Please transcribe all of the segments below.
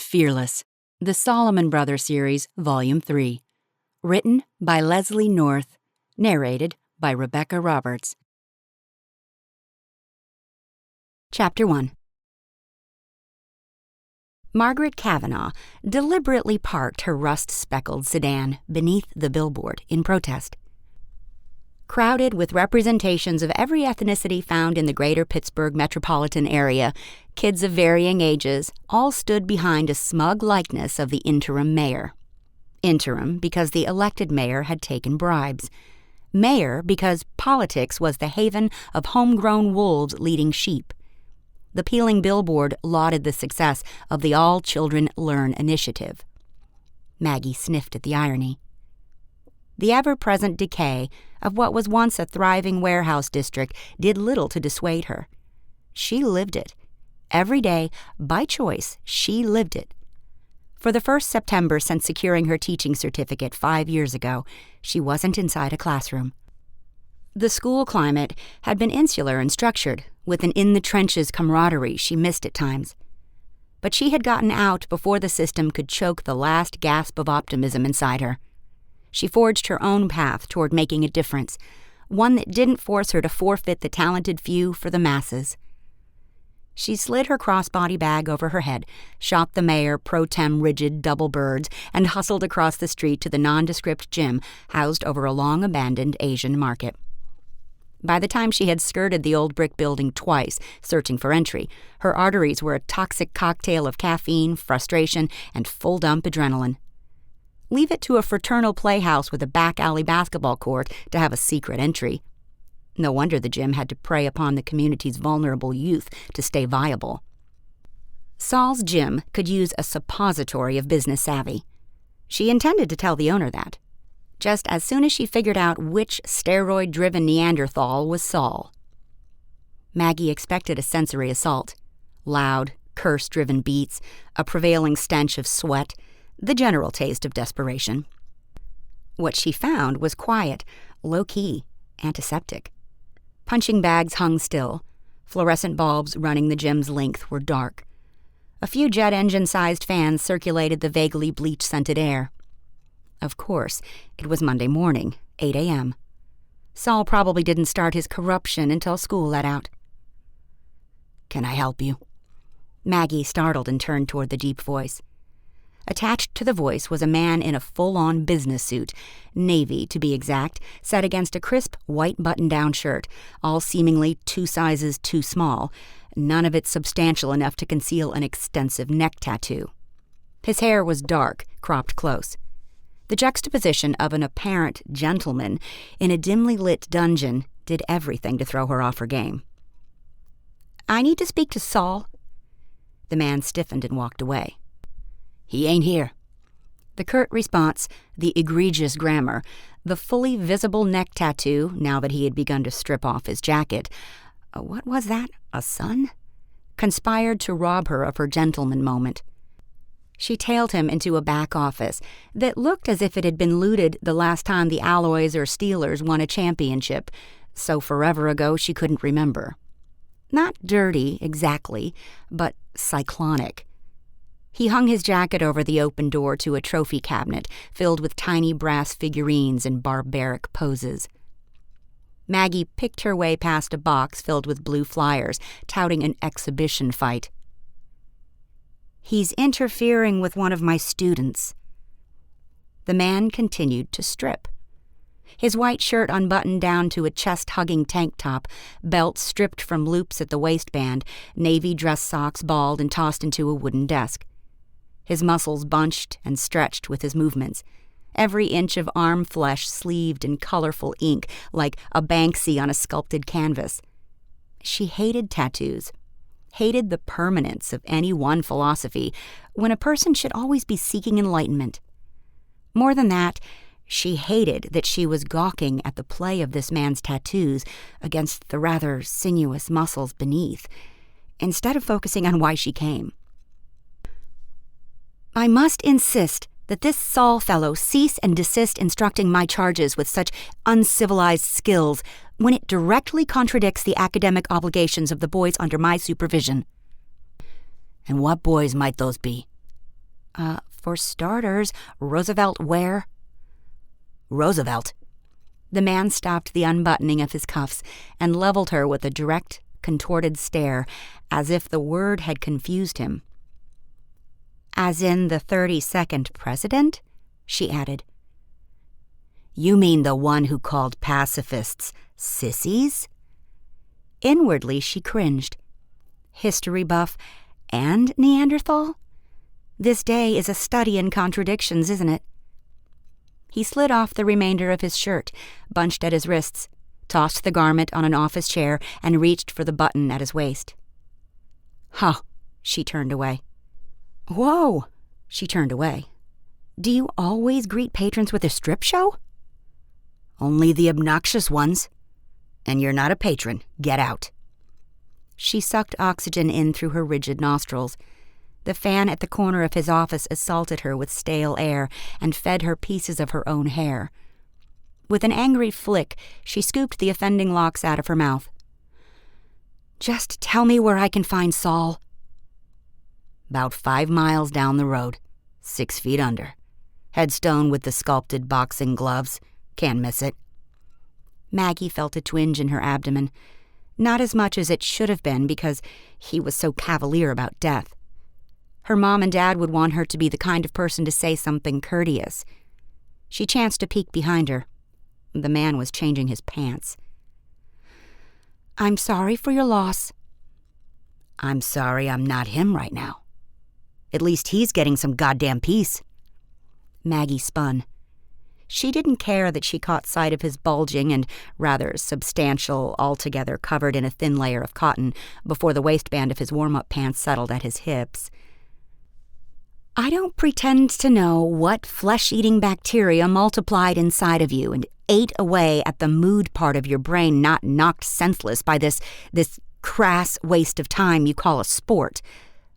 Fearless, the Solomon Brothers series, Volume 3. Written by Leslie North. Narrated by Rebecca Roberts. Chapter 1. Margaret Kavanaugh deliberately parked her rust-speckled sedan beneath the billboard in protest. Crowded with representations of every ethnicity found in the greater Pittsburgh metropolitan area, kids of varying ages all stood behind a smug likeness of the interim mayor. Interim because the elected mayor had taken bribes. Mayor because politics was the haven of homegrown wolves leading sheep. The peeling billboard lauded the success of the All Children Learn initiative. Maggie sniffed at the irony. The ever-present decay of what was once a thriving warehouse district did little to dissuade her. She lived it. Every day, by choice, she lived it. For the first September since securing her teaching certificate 5 years ago, she wasn't inside a classroom. The school climate had been insular and structured, with an in-the-trenches camaraderie she missed at times. But she had gotten out before the system could choke the last gasp of optimism inside her. She forged her own path toward making a difference, one that didn't force her to forfeit the talented few for the masses. She slid her crossbody bag over her head, shopped the mayor pro tem rigid double birds, and hustled across the street to the nondescript gym housed over a long-abandoned Asian market. By the time she had skirted the old brick building twice, searching for entry, her arteries were a toxic cocktail of caffeine, frustration, and full-dump adrenaline. Leave it to a fraternal playhouse with a back-alley basketball court to have a secret entry. No wonder the gym had to prey upon the community's vulnerable youth to stay viable. Saul's gym could use a suppository of business savvy. She intended to tell the owner that, just as soon as she figured out which steroid-driven Neanderthal was Saul. Maggie expected a sensory assault. Loud, curse-driven beats, a prevailing stench of sweat, the general taste of desperation. What she found was quiet, low-key, antiseptic. Punching bags hung still. Fluorescent bulbs running the gym's length were dark. A few jet engine-sized fans circulated the vaguely bleach-scented air. Of course, it was Monday morning, 8 a.m. Saul probably didn't start his corruption until school let out. "Can I help you?" Maggie startled and turned toward the deep voice. Attached to the voice was a man in a full-on business suit, navy to be exact, set against a crisp white button-down shirt, all seemingly 2 sizes too small, none of it substantial enough to conceal an extensive neck tattoo. His hair was dark, cropped close. The juxtaposition of an apparent gentleman in a dimly lit dungeon did everything to throw her off her game. "I need to speak to Saul." The man stiffened and walked away. "He ain't here." The curt response, the egregious grammar, the fully visible neck tattoo now that he had begun to strip off his jacket. What was that? A son? Conspired to rob her of her gentleman moment. She tailed him into a back office that looked as if it had been looted the last time the Alloys or Steelers won a championship, so forever ago she couldn't remember. Not dirty, exactly, but cyclonic. He hung his jacket over the open door to a trophy cabinet filled with tiny brass figurines in barbaric poses. Maggie picked her way past a box filled with blue flyers, touting an exhibition fight. "He's interfering with one of my students." The man continued to strip. His white shirt unbuttoned down to a chest-hugging tank top, belt stripped from loops at the waistband, navy dress socks balled and tossed into a wooden desk. His muscles bunched and stretched with his movements, every inch of arm flesh sleeved in colorful ink like a Banksy on a sculpted canvas. She hated tattoos, hated the permanence of any one philosophy when a person should always be seeking enlightenment. More than that, she hated that she was gawking at the play of this man's tattoos against the rather sinuous muscles beneath, instead of focusing on why she came. "I must insist that this Saul fellow cease and desist instructing my charges with such uncivilized skills when it directly contradicts the academic obligations of the boys under my supervision." "And what boys might those be?" For starters, Roosevelt where?" "Roosevelt." The man stopped the unbuttoning of his cuffs and leveled her with a direct, contorted stare, as if the word had confused him. "As in the 32nd president?" she added. "You mean the one who called pacifists sissies?" Inwardly, she cringed. History buff and Neanderthal? This day is a study in contradictions, isn't it? He slid off the remainder of his shirt, bunched at his wrists, tossed the garment on an office chair, and reached for the button at his waist. "Huh," she turned away. "Whoa," she turned away. "Do you always greet patrons with a strip show?" "Only the obnoxious ones. And you're not a patron. Get out." She sucked oxygen in through her rigid nostrils. The fan at the corner of his office assaulted her with stale air and fed her pieces of her own hair. With an angry flick, she scooped the offending locks out of her mouth. "Just tell me where I can find Saul." "About 5 miles down the road, 6 feet under. Headstone with the sculpted boxing gloves. Can't miss it." Maggie felt a twinge in her abdomen. Not as much as it should have been because he was so cavalier about death. Her mom and dad would want her to be the kind of person to say something courteous. She chanced to peek behind her. The man was changing his pants. "I'm sorry for your loss." "I'm sorry I'm not him right now. At least he's getting some goddamn peace." Maggie spun. She didn't care that she caught sight of his bulging and rather substantial, altogether covered in a thin layer of cotton, before the waistband of his warm-up pants settled at his hips. "I don't pretend to know what flesh-eating bacteria multiplied inside of you and ate away at the mood part of your brain not knocked senseless by this crass waste of time you call a sport.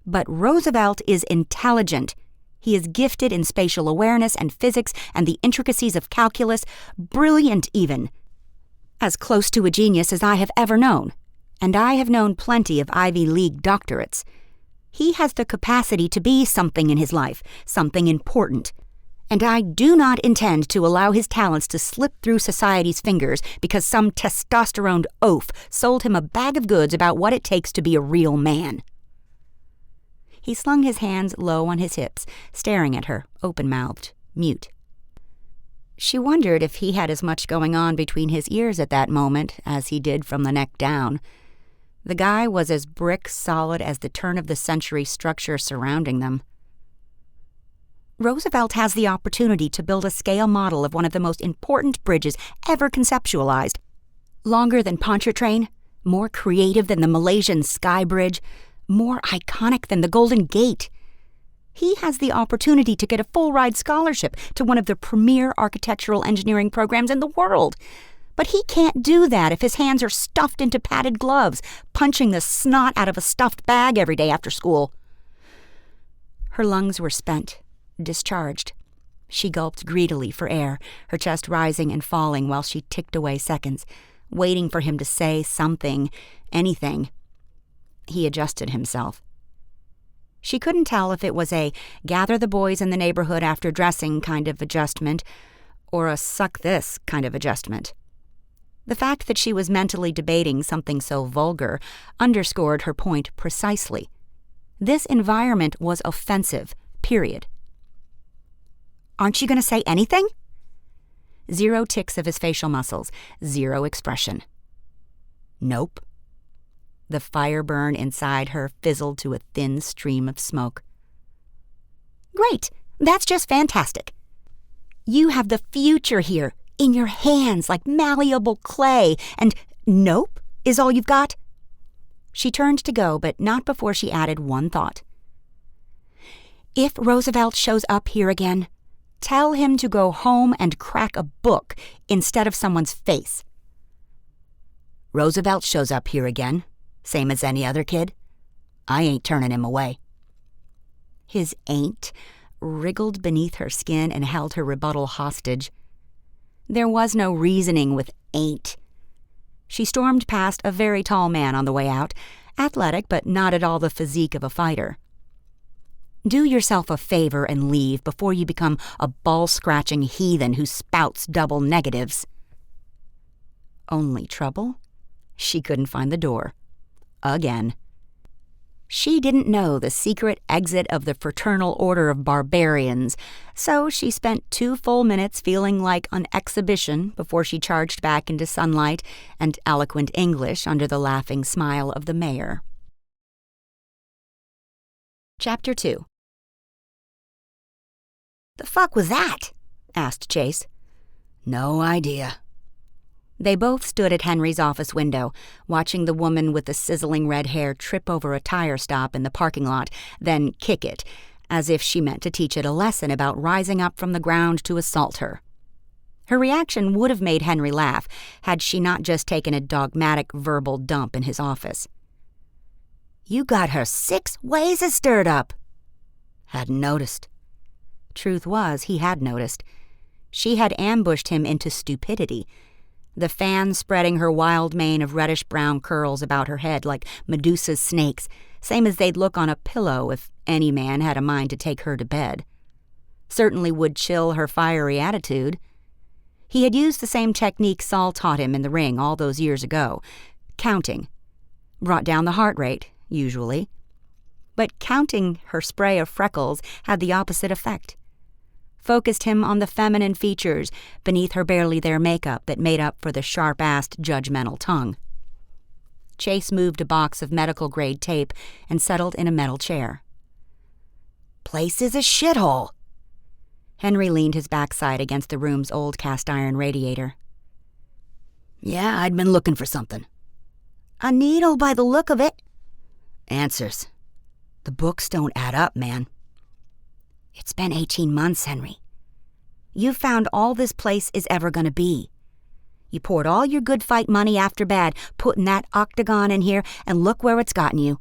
But Roosevelt is intelligent. He is gifted in spatial awareness and physics and the intricacies of calculus, brilliant even. As close to a genius as I have ever known, and I have known plenty of Ivy League doctorates. He has the capacity to be something in his life, something important. And I do not intend to allow his talents to slip through society's fingers because some testosterone oaf sold him a bag of goods about what it takes to be a real man." He slung his hands low on his hips, staring at her, open-mouthed, mute. She wondered if he had as much going on between his ears at that moment as he did from the neck down. The guy was as brick-solid as the turn-of-the-century structure surrounding them. "Roosevelt has the opportunity to build a scale model of one of the most important bridges ever conceptualized. Longer than Pontchartrain, more creative than the Malaysian Sky Bridge, more iconic than the Golden Gate. He has the opportunity to get a full-ride scholarship to one of the premier architectural engineering programs in the world. But he can't do that if his hands are stuffed into padded gloves, punching the snot out of a stuffed bag every day after school." Her lungs were spent, discharged. She gulped greedily for air, her chest rising and falling while she ticked away seconds, waiting for him to say something, anything. He adjusted himself. She couldn't tell if it was a gather the boys in the neighborhood after dressing kind of adjustment or a suck this kind of adjustment. The fact that she was mentally debating something so vulgar underscored her point precisely. This environment was offensive, period. "Aren't you going to say anything?" 0 ticks of his facial muscles, 0 expression. "Nope." The fire burn inside her fizzled to a thin stream of smoke. "Great! That's just fantastic. You have the future here, in your hands like malleable clay, and nope is all you've got?" She turned to go, but not before she added one thought. "If Roosevelt shows up here again, tell him to go home and crack a book instead of someone's face." "Roosevelt shows up here again, same as any other kid. I ain't turning him away." His ain't wriggled beneath her skin and held her rebuttal hostage. There was no reasoning with ain't. She stormed past a very tall man on the way out, athletic but not at all the physique of a fighter. Do yourself a favor and leave before you become a ball-scratching heathen who spouts double negatives." Only trouble? She couldn't find the door. Again. She didn't know the secret exit of the Fraternal Order of Barbarians, so she spent 2 full minutes feeling like an exhibition before she charged back into sunlight and eloquent English under the laughing smile of the mayor. Chapter 2. "The fuck was that?" asked Chase. "No idea." They both stood at Henry's office window, watching the woman with the sizzling red hair trip over a tire stop in the parking lot, then kick it, as if she meant to teach it a lesson about rising up from the ground to assault her. Her reaction would have made Henry laugh had she not just taken a dogmatic verbal dump in his office. "You got her 6 ways stirred up." "Hadn't noticed." Truth was, he had noticed. She had ambushed him into stupidity, the fan spreading her wild mane of reddish-brown curls about her head like Medusa's snakes, same as they'd look on a pillow if any man had a mind to take her to bed. Certainly would chill her fiery attitude. He had used the same technique Saul taught him in the ring all those years ago. Counting. Brought down the heart rate, usually. But counting her spray of freckles had the opposite effect. Focused him on the feminine features beneath her barely-there makeup that made up for the sharp-assed, judgmental tongue. Chase moved a box of medical-grade tape and settled in a metal chair. "Place is a shithole." Henry leaned his backside against the room's old cast-iron radiator. "Yeah, I'd been looking for something." "A needle by the look of it." "Answers. The books don't add up, man." "It's been 18 months, Henry. You found all this place is ever going to be. You poured all your good fight money after bad, putting that octagon in here, and look where it's gotten you.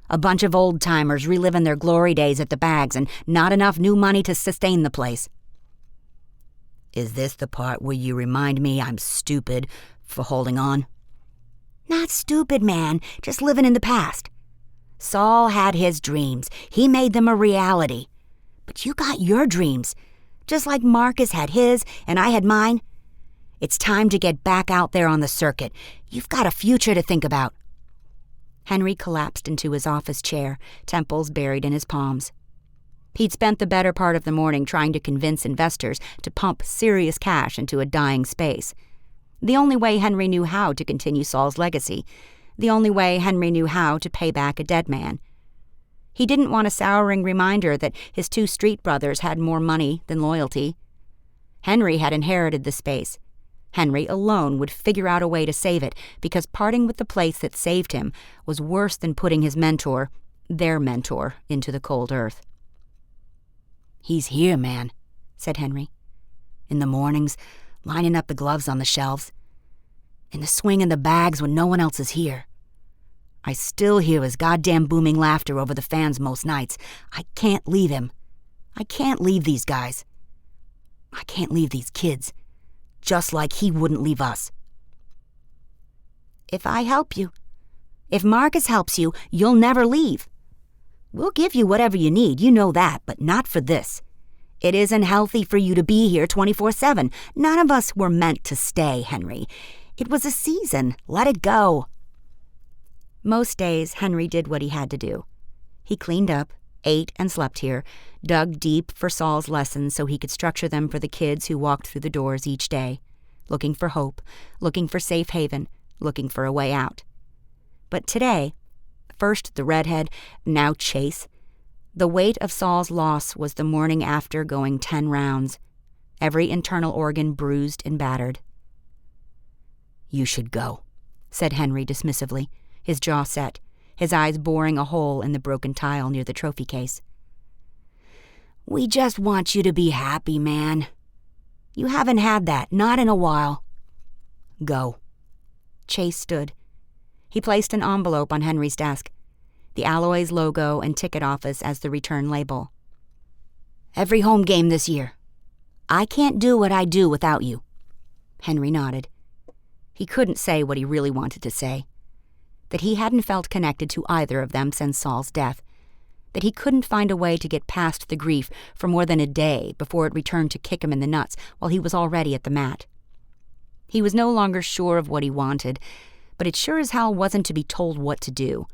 A bunch of old-timers reliving their glory days at the bags and not enough new money to sustain the place." "Is this the part where you remind me I'm stupid for holding on?" "Not stupid, man. Just living in the past. Saul had his dreams. He made them a reality. But you got your dreams, just like Marcus had his and I had mine. It's time to get back out there on the circuit. You've got a future to think about." Henry collapsed into his office chair, temples buried in his palms. He'd spent the better part of the morning trying to convince investors to pump serious cash into a dying space. The only way Henry knew how to continue Saul's legacy. The only way Henry knew how to pay back a dead man. He didn't want a souring reminder that his 2 street brothers had more money than loyalty. Henry had inherited the space. Henry alone would figure out a way to save it, because parting with the place that saved him was worse than putting his mentor, their mentor, into the cold earth. "He's here, man," said Henry. "In the mornings, lining up the gloves on the shelves. In the swing in the bags when no one else is here. I still hear his goddamn booming laughter over the fans most nights. I can't leave him. I can't leave these guys. I can't leave these kids. Just like he wouldn't leave us." "If I help you, if Marcus helps you, you'll never leave. We'll give you whatever you need, you know that, but not for this. It isn't healthy for you to be here 24/7. None of us were meant to stay, Henry. It was a season. Let it go." Most days, Henry did what he had to do. He cleaned up, ate and slept here, dug deep for Saul's lessons so he could structure them for the kids who walked through the doors each day, looking for hope, looking for safe haven, looking for a way out. But today, first the redhead, now Chase, the weight of Saul's loss was the morning after going 10 rounds, every internal organ bruised and battered. "You should go," said Henry dismissively, his jaw set, his eyes boring a hole in the broken tile near the trophy case. "We just want you to be happy, man. You haven't had that, not in a while." "Go." Chase stood. He placed an envelope on Henry's desk, the Alloys logo and ticket office as the return label. "Every home game this year. I can't do what I do without you." Henry nodded. He couldn't say what he really wanted to say. That he hadn't felt connected to either of them since Saul's death. that he couldn't find a way to get past the grief for more than a day before it returned to kick him in the nuts while he was already at the mat. He was no longer sure of what he wanted, but it sure as hell wasn't to be told what to do.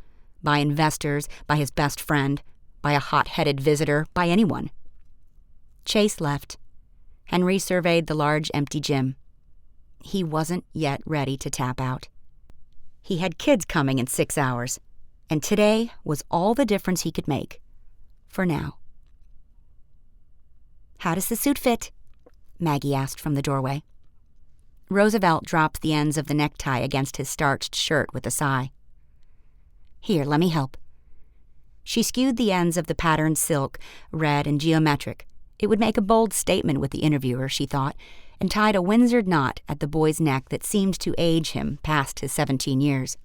By investors, by his best friend, by a hot-headed visitor, by anyone. Chase left. Henry surveyed the large empty gym. He wasn't yet ready to tap out. He had kids coming in 6 hours, and today was all the difference he could make. For now. "How does the suit fit?" Maggie asked from the doorway. Roosevelt dropped the ends of the necktie against his starched shirt with a sigh. "Here, let me help." She skewed the ends of the patterned silk, red and geometric. It would make a bold statement with the interviewer, she thought, and tied a Windsor knot at the boy's neck that seemed to age him past his 17 years.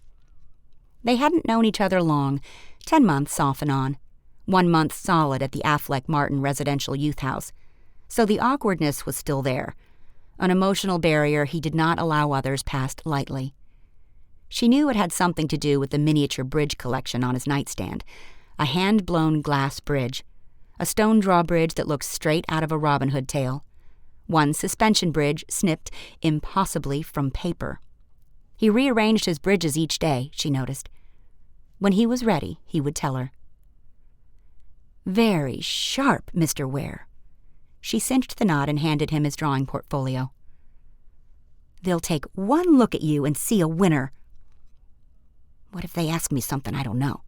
They hadn't known each other long, 10 months off and on, 1 month solid at the Affleck-Martin residential youth house, so the awkwardness was still there, an emotional barrier he did not allow others past lightly. She knew it had something to do with the miniature bridge collection on his nightstand, a hand-blown glass bridge, a stone drawbridge that looked straight out of a Robin Hood tale, one suspension bridge snipped impossibly from paper. He rearranged his bridges each day, she noticed. When he was ready, he would tell her. "Very sharp, Mr. Ware." She cinched the knot and handed him his drawing portfolio. "They'll take one look at you and see a winner." "What if they ask me something I don't know?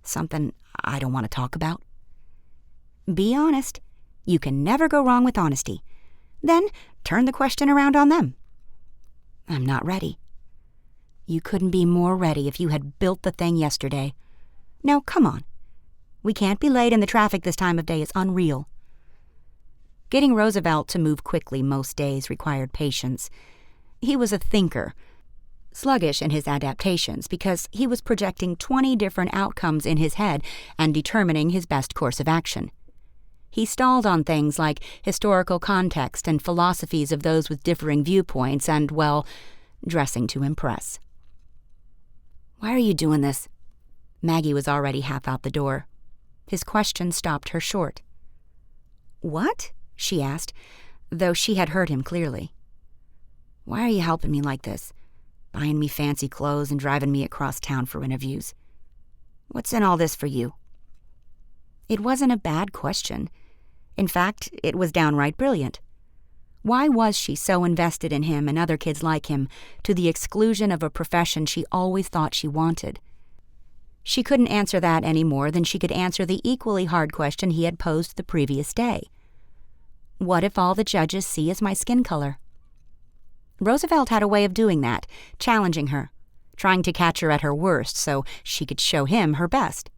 Something I don't want to talk about?" "Be honest. You can never go wrong with honesty. Then turn the question around on them." "I'm not ready." "You couldn't be more ready if you had built the thing yesterday. Now, come on. We can't be late, and the traffic this time of day is unreal." Getting Roosevelt to move quickly most days required patience. He was a thinker, sluggish in his adaptations because he was projecting 20 different outcomes in his head and determining his best course of action. He stalled on things like historical context and philosophies of those with differing viewpoints and, well, dressing to impress. "Why are you doing this?" Maggie was already half out the door. His question stopped her short. "What?" she asked, though she had heard him clearly. "Why are you helping me like this? Buying me fancy clothes and driving me across town for interviews? What's in all this for you?" It wasn't a bad question. In fact, it was downright brilliant. Why was she so invested in him and other kids like him, to the exclusion of a profession she always thought she wanted? She couldn't answer that any more than she could answer the equally hard question he had posed the previous day. What if all the judges see as my skin color? Roosevelt had a way of doing that, challenging her, trying to catch her at her worst so she could show him her best.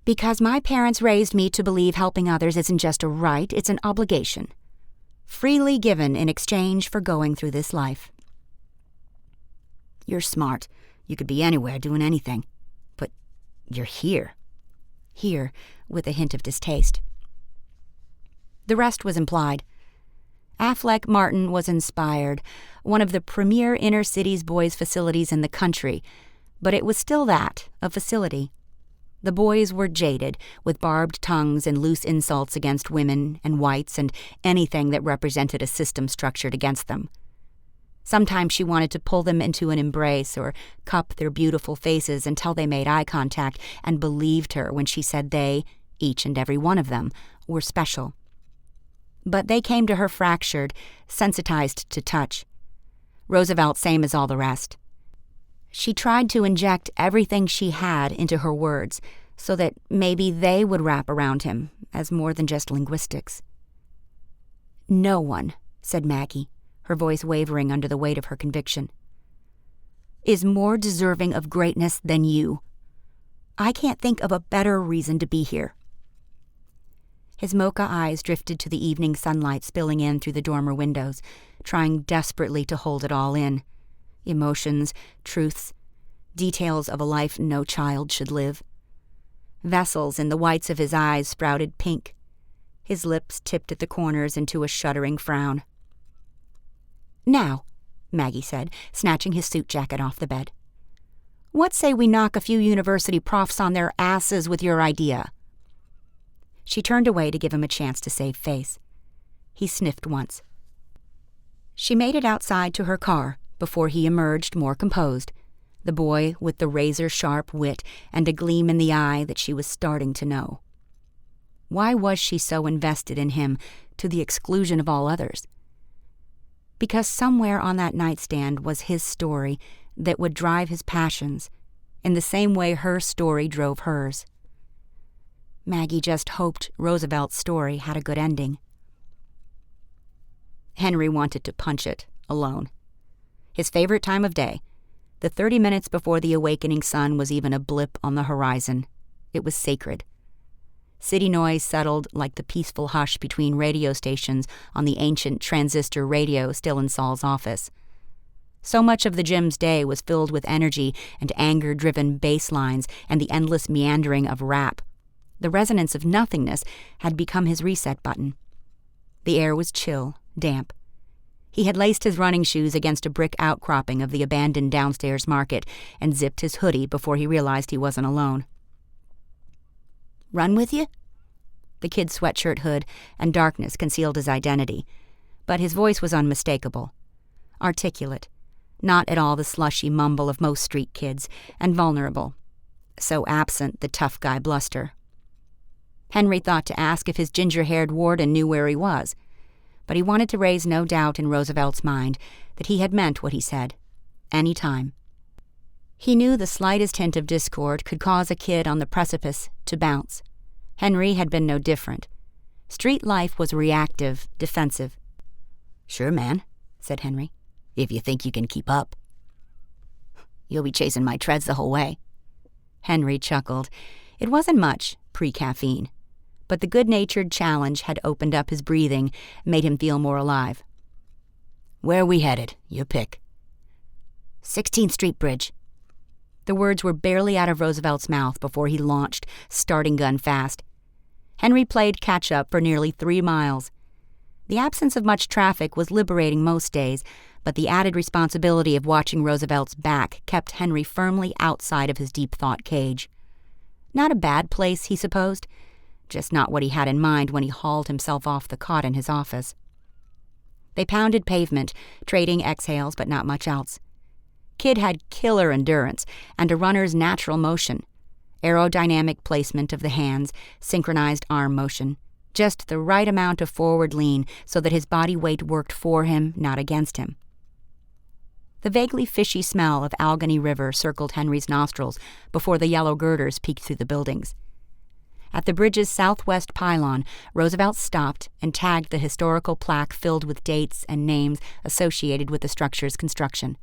"Because my parents raised me to believe helping others isn't just a right, it's an obligation. Freely given in exchange for going through this life." "You're smart. You could be anywhere doing anything. But you're here." Here, with a hint of distaste. The rest was implied. Affleck-Martin was inspired, one of the premier inner-cities boys' facilities in the country, but it was still that, a facility. The boys were jaded, with barbed tongues and loose insults against women and whites and anything that represented a system structured against them. Sometimes she wanted to pull them into an embrace or cup their beautiful faces until they made eye contact and believed her when she said they, each and every one of them, were special. But they came to her fractured, sensitized to touch. Roosevelt same as all the rest. She tried to inject everything she had into her words so that maybe they would wrap around him as more than just linguistics. "No one," said Maggie, her voice wavering under the weight of her conviction, "is more deserving of greatness than you. I can't think of a better reason to be here." His mocha eyes drifted to the evening sunlight spilling in through the dormer windows, trying desperately to hold it all in. Emotions, truths, details of a life no child should live. Vessels in the whites of his eyes sprouted pink. His lips tipped at the corners into a shuddering frown. "Now," Maggie said, snatching his suit jacket off the bed. What say we knock a few university profs on their asses with your idea?" She turned away to give him a chance to save face. He sniffed once. She made it outside to her car before he emerged more composed, the boy with the razor-sharp wit and a gleam in the eye that she was starting to know. Why was she so invested in him to the exclusion of all others? Because somewhere on that nightstand was his story that would drive his passions, in the same way her story drove hers. Maggie just hoped Roosevelt's story had a good ending. Henry wanted to punch it, alone. His favorite time of day, the 30 minutes before the awakening sun was even a blip on the horizon. It was sacred. City noise settled like the peaceful hush between radio stations on the ancient transistor radio still in Saul's office. So much of the gym's day was filled with energy and anger-driven bass lines and the endless meandering of rap. The resonance of nothingness had become his reset button. The air was chill, damp. He had laced his running shoes against a brick outcropping of the abandoned downstairs market and zipped his hoodie before he realized he wasn't alone. "Run with you?" The kid's sweatshirt hood and darkness concealed his identity, but his voice was unmistakable. Articulate, not at all the slushy mumble of most street kids, and vulnerable. So absent the tough guy bluster. Henry thought to ask if his ginger-haired warden knew where he was, but he wanted to raise no doubt in Roosevelt's mind that he had meant what he said, any time. He knew the slightest hint of discord could cause a kid on the precipice to bounce. Henry had been no different. Street life was reactive, defensive. "Sure, man," said Henry, "if you think you can keep up." "You'll be chasing my treads the whole way." Henry chuckled. It wasn't much, pre-caffeine, but the good-natured challenge had opened up his breathing, made him feel more alive. "Where are we headed? You pick." 16th Street Bridge." The words were barely out of Roosevelt's mouth before he launched, starting gun fast. Henry played catch-up for nearly 3 miles. The absence of much traffic was liberating most days, but the added responsibility of watching Roosevelt's back kept Henry firmly outside of his deep-thought cage. Not a bad place, he supposed, just not what he had in mind when he hauled himself off the cot in his office. They pounded pavement, trading exhales but not much else. Kid had killer endurance and a runner's natural motion. Aerodynamic placement of the hands, synchronized arm motion, just the right amount of forward lean so that his body weight worked for him, not against him. The vaguely fishy smell of Allegheny River circled Henry's nostrils before the yellow girders peeked through the buildings. At the bridge's southwest pylon, Roosevelt stopped and tagged the historical plaque filled with dates and names associated with the structure's construction.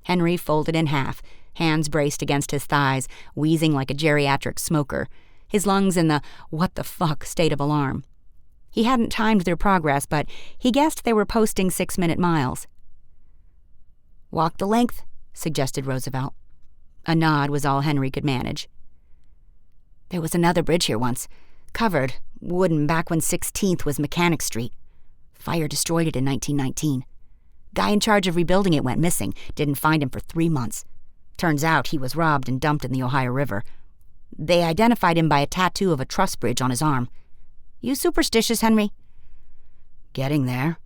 Henry folded in half, hands braced against his thighs, wheezing like a geriatric smoker, his lungs in the what-the-fuck state of alarm. He hadn't timed their progress, but he guessed they were posting 6-minute miles. "Walk the length," suggested Roosevelt. A nod was all Henry could manage. "There was another bridge here once, covered, wooden back when 16th was Mechanic Street. Fire destroyed it in 1919. Guy in charge of rebuilding it went missing, didn't find him for 3 months. Turns out he was robbed and dumped in the Ohio River. They identified him by a tattoo of a truss bridge on his arm. You superstitious, Henry?" Getting there.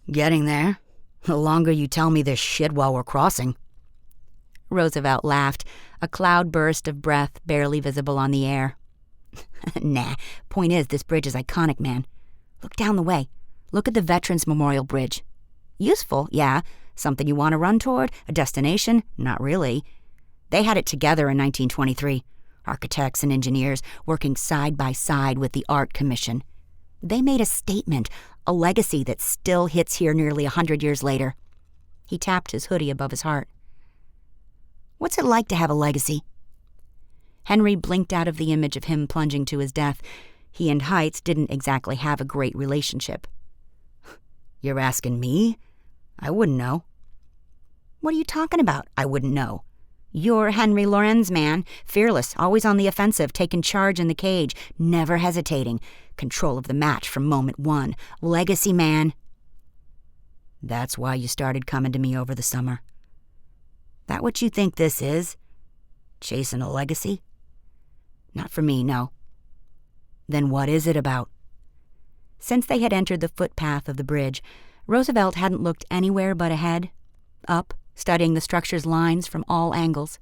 The longer you tell me this shit while we're crossing." Roosevelt laughed, a cloud burst of breath barely visible on the air. "Nah, point is, this bridge is iconic, man. Look down the way. Look at the Veterans Memorial Bridge. Useful, yeah. Something you want to run toward? A destination? Not really. They had it together in 1923. Architects and engineers working side by side with the Art Commission. They made a statement, a legacy that still hits here nearly 100 years later." He tapped his hoodie above his heart. "What's it like to have a legacy?" Henry blinked out of the image of him plunging to his death. He and Heights didn't exactly have a great relationship. "You're asking me? I wouldn't know." "What are you talking about, I wouldn't know? You're Henry Lorenz, man. Fearless, always on the offensive, taking charge in the cage, never hesitating. Control of the match from moment one. Legacy, man." "That's why you started coming to me over the summer." That what you think this is? Chasing a legacy? Not for me, no. Then what is it about? Since they had entered the footpath of the bridge, Roosevelt hadn't looked anywhere but ahead, up, studying the structure's lines from all angles.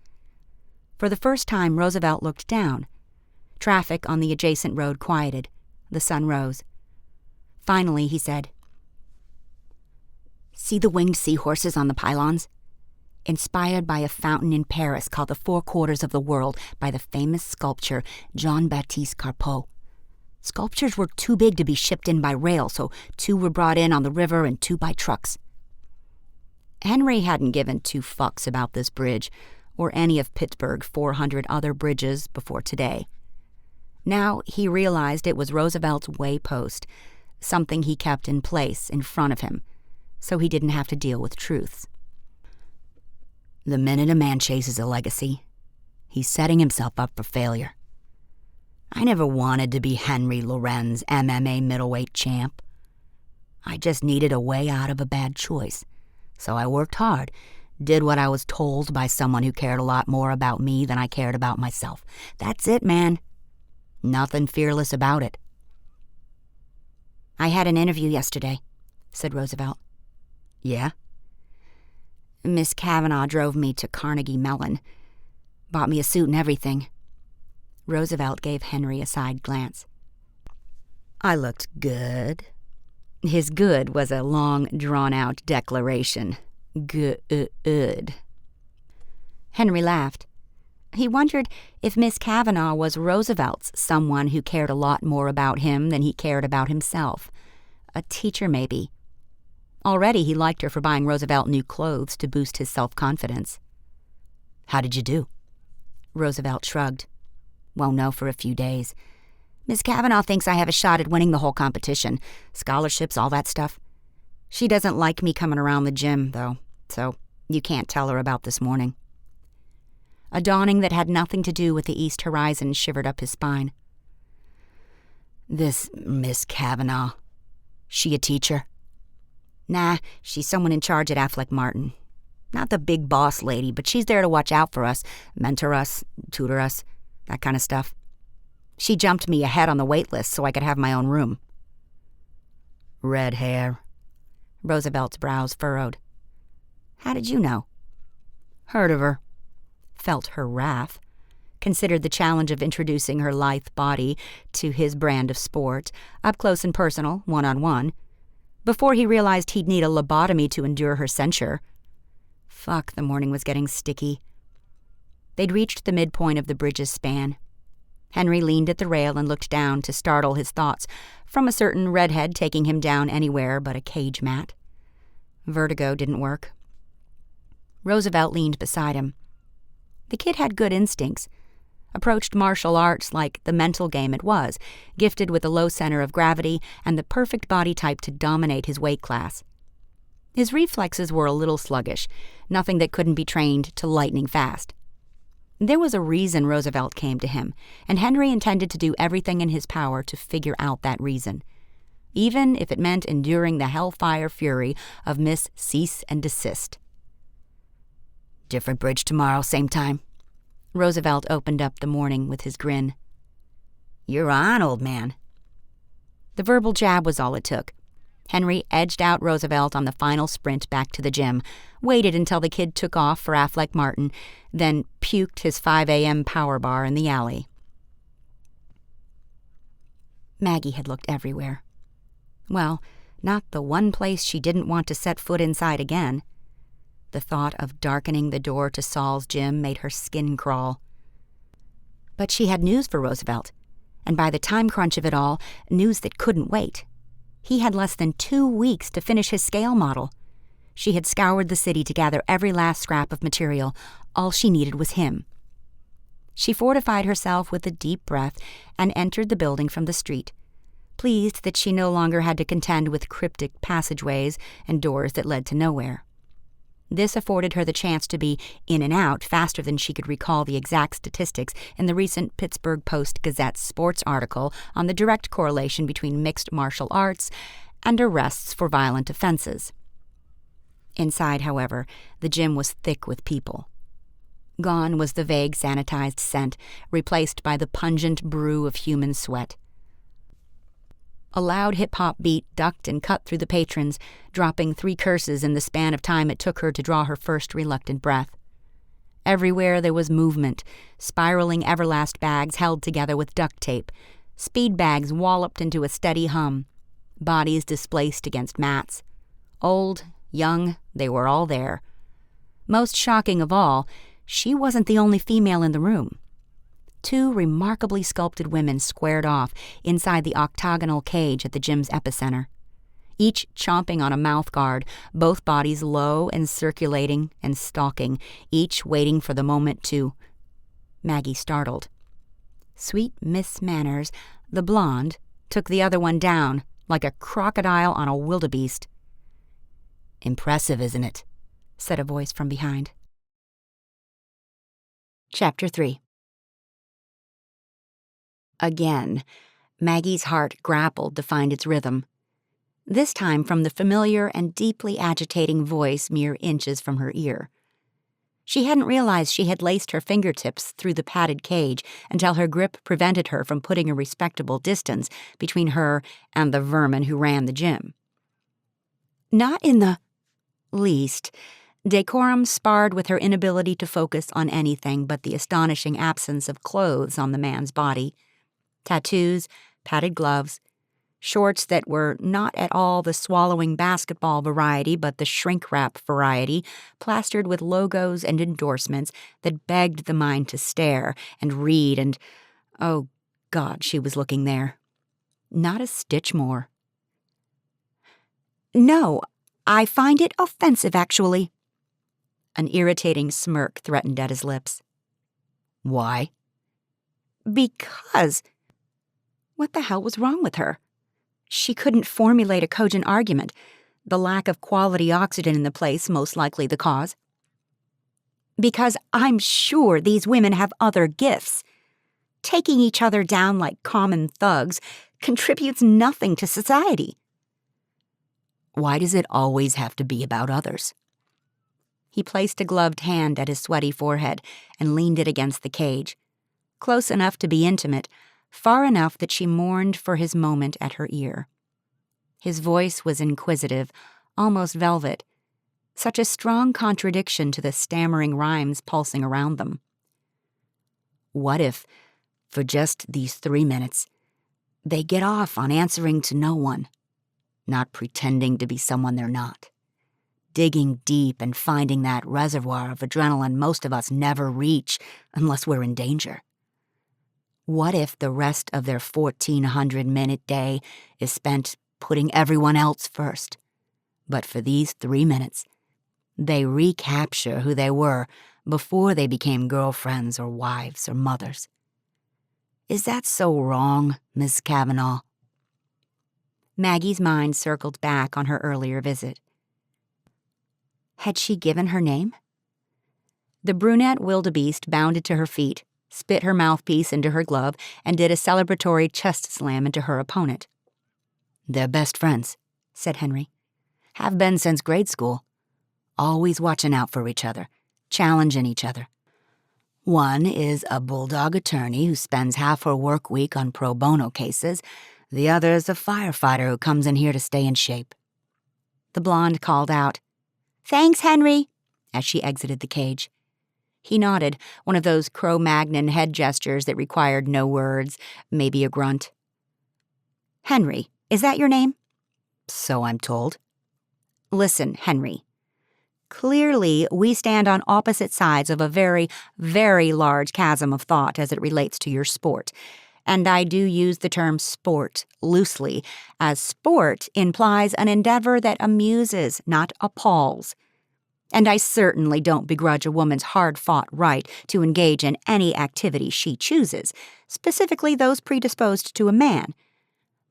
For the first time, Roosevelt looked down. Traffic on the adjacent road quieted. The sun rose. Finally, he said, "See the winged seahorses on the pylons? Inspired by a fountain in Paris called the Four Quarters of the World by the famous sculptor Jean-Baptiste Carpeaux. Sculptures were too big to be shipped in by rail, so 2 were brought in on the river and 2 by trucks." Henry hadn't given 2 fucks about this bridge, or any of Pittsburgh's 400 other bridges before today. Now he realized it was Roosevelt's waypost, something he kept in place in front of him, so he didn't have to deal with truths. The minute a man chases a legacy, he's setting himself up for failure. I never wanted to be Henry Lorenz, MMA middleweight champ. I just needed a way out of a bad choice, so I worked hard, did what I was told by someone who cared a lot more about me than I cared about myself. That's it, man. Nothing fearless about it. "I had an interview yesterday," said Roosevelt. "Yeah?" "Miss Kavanaugh drove me to Carnegie Mellon. Bought me a suit and everything." Roosevelt gave Henry a side glance. "I looked good." His good was a long, drawn-out declaration. Good. Henry laughed. He wondered if Miss Kavanaugh was Roosevelt's someone who cared a lot more about him than he cared about himself. A teacher, maybe. Already he liked her for buying Roosevelt new clothes to boost his self-confidence. "How did you do?" Roosevelt shrugged. "Won't know for a few days. Miss Kavanaugh thinks I have a shot at winning the whole competition. Scholarships, all that stuff. She doesn't like me coming around the gym, though, so you can't tell her about this morning." A dawning that had nothing to do with the east horizon shivered up his spine. "This Miss Kavanaugh, she a teacher?" "Nah, she's someone in charge at Affleck Martin. Not the big boss lady, but she's there to watch out for us, mentor us, tutor us, that kind of stuff. She jumped me ahead on the wait list so I could have my own room." "Red hair." Roosevelt's brows furrowed. "How did you know?" "Heard of her." Felt her wrath. Considered the challenge of introducing her lithe body to his brand of sport, up close and personal, one-on-one, before he realized he'd need a lobotomy to endure her censure. Fuck, the morning was getting sticky. They'd reached the midpoint of the bridge's span. Henry leaned at the rail and looked down to startle his thoughts from a certain redhead taking him down anywhere but a cage mat. Vertigo didn't work. Roosevelt leaned beside him. The kid had good instincts, approached martial arts like the mental game it was, gifted with a low center of gravity and the perfect body type to dominate his weight class. His reflexes were a little sluggish, nothing that couldn't be trained to lightning fast. There was a reason Roosevelt came to him, and Henry intended to do everything in his power to figure out that reason, even if it meant enduring the hellfire fury of Miss Cease and Desist. "Different bridge tomorrow, same time." Roosevelt opened up the morning with his grin. "You're on, old man." The verbal jab was all it took. Henry edged out Roosevelt on the final sprint back to the gym, waited until the kid took off for Affleck Martin, then puked his 5 a.m. power bar in the alley. Maggie had looked everywhere. Well, not the one place she didn't want to set foot inside again. The thought of darkening the door to Saul's gym made her skin crawl. But she had news for Roosevelt, and by the time crunch of it all, news that couldn't wait. He had less than 2 weeks to finish his scale model. She had scoured the city to gather every last scrap of material. All she needed was him. She fortified herself with a deep breath and entered the building from the street, pleased that she no longer had to contend with cryptic passageways and doors that led to nowhere. This afforded her the chance to be in and out faster than she could recall the exact statistics in the recent Pittsburgh Post-Gazette sports article on the direct correlation between mixed martial arts and arrests for violent offenses. Inside, however, the gym was thick with people, Gone was the vague sanitized scent, replaced by the pungent brew of human sweat. A loud hip-hop beat ducked and cut through the patrons, dropping 3 curses in the span of time it took her to draw her first reluctant breath. Everywhere there was movement, spiraling Everlast bags held together with duct tape, speed bags walloped into a steady hum, bodies displaced against mats. Old, young, they were all there. Most shocking of all, she wasn't the only female in the room. 2 remarkably sculpted women squared off inside the octagonal cage at the gym's epicenter, each chomping on a mouthguard, both bodies low and circulating and stalking, each waiting for the moment to... Maggie startled. Sweet Miss Manners, the blonde, took the other one down like a crocodile on a wildebeest. "Impressive, isn't it?" said a voice from behind. Chapter 3. Again, Maggie's heart grappled to find its rhythm, this time from the familiar and deeply agitating voice mere inches from her ear. She hadn't realized she had laced her fingertips through the padded cage until her grip prevented her from putting a respectable distance between her and the vermin who ran the gym. Not in the least. Decorum sparred with her inability to focus on anything but the astonishing absence of clothes on the man's body. Tattoos, padded gloves, shorts that were not at all the swallowing basketball variety but the shrink-wrap variety, plastered with logos and endorsements that begged the mind to stare and read and, oh God, she was looking there. Not a stitch more. "No, I find it offensive, actually." An irritating smirk threatened at his lips. "Why?" "Because..." What the hell was wrong with her? She couldn't formulate a cogent argument, the lack of quality oxygen in the place most likely the cause. "Because I'm sure these women have other gifts. Taking each other down like common thugs contributes nothing to society." "Why does it always have to be about others?" He placed a gloved hand at his sweaty forehead and leaned it against the cage, close enough to be intimate, far enough that she mourned for his moment at her ear. His voice was inquisitive, almost velvet, such a strong contradiction to the stammering rhymes pulsing around them. "What if, for just these 3 minutes, they get off on answering to no one, not pretending to be someone they're not, digging deep and finding that reservoir of adrenaline most of us never reach unless we're in danger? What if the rest of their 1,400-minute day is spent putting everyone else first, but for these 3 minutes, they recapture who they were before they became girlfriends or wives or mothers? Is that so wrong, Miss Kavanaugh?" Maggie's mind circled back on her earlier visit. Had she given her name? The brunette wildebeest bounded to her feet, spit her mouthpiece into her glove, and did a celebratory chest slam into her opponent. "They're best friends," said Henry. "Have been since grade school. Always watching out for each other, challenging each other. One is a bulldog attorney who spends half her work week on pro bono cases. The other is a firefighter who comes in here to stay in shape." The blonde called out, "Thanks, Henry," as she exited the cage. He nodded, one of those Cro-Magnon head gestures that required no words, maybe a grunt. "Henry, is that your name?" "So I'm told." "Listen, Henry. Clearly, we stand on opposite sides of a very, very large chasm of thought as it relates to your sport. And I do use the term sport loosely, as sport implies an endeavor that amuses, not appalls. And I certainly don't begrudge a woman's hard-fought right to engage in any activity she chooses, specifically those predisposed to a man.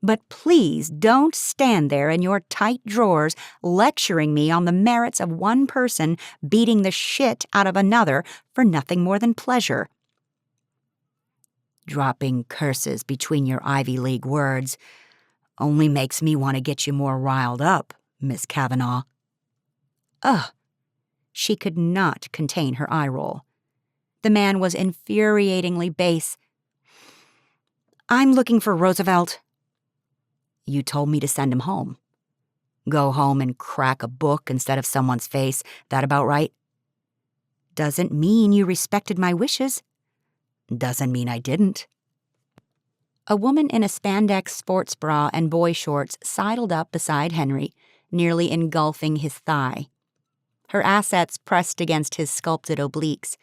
But please don't stand there in your tight drawers lecturing me on the merits of one person beating the shit out of another for nothing more than pleasure." "Dropping curses between your Ivy League words only makes me want to get you more riled up, Miss Kavanaugh." Ugh! She could not contain her eye roll. The man was infuriatingly base. "I'm looking for Roosevelt." "You told me to send him home. Go home and crack a book instead of someone's face. That about right?" "Doesn't mean you respected my wishes." "Doesn't mean I didn't." A woman in a spandex sports bra and boy shorts sidled up beside Henry, nearly engulfing his thigh. Her assets pressed against his sculpted obliques.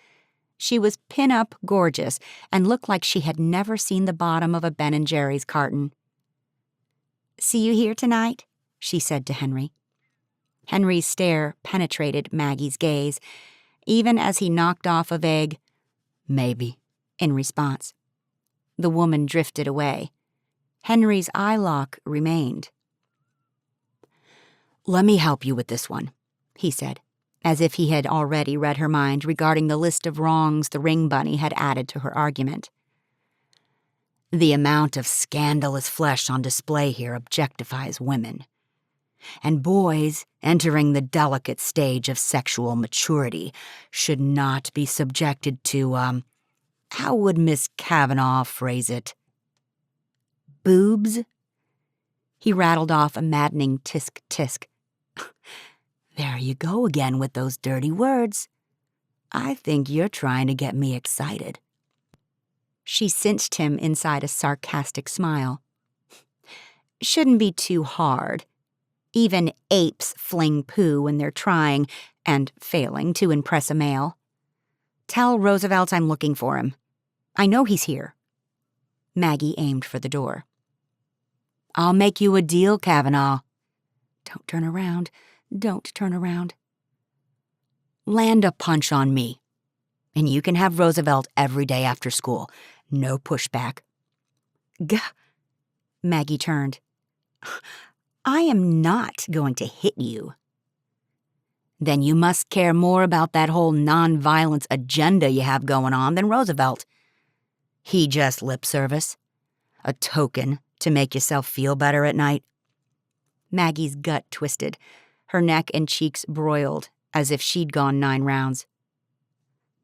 She was pin-up gorgeous and looked like she had never seen the bottom of a Ben & Jerry's carton. "See you here tonight?" she said to Henry. Henry's stare penetrated Maggie's gaze, even as he knocked off a vague, "Maybe," in response. The woman drifted away. Henry's eye lock remained. "Let me help you with this one," he said, as if he had already read her mind regarding the list of wrongs the ring bunny had added to her argument. "The amount of scandalous flesh on display here objectifies women. And boys entering the delicate stage of sexual maturity should not be subjected to, how would Miss Kavanaugh phrase it? Boobs?" He rattled off a maddening tisk-tisk. "There you go again with those dirty words. I think you're trying to get me excited." She cinched him inside a sarcastic smile. "Shouldn't be too hard. Even apes fling poo when they're trying, and failing, to impress a male. Tell Roosevelt I'm looking for him. I know he's here." Maggie aimed for the door. "I'll make you a deal, Kavanaugh." "Don't turn around. Don't turn around." "Land a punch on me. And you can have Roosevelt every day after school. No pushback." "Gah." Maggie turned. "I am not going to hit you." "Then you must care more about that whole nonviolence agenda you have going on than Roosevelt. He just lip service. A token to make yourself feel better at night." Maggie's gut twisted. Her neck and cheeks broiled, as if she'd gone 9 rounds.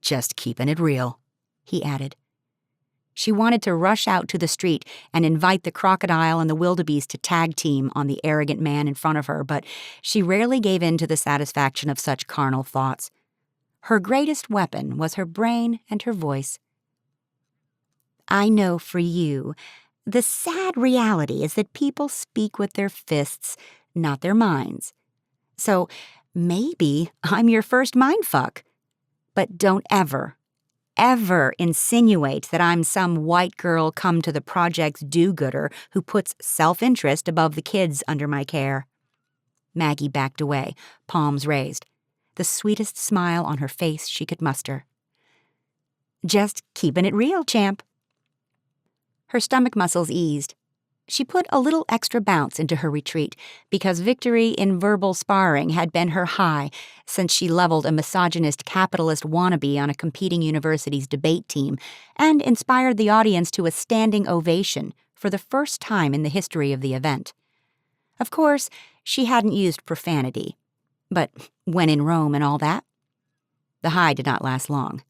"Just keeping it real," he added. She wanted to rush out to the street and invite the crocodile and the wildebeest to tag team on the arrogant man in front of her, but she rarely gave in to the satisfaction of such carnal thoughts. Her greatest weapon was her brain and her voice. "I know for you, the sad reality is that people speak with their fists, not their minds. So maybe I'm your first mindfuck. But don't ever insinuate that I'm some white girl come to the project's do-gooder who puts self-interest above the kids under my care." Maggie backed away, palms raised, the sweetest smile on her face she could muster. "Just keeping it real, champ." Her stomach muscles eased. She put a little extra bounce into her retreat because victory in verbal sparring had been her high since she leveled a misogynist capitalist wannabe on a competing university's debate team and inspired the audience to a standing ovation for the first time in the history of the event. Of course, she hadn't used profanity, but when in Rome and all that. The high did not last long.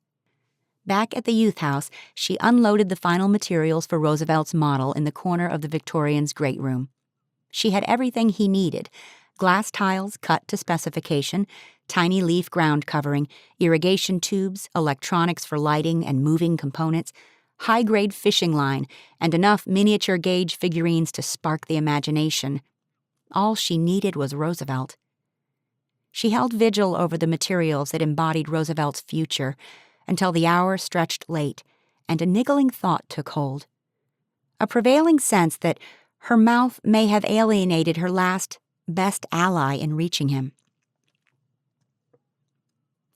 Back at the youth house, she unloaded the final materials for Roosevelt's model in the corner of the Victorian's great room. She had everything he needed: glass tiles cut to specification, tiny leaf ground covering, irrigation tubes, electronics for lighting and moving components, high-grade fishing line, and enough miniature gauge figurines to spark the imagination. All she needed was Roosevelt. She held vigil over the materials that embodied Roosevelt's future until the hour stretched late and a niggling thought took hold. A prevailing sense that her mouth may have alienated her last, best ally in reaching him.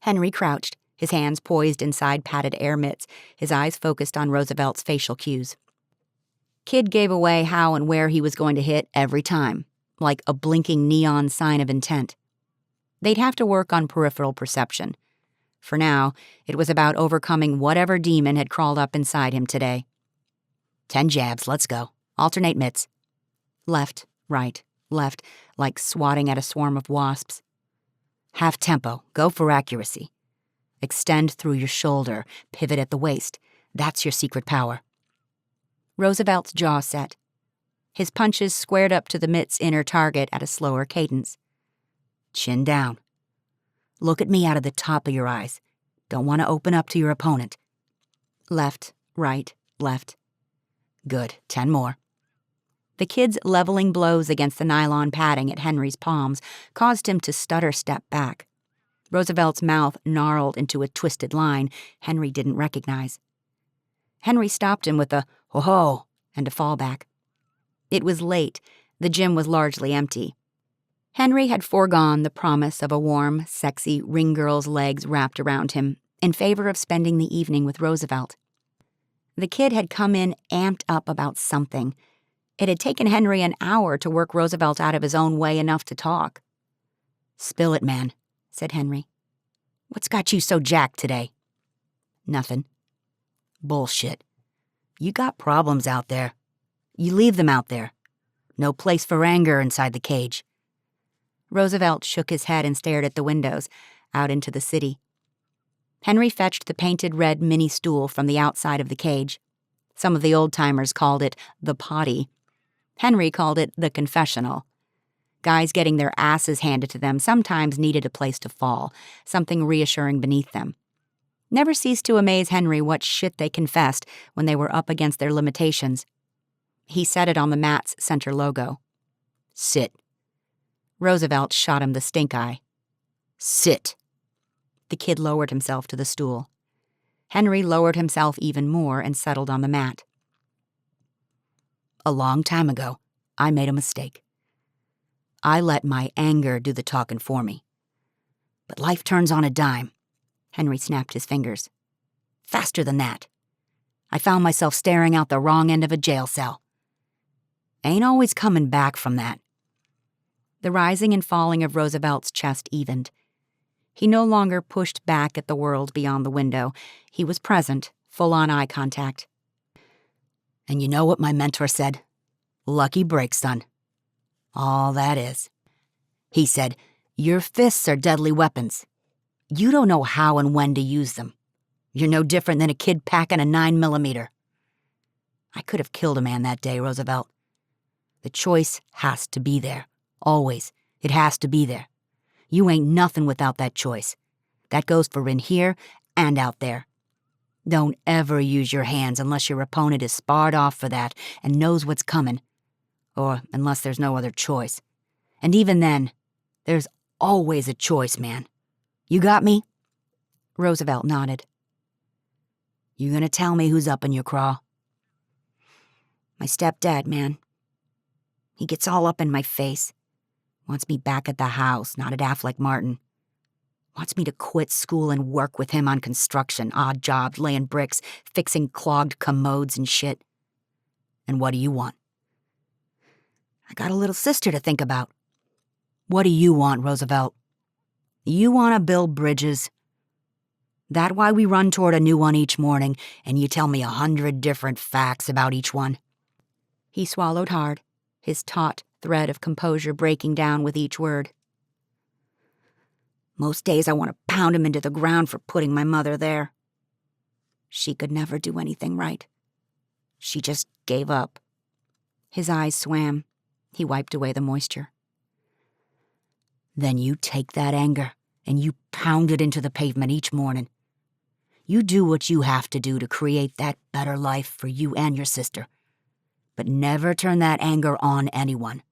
Henry crouched, his hands poised inside padded air mitts, his eyes focused on Roosevelt's facial cues. Kid gave away how and where he was going to hit every time, like a blinking neon sign of intent. They'd have to work on peripheral perception. For now, it was about overcoming whatever demon had crawled up inside him today. 10 jabs, let's go. Alternate mitts. Left, right, left, like swatting at a swarm of wasps. Half tempo, go for accuracy. Extend through your shoulder, pivot at the waist. That's your secret power. Roosevelt's jaw set. His punches squared up to the mitt's inner target at a slower cadence. Chin down. Look at me out of the top of your eyes. Don't want to open up to your opponent. Left, right, left. Good. 10 more. The kid's leveling blows against the nylon padding at Henry's palms caused him to stutter step back. Roosevelt's mouth gnarled into a twisted line Henry didn't recognize. Henry stopped him with a ho-ho and a fallback. It was late. The gym was largely empty. Henry had foregone the promise of a warm, sexy ring girl's legs wrapped around him in favor of spending the evening with Roosevelt. The kid had come in amped up about something. It had taken Henry an hour to work Roosevelt out of his own way enough to talk. "Spill it, man," said Henry. "What's got you so jacked today?" "Nothing." "Bullshit. You got problems out there. You leave them out there. No place for anger inside the cage." Roosevelt shook his head and stared at the windows, out into the city. Henry fetched the painted red mini stool from the outside of the cage. Some of the old-timers called it the potty. Henry called it the confessional. Guys getting their asses handed to them sometimes needed a place to fall, something reassuring beneath them. Never ceased to amaze Henry what shit they confessed when they were up against their limitations. He set it on the mat's center logo. "Sit." Roosevelt shot him the stink eye. "Sit." The kid lowered himself to the stool. Henry lowered himself even more and settled on the mat. "A long time ago, I made a mistake. I let my anger do the talking for me. But life turns on a dime." Henry snapped his fingers. "Faster than that. I found myself staring out the wrong end of a jail cell. Ain't always coming back from that." The rising and falling of Roosevelt's chest evened. He no longer pushed back at the world beyond the window. He was present, full-on eye contact. "And you know what my mentor said? Lucky break, son. All that is. He said, your fists are deadly weapons. You don't know how and when to use them. You're no different than a kid packing a 9mm. I could have killed a man that day, Roosevelt. The choice has to be there. Always. It has to be there. You ain't nothing without that choice. That goes for in here and out there. Don't ever use your hands unless your opponent is sparred off for that and knows what's coming. Or unless there's no other choice. And even then, there's always a choice, man. You got me?" Roosevelt nodded. "You gonna tell me who's up in your craw?" "My stepdad, man. He gets all up in my face. Wants me back at the house, not at Affleck Martin. Wants me to quit school and work with him on construction, odd jobs, laying bricks, fixing clogged commodes and shit. And what do you want?" "I got a little sister to think about." "What do you want, Roosevelt? You want to build bridges? That why we run toward a new one each morning and you tell me 100 different facts about each one?" He swallowed hard, his taut thread of composure breaking down with each word. "Most days I want to pound him into the ground for putting my mother there. She could never do anything right. She just gave up." His eyes swam. He wiped away the moisture. "Then you take that anger and you pound it into the pavement each morning. You do what you have to do to create that better life for you and your sister. But never turn that anger on anyone.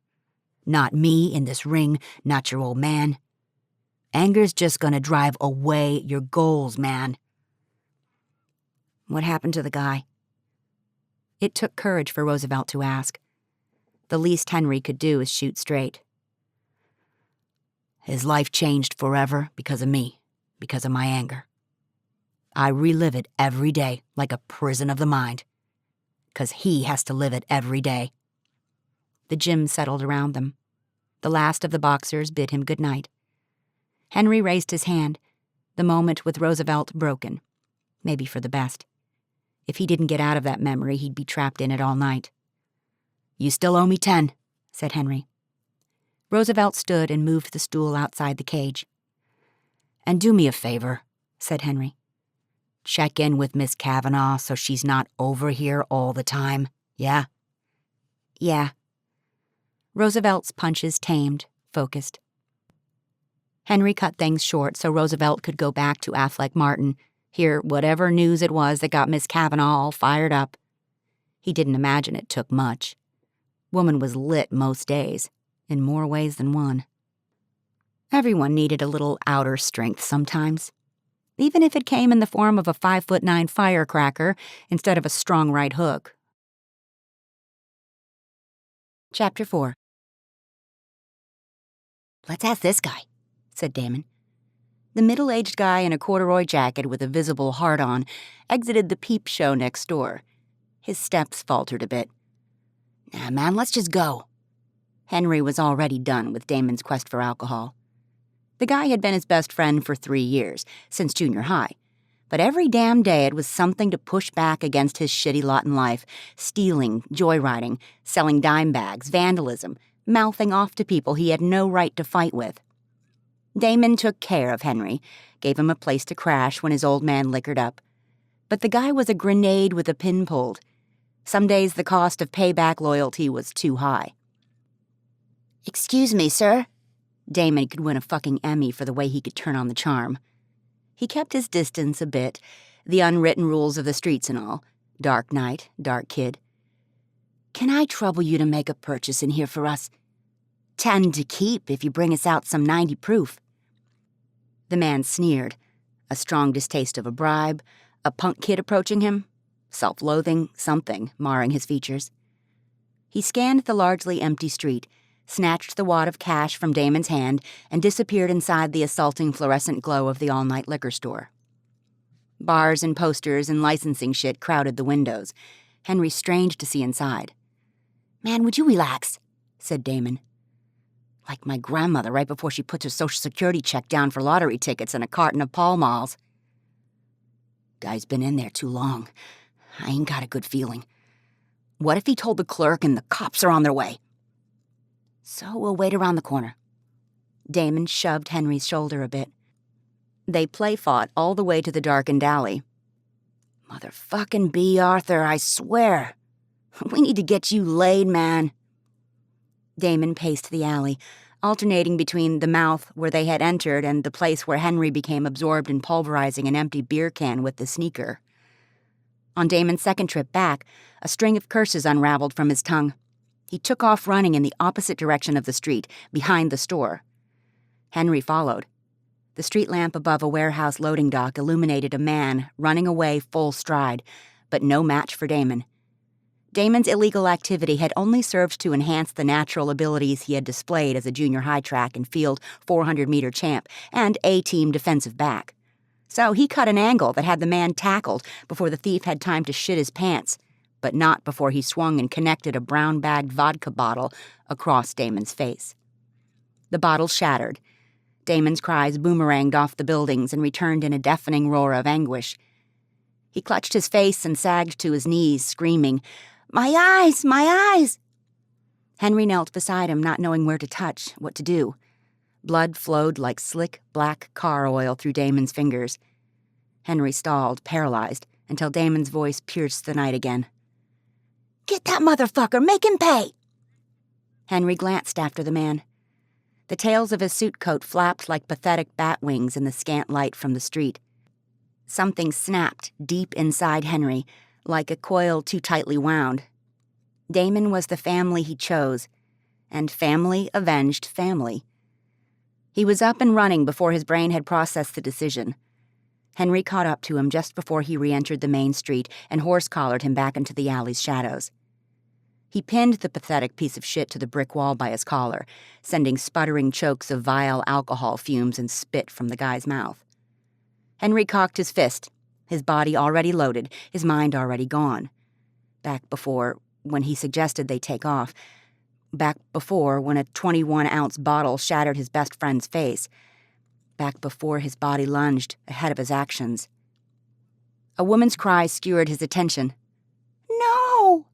Not me in this ring, not your old man. Anger's just gonna drive away your goals, man." "What happened to the guy?" It took courage for Roosevelt to ask. The least Henry could do is shoot straight. "His life changed forever because of me, because of my anger. I relive it every day like a prison of the mind. 'Cause he has to live it every day." The gym settled around them. The last of the boxers bid him good night. Henry raised his hand, the moment with Roosevelt broken. Maybe for the best. If he didn't get out of that memory, he'd be trapped in it all night. "You still owe me 10, said Henry. Roosevelt stood and moved the stool outside the cage. "And do me a favor," said Henry. "Check in with Miss Kavanaugh so she's not over here all the time, yeah?" "Yeah." Roosevelt's punches tamed, focused. Henry cut things short so Roosevelt could go back to Affleck Martin, hear whatever news it was that got Miss Kavanaugh all fired up. He didn't imagine it took much. Woman was lit most days, in more ways than one. Everyone needed a little outer strength sometimes, even if it came in the form of a 5'9" firecracker instead of a strong right hook. Chapter 4. "Let's ask this guy," said Damon. The middle-aged guy in a corduroy jacket with a visible heart-on exited the peep show next door. His steps faltered a bit. "Nah, man, let's just go." Henry was already done with Damon's quest for alcohol. The guy had been his best friend for 3 years, since junior high. But every damn day it was something to push back against his shitty lot in life: stealing, joyriding, selling dime bags, vandalism, mouthing off to people he had no right to fight with. Damon took care of Henry, gave him a place to crash when his old man liquored up. But the guy was a grenade with a pin pulled. Some days the cost of payback loyalty was too high. "Excuse me, sir." Damon could win a fucking Emmy for the way he could turn on the charm. He kept his distance a bit, the unwritten rules of the streets and all. Dark night, dark kid. "Can I trouble you to make a purchase in here for us? 10 to keep if you bring us out some 90 proof. The man sneered, a strong distaste of a bribe, a punk kid approaching him, self-loathing, something marring his features. He scanned the largely empty street, snatched the wad of cash from Damon's hand, and disappeared inside the assaulting fluorescent glow of the all-night liquor store. Bars and posters and licensing shit crowded the windows. Henry strained to see inside. "Man, would you relax?" said Damon. "Like my grandmother right before she puts her Social Security check down for lottery tickets and a carton of Pall Malls." "Guy's been in there too long. I ain't got a good feeling. What if he told the clerk and the cops are on their way?" "So we'll wait around the corner." Damon shoved Henry's shoulder a bit. They play-fought all the way to the darkened alley. "Motherfucking B. Arthur, I swear. We need to get you laid, man." Damon paced the alley, alternating between the mouth where they had entered and the place where Henry became absorbed in pulverizing an empty beer can with the sneaker. On Damon's second trip back, a string of curses unraveled from his tongue. He took off running in the opposite direction of the street, behind the store. Henry followed. The street lamp above a warehouse loading dock illuminated a man running away full stride, but no match for Damon. Damon's illegal activity had only served to enhance the natural abilities he had displayed as a junior high track and field 400-meter champ and A-team defensive back. So he cut an angle that had the man tackled before the thief had time to shit his pants, but not before he swung and connected a brown-bagged vodka bottle across Damon's face. The bottle shattered. Damon's cries boomeranged off the buildings and returned in a deafening roar of anguish. He clutched his face and sagged to his knees, screaming, "My eyes! My eyes!" Henry knelt beside him, not knowing where to touch, what to do. Blood flowed like slick, black car oil through Damon's fingers. Henry stalled, paralyzed, until Damon's voice pierced the night again. "Get that motherfucker! Make him pay!" Henry glanced after the man. The tails of his suit coat flapped like pathetic bat wings in the scant light from the street. Something snapped deep inside Henry, like a coil too tightly wound. Damon was the family he chose, and family avenged family. He was up and running before his brain had processed the decision. Henry caught up to him just before he re-entered the main street and horse-collared him back into the alley's shadows. He pinned the pathetic piece of shit to the brick wall by his collar, sending sputtering chokes of vile alcohol fumes and spit from the guy's mouth. Henry cocked his fist, his body already loaded, his mind already gone. Back before, when he suggested they take off. Back before, when a 21-ounce bottle shattered his best friend's face. Back before his body lunged, ahead of his actions. A woman's cry skewered his attention. "No!"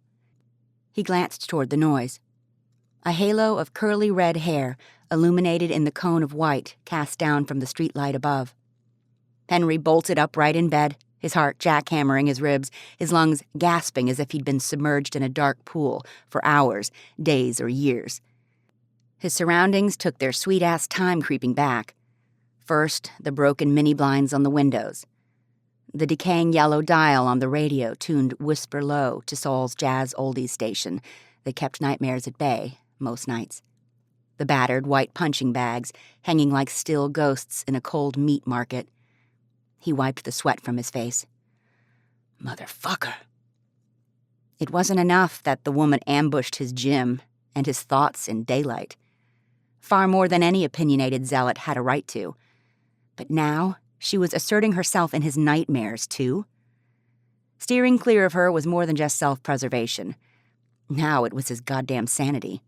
He glanced toward the noise. A halo of curly red hair, illuminated in the cone of white, cast down from the streetlight above. Henry bolted upright in bed, his heart jackhammering his ribs, his lungs gasping as if he'd been submerged in a dark pool for hours, days, or years. His surroundings took their sweet-ass time creeping back. First, the broken mini-blinds on the windows. The decaying yellow dial on the radio tuned whisper low to Saul's jazz oldies station that kept nightmares at bay most nights. The battered white punching bags hanging like still ghosts in a cold meat market. He wiped the sweat from his face. Motherfucker. It wasn't enough that the woman ambushed his gym and his thoughts in daylight. Far more than any opinionated zealot had a right to. But now she was asserting herself in his nightmares, too. Steering clear of her was more than just self-preservation. Now it was his goddamn sanity.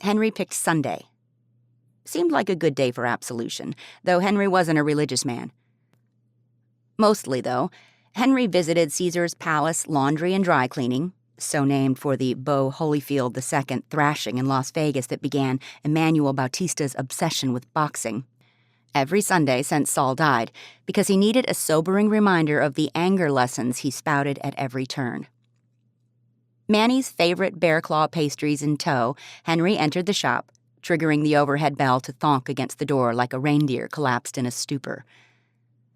Henry picked Sunday. Seemed like a good day for absolution, though Henry wasn't a religious man. Mostly, though, Henry visited Caesar's Palace Laundry and Dry Cleaning, so named for the Beau Holyfield II thrashing in Las Vegas that began Emmanuel Bautista's obsession with boxing. Every Sunday since Saul died, because he needed a sobering reminder of the anger lessons he spouted at every turn. Manny's favorite bear claw pastries in tow, Henry entered the shop, triggering the overhead bell to thonk against the door like a reindeer collapsed in a stupor.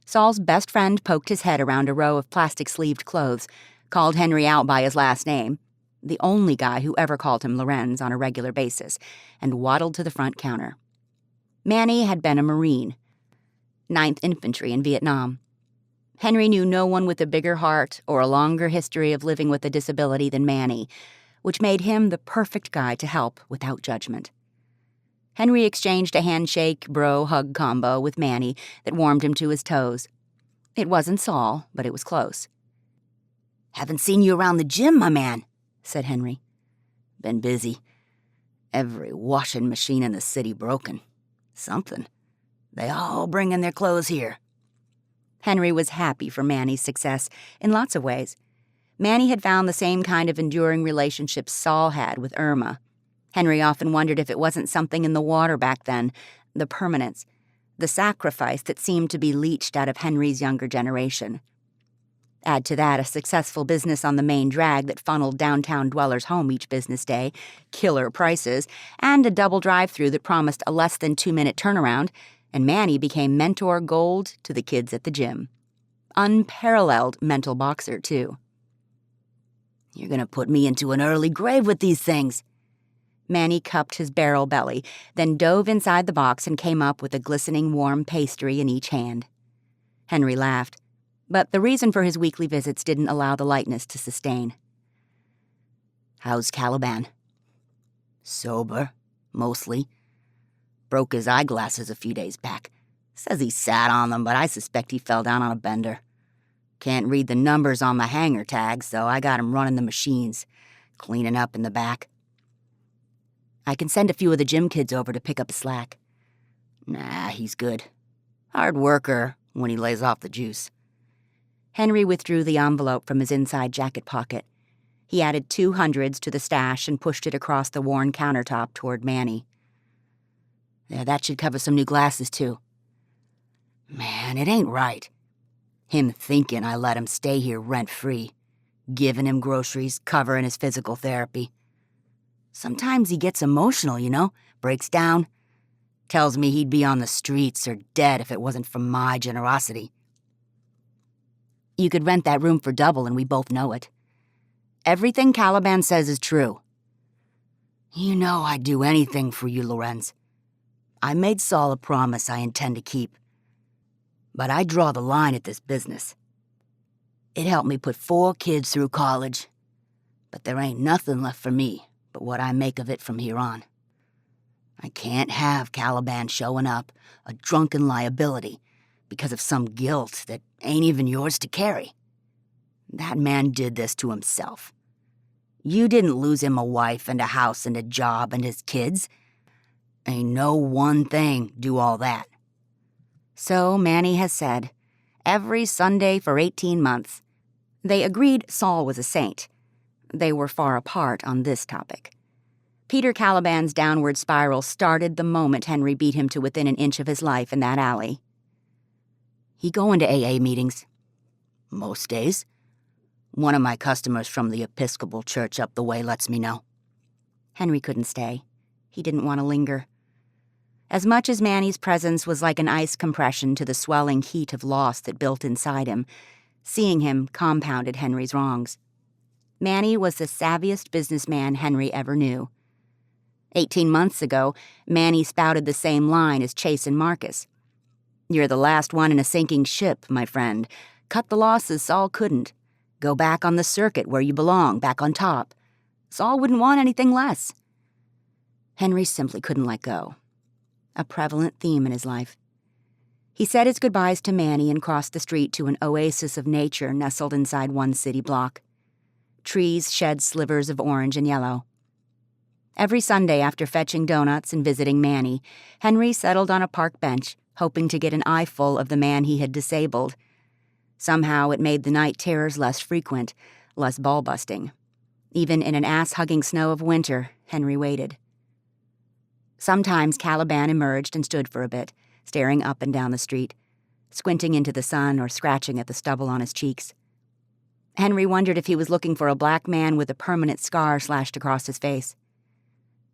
Saul's best friend poked his head around a row of plastic-sleeved clothes, called Henry out by his last name, the only guy who ever called him Lorenz on a regular basis, and waddled to the front counter. Manny had been a Marine, 9th Infantry in Vietnam. Henry knew no one with a bigger heart or a longer history of living with a disability than Manny, which made him the perfect guy to help without judgment. Henry exchanged a handshake, bro-hug combo with Manny that warmed him to his toes. It wasn't Saul, but it was close. "Haven't seen you around the gym, my man," said Henry. "Been busy. Every washing machine in the city broken. Something. They all bring in their clothes here." Henry was happy for Manny's success in lots of ways. Manny had found the same kind of enduring relationship Saul had with Irma. Henry often wondered if it wasn't something in the water back then, the permanence, the sacrifice that seemed to be leached out of Henry's younger generation. Add to that a successful business on the main drag that funneled downtown dwellers home each business day, killer prices, and a double drive-through that promised a less than 2-minute turnaround, and Manny became mentor gold to the kids at the gym. Unparalleled mental boxer, too. "You're gonna put me into an early grave with these things." Manny cupped his barrel belly, then dove inside the box and came up with a glistening warm pastry in each hand. Henry laughed, but the reason for his weekly visits didn't allow the lightness to sustain. "How's Caliban?" "Sober, mostly. Broke his eyeglasses a few days back. Says he sat on them, but I suspect he fell down on a bender. Can't read the numbers on the hanger tags, so I got him running the machines, cleaning up in the back. I can send a few of the gym kids over to pick up his slack." "Nah, he's good. Hard worker when he lays off the juice." Henry withdrew the envelope from his inside jacket pocket. He added 200s to the stash and pushed it across the worn countertop toward Manny. "Yeah, that should cover some new glasses, too." "Man, it ain't right. Him thinking I let him stay here rent-free, giving him groceries, covering his physical therapy. Sometimes he gets emotional, breaks down. Tells me he'd be on the streets or dead if it wasn't for my generosity." "You could rent that room for double and we both know it. Everything Caliban says is true." "You know I'd do anything for you, Lorenz. I made Saul a promise I intend to keep. But I draw the line at this business. It helped me put 4 kids through college, but there ain't nothing left for me but what I make of it from here on. I can't have Caliban showing up, a drunken liability, because of some guilt that ain't even yours to carry. That man did this to himself. You didn't lose him a wife and a house and a job and his kids. Ain't no one thing do all that." So Manny has said, every Sunday for 18 months. They agreed Saul was a saint. They were far apart on this topic. Peter Caliban's downward spiral started the moment Henry beat him to within an inch of his life in that alley. "He going to AA meetings?" "Most days. One of my customers from the Episcopal church up the way lets me know." Henry couldn't stay. He didn't want to linger. As much as Manny's presence was like an ice compression to the swelling heat of loss that built inside him, seeing him compounded Henry's wrongs. Manny was the savviest businessman Henry ever knew. 18 months ago, Manny spouted the same line as Chase and Marcus. "You're the last one in a sinking ship, my friend. Cut the losses Saul couldn't. Go back on the circuit where you belong, back on top. Saul wouldn't want anything less." Henry simply couldn't let go. A prevalent theme in his life. He said his goodbyes to Manny and crossed the street to an oasis of nature nestled inside one city block. Trees shed slivers of orange and yellow. Every Sunday after fetching donuts and visiting Manny, Henry settled on a park bench, hoping to get an eyeful of the man he had disabled. Somehow it made the night terrors less frequent, less ball-busting. Even in an ass-hugging snow of winter, Henry waited. Sometimes Caliban emerged and stood for a bit, staring up and down the street, squinting into the sun or scratching at the stubble on his cheeks. Henry wondered if he was looking for a black man with a permanent scar slashed across his face.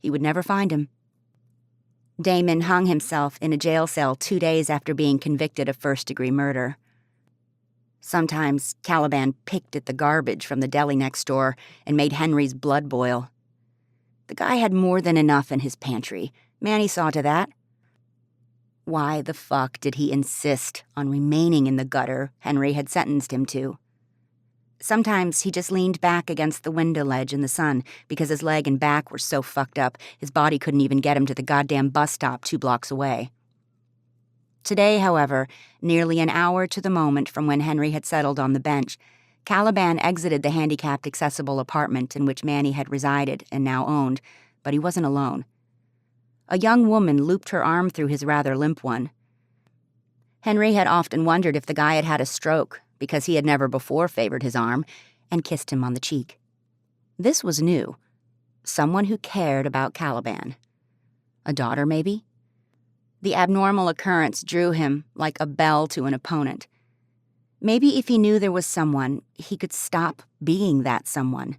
He would never find him. Damon hung himself in a jail cell 2 days after being convicted of first-degree murder. Sometimes Caliban picked at the garbage from the deli next door and made Henry's blood boil. The guy had more than enough in his pantry. Manny saw to that. Why the fuck did he insist on remaining in the gutter Henry had sentenced him to? Sometimes he just leaned back against the window ledge in the sun because his leg and back were so fucked up his body couldn't even get him to the goddamn bus stop 2 blocks away. Today, however, nearly an hour to the moment from when Henry had settled on the bench, Caliban exited the handicapped-accessible apartment in which Manny had resided and now owned, but he wasn't alone. A young woman looped her arm through his rather limp one. Henry had often wondered if the guy had had a stroke, because he had never before favored his arm, and kissed him on the cheek. This was new. Someone who cared about Caliban. A daughter, maybe? The abnormal occurrence drew him like a bell to an opponent. Maybe if he knew there was someone, he could stop being that someone.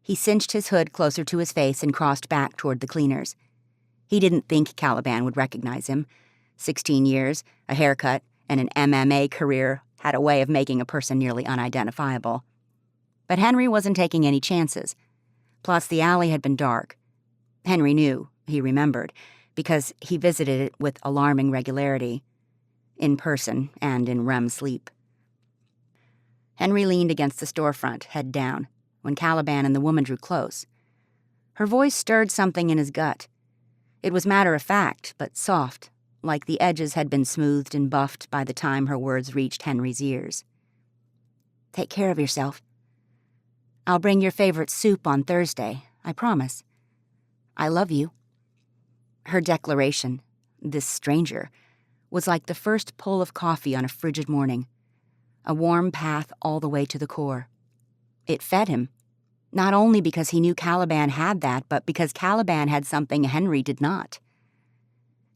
He cinched his hood closer to his face and crossed back toward the cleaners. He didn't think Caliban would recognize him. 16 years, a haircut, and an MMA career had a way of making a person nearly unidentifiable. But Henry wasn't taking any chances. Plus, the alley had been dark. Henry knew, he remembered, because he visited it with alarming regularity, in person and in REM sleep. Henry leaned against the storefront, head down, when Caliban and the woman drew close. Her voice stirred something in his gut. It was matter-of-fact, but soft, like the edges had been smoothed and buffed by the time her words reached Henry's ears. "Take care of yourself. I'll bring your favorite soup on Thursday, I promise. I love you." Her declaration, this stranger, was like the first pull of coffee on a frigid morning, a warm path all the way to the core. It fed him, not only because he knew Caliban had that, but because Caliban had something Henry did not.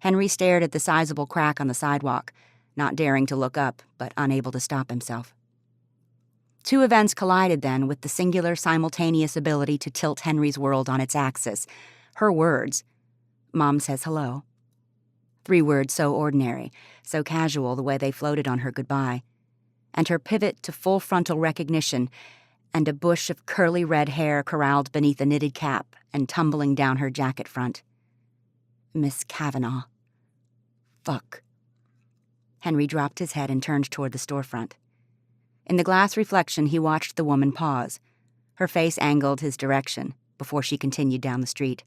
Henry stared at the sizable crack on the sidewalk, not daring to look up, but unable to stop himself. 2 events collided then with the singular simultaneous ability to tilt Henry's world on its axis. Her words, "Mom says hello." 3 words so ordinary, so casual the way they floated on her goodbye. And her pivot to full frontal recognition, and a bush of curly red hair corralled beneath a knitted cap and tumbling down her jacket front. Miss Kavanaugh. Fuck. Henry dropped his head and turned toward the storefront. In the glass reflection, he watched the woman pause. Her face angled his direction before she continued down the street.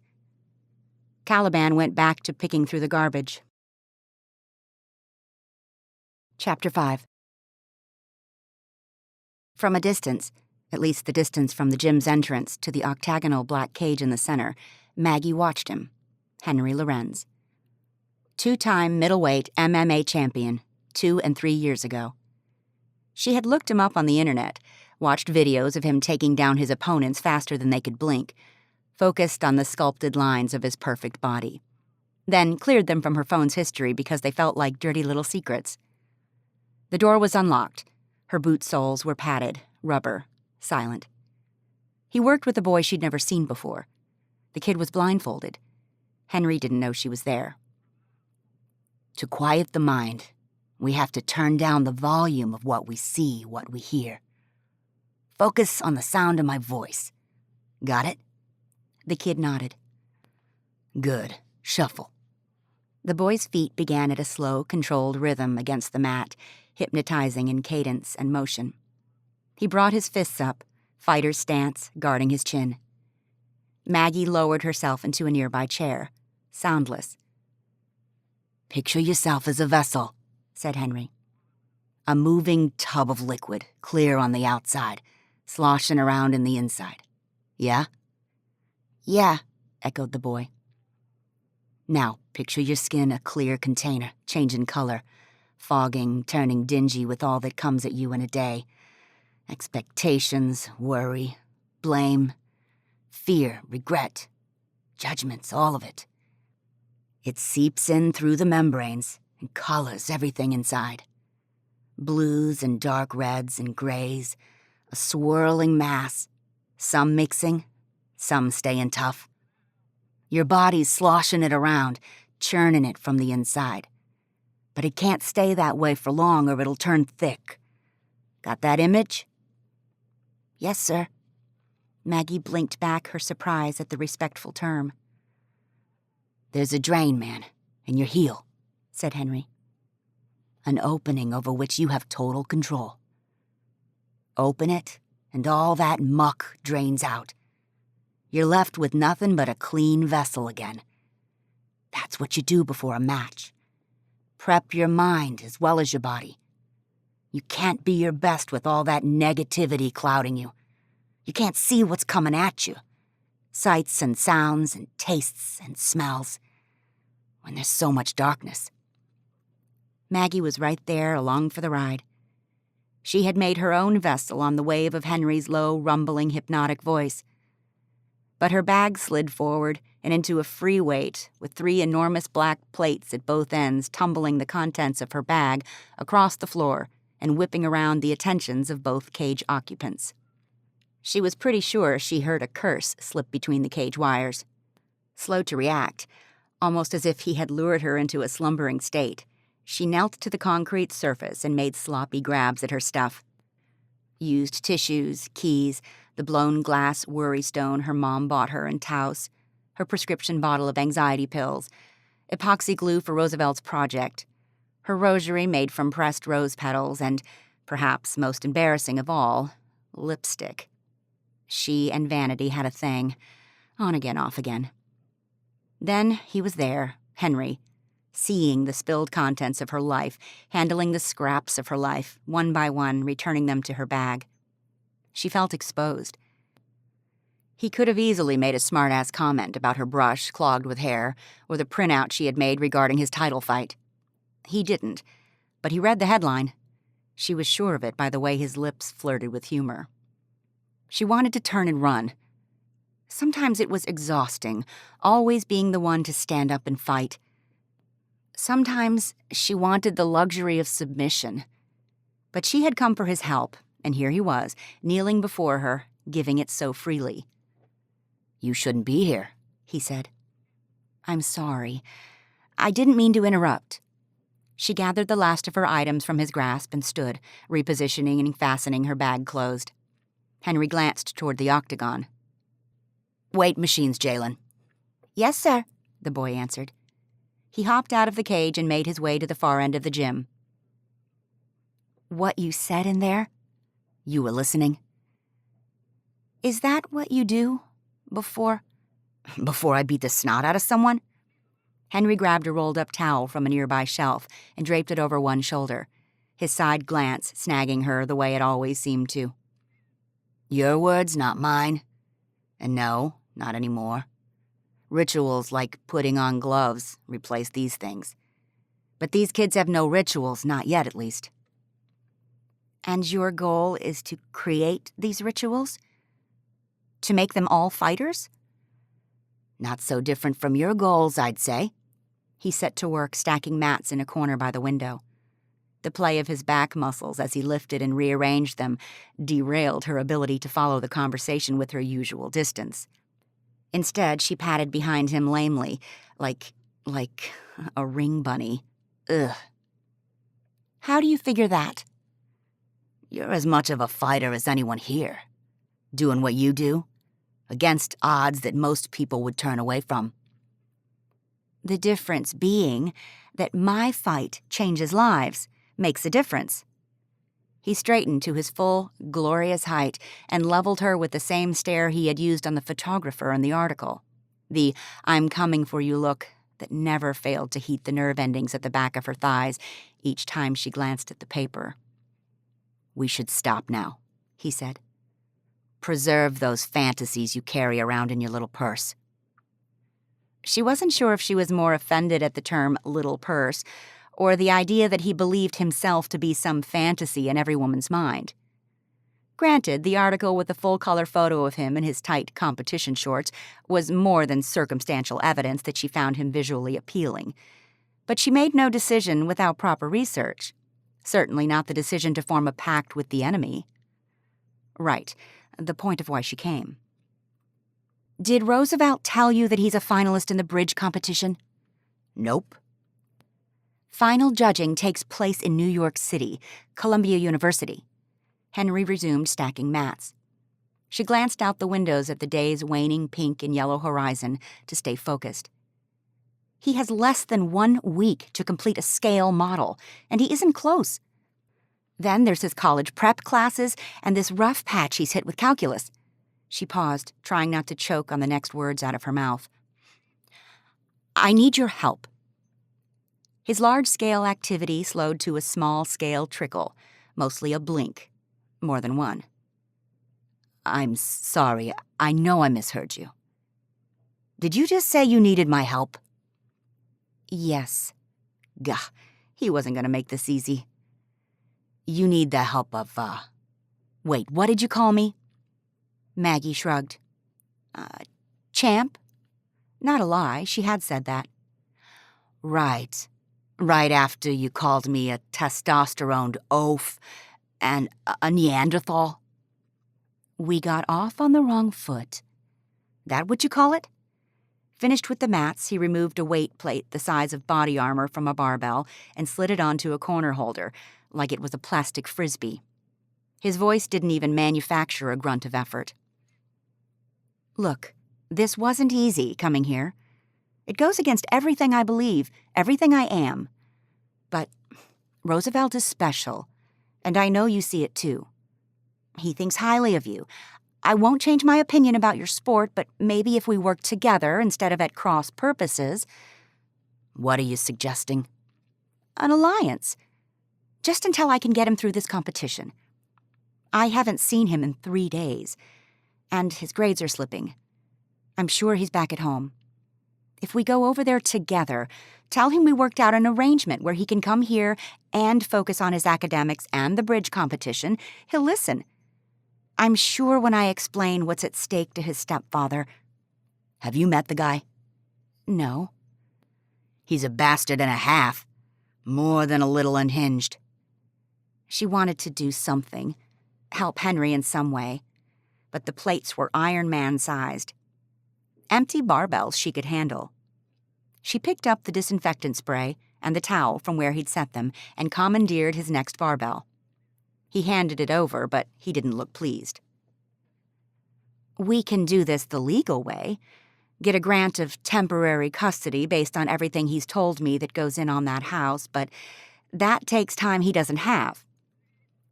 Caliban went back to picking through the garbage. Chapter 5. From a distance, at least the distance from the gym's entrance to the octagonal black cage in the center, Maggie watched him. Henry Lorenz. 2-time middleweight MMA champion, 2 and 3 years ago. She had looked him up on the internet, watched videos of him taking down his opponents faster than they could blink, focused on the sculpted lines of his perfect body, then cleared them from her phone's history because they felt like dirty little secrets. The door was unlocked. Her boot soles were padded, rubber, silent. He worked with a boy she'd never seen before. The kid was blindfolded. Henry didn't know she was there. To quiet the mind, we have to turn down the volume of what we see, what we hear. Focus on the sound of my voice. Got it? The kid nodded. Good. Shuffle. The boy's feet began at a slow, controlled rhythm against the mat, hypnotizing in cadence and motion. He brought his fists up, fighter's stance, guarding his chin. Maggie lowered herself into a nearby chair, soundless. Picture yourself as a vessel, said Henry. A moving tub of liquid, clear on the outside, sloshing around in the inside. Yeah? Yeah, echoed the boy. Now, picture your skin a clear container, changing color, fogging, turning dingy with all that comes at you in a day. Expectations, worry, blame, fear, regret, judgments, all of it. It seeps in through the membranes and colors everything inside. Blues and dark reds and grays, a swirling mass, some mixing, some staying tough. Your body's sloshing it around, churning it from the inside. But it can't stay that way for long or it'll turn thick. Got that image? Yes, sir. Maggie blinked back her surprise at the respectful term. There's a drain, man, in your heel, said Henry. An opening over which you have total control. Open it, and all that muck drains out. You're left with nothing but a clean vessel again. That's what you do before a match. Prep your mind as well as your body. You can't be your best with all that negativity clouding you. You can't see what's coming at you. Sights and sounds and tastes and smells. When there's so much darkness. Maggie was right there along for the ride. She had made her own vessel on the wave of Henry's low, rumbling, hypnotic voice. But her bag slid forward and into a free weight with 3 enormous black plates at both ends tumbling the contents of her bag across the floor and whipping around the attentions of both cage occupants. She was pretty sure she heard a curse slip between the cage wires. Slow to react, almost as if he had lured her into a slumbering state, she knelt to the concrete surface and made sloppy grabs at her stuff. Used tissues, keys, the blown glass worry stone her mom bought her in Taos, her prescription bottle of anxiety pills, epoxy glue for Roosevelt's project, her rosary made from pressed rose petals, and, perhaps most embarrassing of all, lipstick. She and vanity had a thing, on again, off again. Then he was there, Henry, seeing the spilled contents of her life, handling the scraps of her life, one by one, returning them to her bag. She felt exposed. He could have easily made a smart-ass comment about her brush clogged with hair or the printout she had made regarding his title fight. He didn't, but he read the headline. She was sure of it by the way his lips flirted with humor. She wanted to turn and run. Sometimes it was exhausting, always being the one to stand up and fight. Sometimes she wanted the luxury of submission. But she had come for his help, and here he was, kneeling before her, giving it so freely. "You shouldn't be here," he said. "I'm sorry. I didn't mean to interrupt." She gathered the last of her items from his grasp and stood, repositioning and fastening her bag closed. Henry glanced toward the octagon. "Weight machines, Jalen." "Yes, sir," the boy answered. He hopped out of the cage and made his way to the far end of the gym. "What you said in there?" "You were listening?" "Is that what you do before—" "Before I beat the snot out of someone?" Henry grabbed a rolled-up towel from a nearby shelf and draped it over one shoulder, his side glance snagging her the way it always seemed to. "Your words, not mine. And no, not anymore. Rituals like putting on gloves replace these things. But these kids have no rituals, not yet at least." "And your goal is to create these rituals? To make them all fighters?" "Not so different from your goals, I'd say." He set to work stacking mats in a corner by the window. The play of his back muscles as he lifted and rearranged them derailed her ability to follow the conversation with her usual distance. Instead, she patted behind him lamely, like a ring bunny. Ugh. How do you figure that? You're as much of a fighter as anyone here. Doing what you do, against odds that most people would turn away from. The difference being that my fight changes lives, makes a difference. He straightened to his full, glorious height and leveled her with the same stare he had used on the photographer in the article. The "I'm coming for you" look that never failed to heat the nerve endings at the back of her thighs each time she glanced at the paper. We should stop now, he said. Preserve those fantasies you carry around in your little purse. She wasn't sure if she was more offended at the term little purse or the idea that he believed himself to be some fantasy in every woman's mind. Granted, the article with the full-color photo of him in his tight competition shorts was more than circumstantial evidence that she found him visually appealing. But she made no decision without proper research. Certainly not the decision to form a pact with the enemy. Right, the point of why she came. Did Roosevelt tell you that he's a finalist in the bridge competition? Nope. Final judging takes place in New York City, Columbia University. Henry resumed stacking mats. She glanced out the windows at the day's waning pink and yellow horizon to stay focused. He has less than 1 week to complete a scale model, and he isn't close. Then there's his college prep classes and this rough patch he's hit with calculus. She paused, trying not to choke on the next words out of her mouth. I need your help. His large-scale activity slowed to a small-scale trickle, mostly a blink, more than one. I'm sorry, I know I misheard you. Did you just say you needed my help? Yes. Gah, he wasn't going to make this easy. You need the help of, Wait, what did you call me? Maggie shrugged. Champ? Not a lie, she had said that. Right. Right after you called me a testosterone oaf and a Neanderthal. We got off on the wrong foot. That what you call it? Finished with the mats, he removed a weight plate the size of body armor from a barbell and slid it onto a corner holder, like it was a plastic frisbee. His voice didn't even manufacture a grunt of effort. Look, this wasn't easy, coming here. It goes against everything I believe, everything I am. But Roosevelt is special, and I know you see it too. He thinks highly of you. I won't change my opinion about your sport, but maybe if we work together instead of at cross purposes. What are you suggesting? An alliance. Just until I can get him through this competition. I haven't seen him in 3 days, and his grades are slipping. I'm sure he's back at home. If we go over there together, tell him we worked out an arrangement where he can come here and focus on his academics and the bridge competition, he'll listen. I'm sure when I explain what's at stake to his stepfather. Have you met the guy? No. He's a bastard and a half. More than a little unhinged. She wanted to do something, help Henry in some way, but the plates were Iron Man-sized. Empty barbells she could handle. She picked up the disinfectant spray and the towel from where he'd set them and commandeered his next barbell. He handed it over, but he didn't look pleased. We can do this the legal way. Get a grant of temporary custody based on everything he's told me that goes in on that house, but that takes time he doesn't have.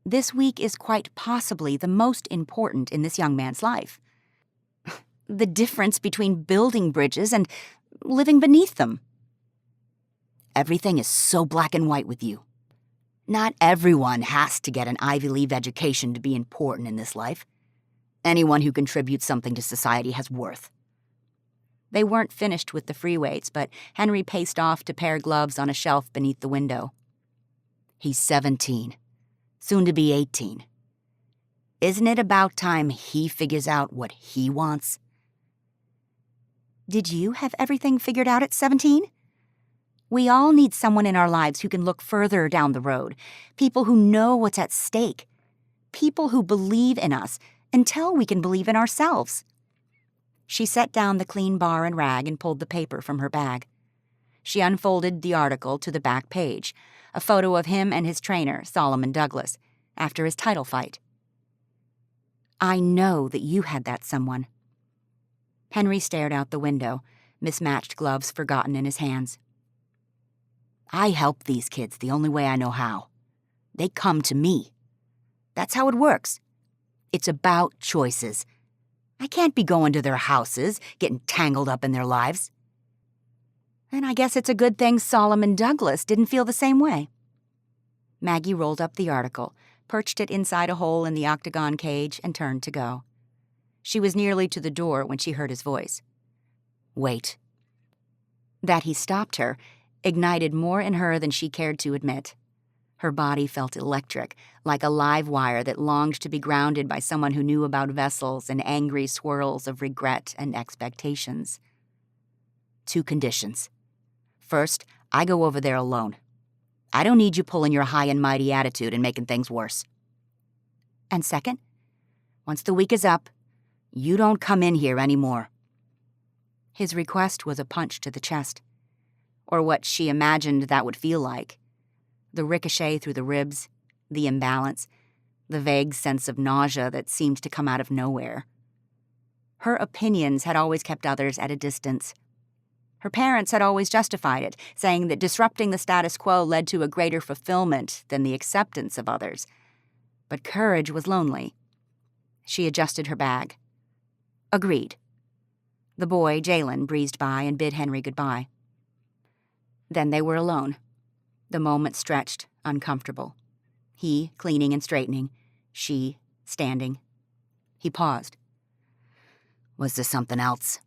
This week is quite possibly the most important in this young man's life. The difference between building bridges and living beneath them. Everything is so black and white with you. Not everyone has to get an Ivy League education to be important in this life. Anyone who contributes something to society has worth. They weren't finished with the free weights, but Henry paced off to pair gloves on a shelf beneath the window. He's 17, soon to be 18. Isn't it about time he figures out what he wants? Did you have everything figured out at 17? We all need someone in our lives who can look further down the road, people who know what's at stake, people who believe in us until we can believe in ourselves. She set down the clean bar and rag and pulled the paper from her bag. She unfolded the article to the back page, a photo of him and his trainer, Solomon Douglas, after his title fight. I know that you had that someone. Henry stared out the window, mismatched gloves forgotten in his hands. I help these kids the only way I know how. They come to me. That's how it works. It's about choices. I can't be going to their houses, getting tangled up in their lives. And I guess it's a good thing Solomon Douglas didn't feel the same way. Maggie rolled up the article, perched it inside a hole in the octagon cage, and turned to go. She was nearly to the door when she heard his voice. Wait. That he stopped her ignited more in her than she cared to admit. Her body felt electric, like a live wire that longed to be grounded by someone who knew about vessels and angry swirls of regret and expectations. 2 conditions. First, I go over there alone. I don't need you pulling your high and mighty attitude and making things worse. And second, once the week is up, you don't come in here anymore. His request was a punch to the chest, or what she imagined that would feel like. The ricochet through the ribs, the imbalance, the vague sense of nausea that seemed to come out of nowhere. Her opinions had always kept others at a distance. Her parents had always justified it, saying that disrupting the status quo led to a greater fulfillment than the acceptance of others. But courage was lonely. She adjusted her bag. Agreed. The boy, Jalen, breezed by and bid Henry goodbye. Then they were alone. The moment stretched, uncomfortable. He cleaning and straightening, she standing. He paused. Was there something else?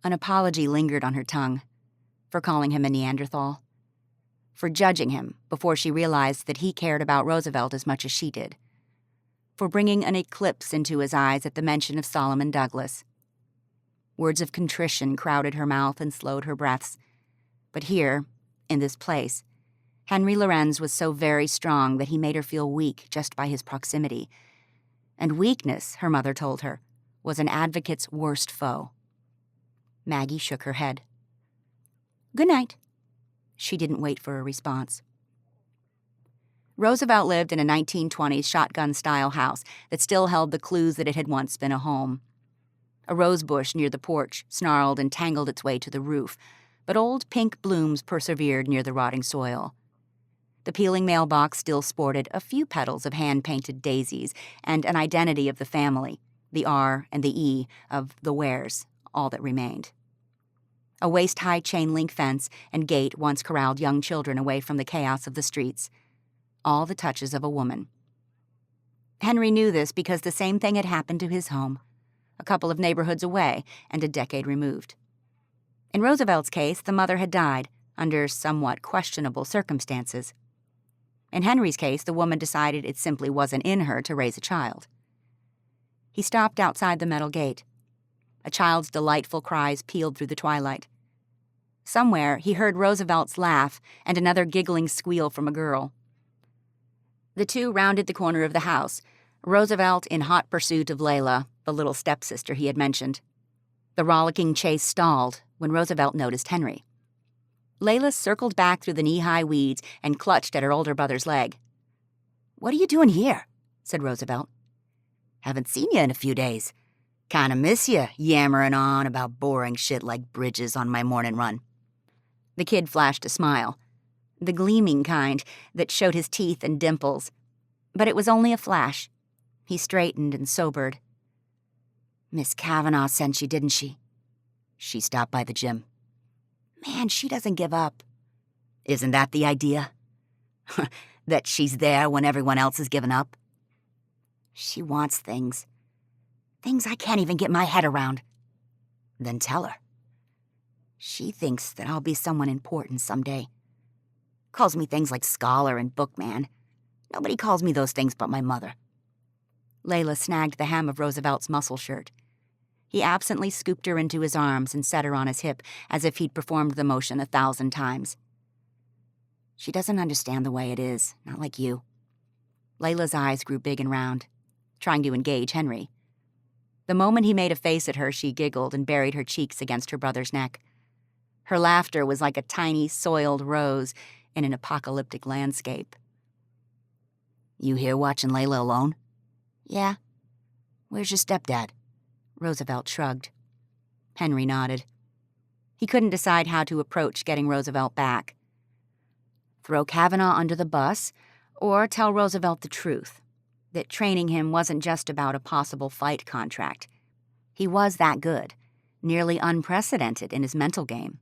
An apology lingered on her tongue, for calling him a Neanderthal, for judging him before she realized that he cared about Roosevelt as much as she did, for bringing an eclipse into his eyes at the mention of Solomon Douglas. Words of contrition crowded her mouth and slowed her breaths. But here, in this place, Henry Lorenz was so very strong that he made her feel weak just by his proximity. And weakness, her mother told her, was an advocate's worst foe. Maggie shook her head. Good night. She didn't wait for a response. Roosevelt lived in a 1920s shotgun-style house that still held the clues that it had once been a home. A rose bush near the porch snarled and tangled its way to the roof, but old pink blooms persevered near the rotting soil. The peeling mailbox still sported a few petals of hand-painted daisies and an identity of the family, the R and the E of the Wares, all that remained. A waist-high chain-link fence and gate once corralled young children away from the chaos of the streets. All the touches of a woman. Henry knew this because the same thing had happened to his home, a couple of neighborhoods away and a decade removed. In Roosevelt's case, the mother had died, under somewhat questionable circumstances. In Henry's case, the woman decided it simply wasn't in her to raise a child. He stopped outside the metal gate. A child's delightful cries pealed through the twilight. Somewhere, he heard Roosevelt's laugh and another giggling squeal from a girl. The two rounded the corner of the house, Roosevelt in hot pursuit of Layla, the little stepsister he had mentioned. The rollicking chase stalled when Roosevelt noticed Henry. Layla circled back through the knee-high weeds and clutched at her older brother's leg. "What are you doing here?" said Roosevelt. "Haven't seen you in a few days. Kinda miss you, yammering on about boring shit like bridges on my morning run." The kid flashed a smile, the gleaming kind that showed his teeth and dimples. But it was only a flash. He straightened and sobered. "Miss Kavanaugh sent you, didn't she?" "She stopped by the gym." "Man, she doesn't give up." "Isn't that the idea? That she's there when everyone else has given up?" "She wants things. Things I can't even get my head around." "Then tell her." "She thinks that I'll be someone important someday. Calls me things like scholar and bookman. Nobody calls me those things but my mother." Layla snagged the hem of Roosevelt's muscle shirt. He absently scooped her into his arms and set her on his hip as if he'd performed the motion 1,000 times. She doesn't understand the way it is, not like you. Layla's eyes grew big and round, trying to engage Henry. The moment he made a face at her, she giggled and buried her cheeks against her brother's neck. Her laughter was like a tiny, soiled rose in an apocalyptic landscape. You here watching Layla alone? Yeah. Where's your stepdad? Roosevelt shrugged. Henry nodded. He couldn't decide how to approach getting Roosevelt back. Throw Kavanaugh under the bus, or tell Roosevelt the truth, that training him wasn't just about a possible fight contract. He was that good, nearly unprecedented in his mental game,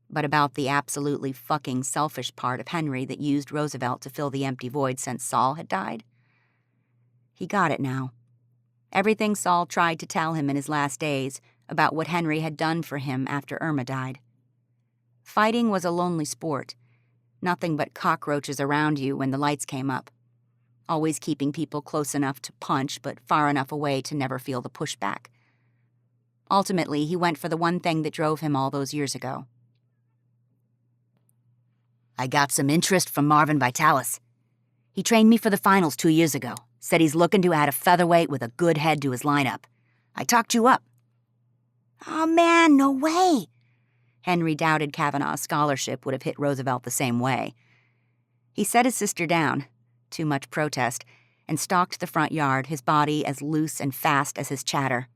but about the absolutely fucking selfish part of Henry that used Roosevelt to fill the empty void since Saul had died. He got it now. Everything Saul tried to tell him in his last days about what Henry had done for him after Irma died. Fighting was a lonely sport. Nothing but cockroaches around you when the lights came up. Always keeping people close enough to punch but far enough away to never feel the pushback. Ultimately, he went for the one thing that drove him all those years ago. I got some interest from Marvin Vitalis. He trained me for the finals 2 years ago. Said he's looking to add a featherweight with a good head to his lineup. I talked you up. Oh man, no way. Henry doubted Kavanaugh's scholarship would have hit Roosevelt the same way. He set his sister down, too much protest, and stalked the front yard, his body as loose and fast as his chatter.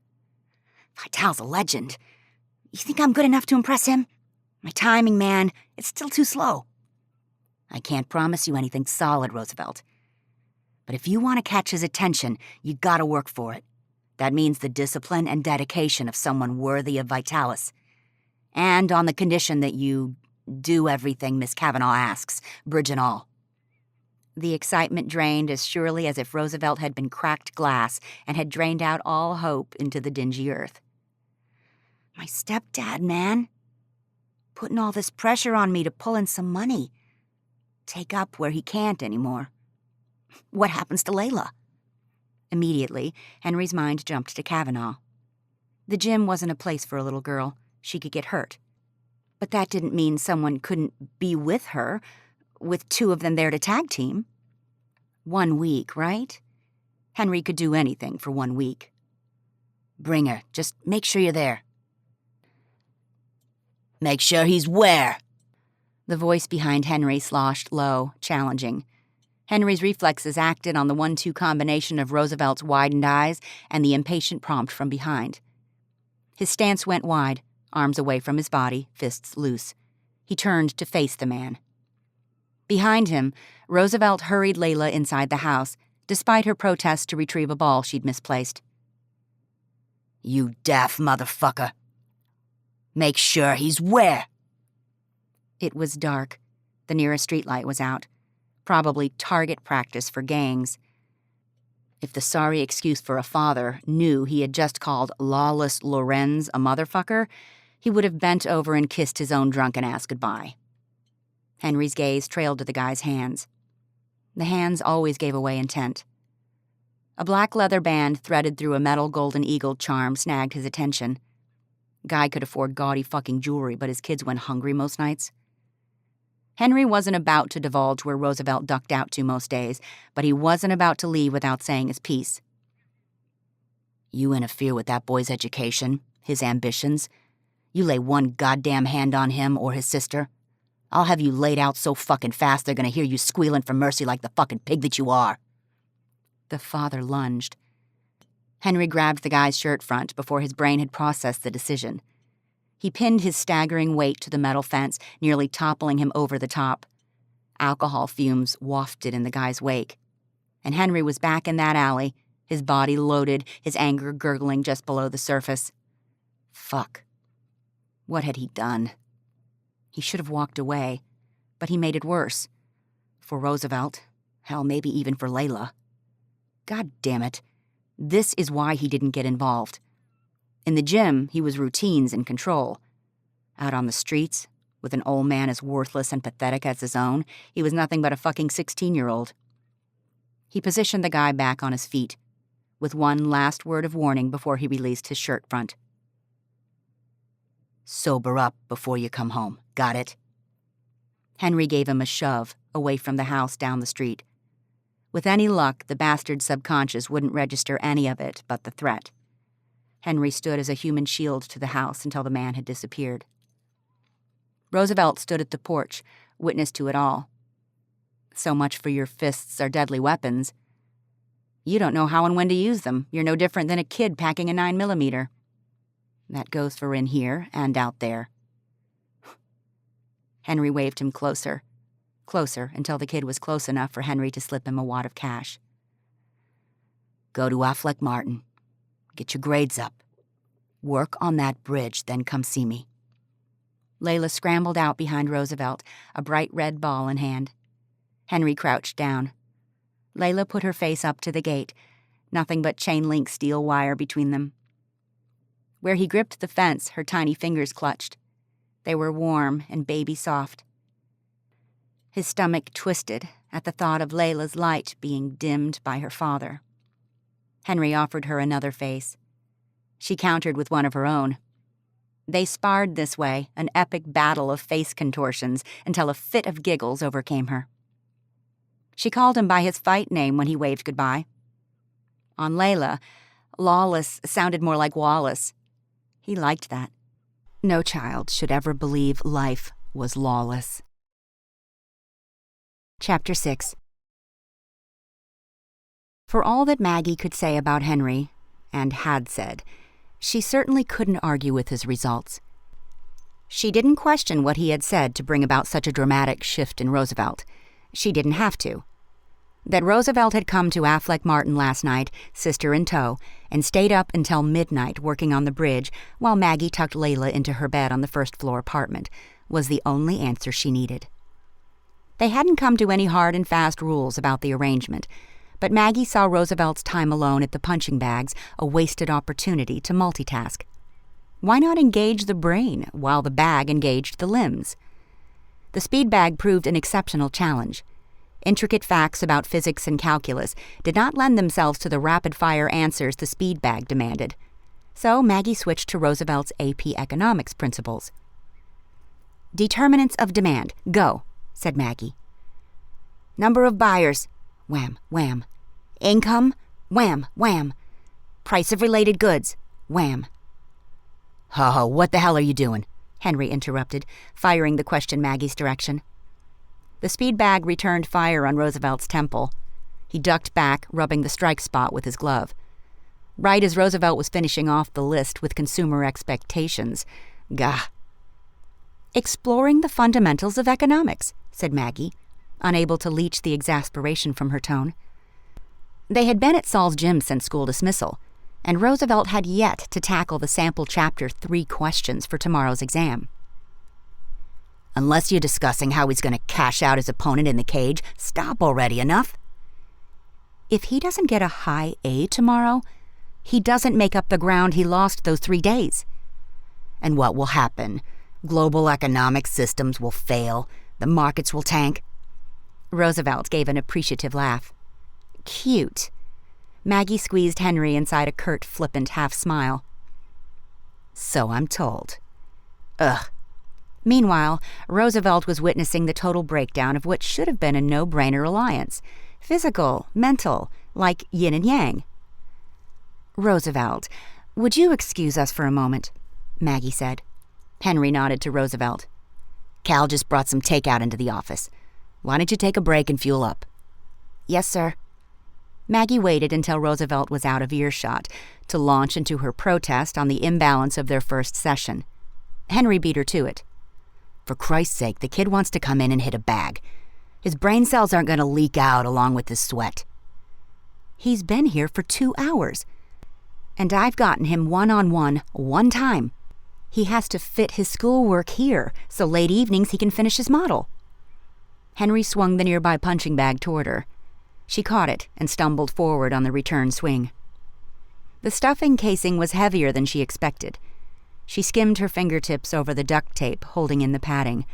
Vital's a legend. You think I'm good enough to impress him? My timing, man, it's still too slow. I can't promise you anything solid, Roosevelt. But if you want to catch his attention, you gotta work for it. That means the discipline and dedication of someone worthy of Vitalis. And on the condition that you do everything Miss Kavanaugh asks, bridge and all. The excitement drained as surely as if Roosevelt had been cracked glass and had drained out all hope into the dingy earth. My stepdad, man. Putting all this pressure on me to pull in some money. Take up where he can't anymore. What happens to Layla? Immediately, Henry's mind jumped to Kavanaugh. The gym wasn't a place for a little girl. She could get hurt. But that didn't mean someone couldn't be with her, with two of them there to tag team. 1 week, right? Henry could do anything for 1 week. Bring her. Just make sure you're there. Make sure he's where? The voice behind Henry sloshed low, challenging. Henry's reflexes acted on the 1-2 combination of Roosevelt's widened eyes and the impatient prompt from behind. His stance went wide, arms away from his body, fists loose. He turned to face the man. Behind him, Roosevelt hurried Layla inside the house, despite her protest to retrieve a ball she'd misplaced. You deaf motherfucker. Make sure he's where? It was dark. The nearest streetlight was out. Probably target practice for gangs. If the sorry excuse for a father knew he had just called lawless Lorenz a motherfucker, he would have bent over and kissed his own drunken ass goodbye. Henry's gaze trailed to the guy's hands. The hands always gave away intent. A black leather band threaded through a metal golden eagle charm snagged his attention. Guy could afford gaudy fucking jewelry, but his kids went hungry most nights. Henry wasn't about to divulge where Roosevelt ducked out to most days, but he wasn't about to leave without saying his piece. You interfere with that boy's education, his ambitions. You lay one goddamn hand on him or his sister. I'll have you laid out so fucking fast they're gonna hear you squealing for mercy like the fucking pig that you are. The father lunged. Henry grabbed the guy's shirt front before his brain had processed the decision. He pinned his staggering weight to the metal fence, nearly toppling him over the top. Alcohol fumes wafted in the guy's wake. And Henry was back in that alley, his body loaded, his anger gurgling just below the surface. Fuck. What had he done? He should have walked away, but he made it worse. For Roosevelt, hell, maybe even for Layla. God damn it. This is why he didn't get involved. In the gym, he was routines and control. Out on the streets, with an old man as worthless and pathetic as his own, he was nothing but a fucking 16-year-old. He positioned the guy back on his feet, with one last word of warning before he released his shirt front. Sober up before you come home. Got it?" Henry gave him a shove away from the house down the street. With any luck, the bastard's subconscious wouldn't register any of it but the threat. Henry stood as a human shield to the house until the man had disappeared. Roosevelt stood at the porch, witness to it all. "So much for your fists are deadly weapons. You don't know how and when to use them. You're no different than a kid packing a 9mm. That goes for in here and out there." Henry waved him closer until the kid was close enough for Henry to slip him a wad of cash. "Go to Affleck Martin. Get your grades up. Work on that bridge, then come see me." Layla scrambled out behind Roosevelt, a bright red ball in hand. Henry crouched down. Layla put her face up to the gate, nothing but chain-link steel wire between them. Where he gripped the fence, her tiny fingers clutched. They were warm and baby-soft. His stomach twisted at the thought of Layla's light being dimmed by her father. Henry offered her another face. She countered with one of her own. They sparred this way, an epic battle of face contortions, until a fit of giggles overcame her. She called him by his fight name when he waved goodbye. On Layla, Lawless sounded more like Wallace. He liked that. No child should ever believe life was lawless. Chapter 6. For all that Maggie could say about Henry, and had said, she certainly couldn't argue with his results. She didn't question what he had said to bring about such a dramatic shift in Roosevelt. She didn't have to. That Roosevelt had come to Affleck Martin last night, sister in tow, and stayed up until midnight working on the bridge while Maggie tucked Layla into her bed on the first-floor apartment, was the only answer she needed. They hadn't come to any hard and fast rules about the arrangement, but Maggie saw Roosevelt's time alone at the punching bags a wasted opportunity to multitask. Why not engage the brain while the bag engaged the limbs? The speed bag proved an exceptional challenge. Intricate facts about physics and calculus did not lend themselves to the rapid-fire answers the speed bag demanded. So Maggie switched to Roosevelt's AP economics principles. "Determinants of demand, go," said Maggie. "Number of buyers, wham, wham. Income, wham, wham. Price of related goods, wham." "Oh, what the hell are you doing?" Henry interrupted, firing the question Maggie's direction. The speed bag returned fire on Roosevelt's temple. He ducked back, rubbing the strike spot with his glove. Right as Roosevelt was finishing off the list with consumer expectations. Gah. "Exploring the fundamentals of economics," said Maggie, unable to leach the exasperation from her tone. They had been at Saul's gym since school dismissal, and Roosevelt had yet to tackle the sample chapter 3 questions for tomorrow's exam. "Unless you're discussing how he's going to cash out his opponent in the cage, stop already, enough?" "If he doesn't get a high A tomorrow, he doesn't make up the ground he lost those 3 days." "And what will happen? Global economic systems will fail. The markets will tank." Roosevelt gave an appreciative laugh. "Cute." Maggie squeezed Henry inside a curt, flippant half-smile. "So I'm told." Ugh. Meanwhile, Roosevelt was witnessing the total breakdown of what should have been a no-brainer alliance. Physical, mental, like yin and yang. "Roosevelt, would you excuse us for a moment?" Maggie said. Henry nodded to Roosevelt. "Cal just brought some takeout into the office. Why don't you take a break and fuel up?" "Yes, sir." Maggie waited until Roosevelt was out of earshot to launch into her protest on the imbalance of their first session. Henry beat her to it. "For Christ's sake, the kid wants to come in and hit a bag. His brain cells aren't going to leak out along with his sweat." "He's been here for 2 hours, and I've gotten him one-on-one 1 time. He has to fit his schoolwork here, so late evenings he can finish his model." Henry swung the nearby punching bag toward her. She caught it and stumbled forward on the return swing. The stuffing casing was heavier than she expected. She skimmed her fingertips over the duct tape holding in the padding,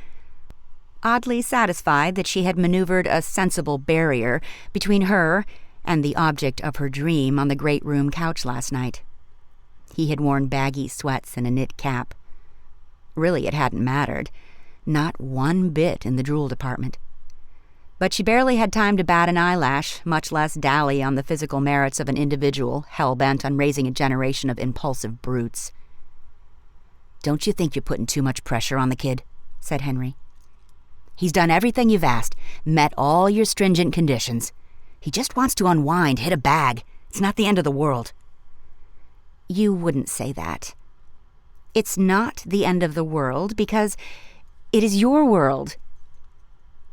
oddly satisfied that she had maneuvered a sensible barrier between her and the object of her dream on the great room couch last night. He had worn baggy sweats and a knit cap. Really, it hadn't mattered. Not one bit in the drool department. But she barely had time to bat an eyelash, much less dally on the physical merits of an individual hell-bent on raising a generation of impulsive brutes. "Don't you think you're putting too much pressure on the kid?" said Henry. "He's done everything you've asked, met all your stringent conditions. He just wants to unwind, hit a bag. It's not the end of the world." "You wouldn't say that. It's not the end of the world because it is your world.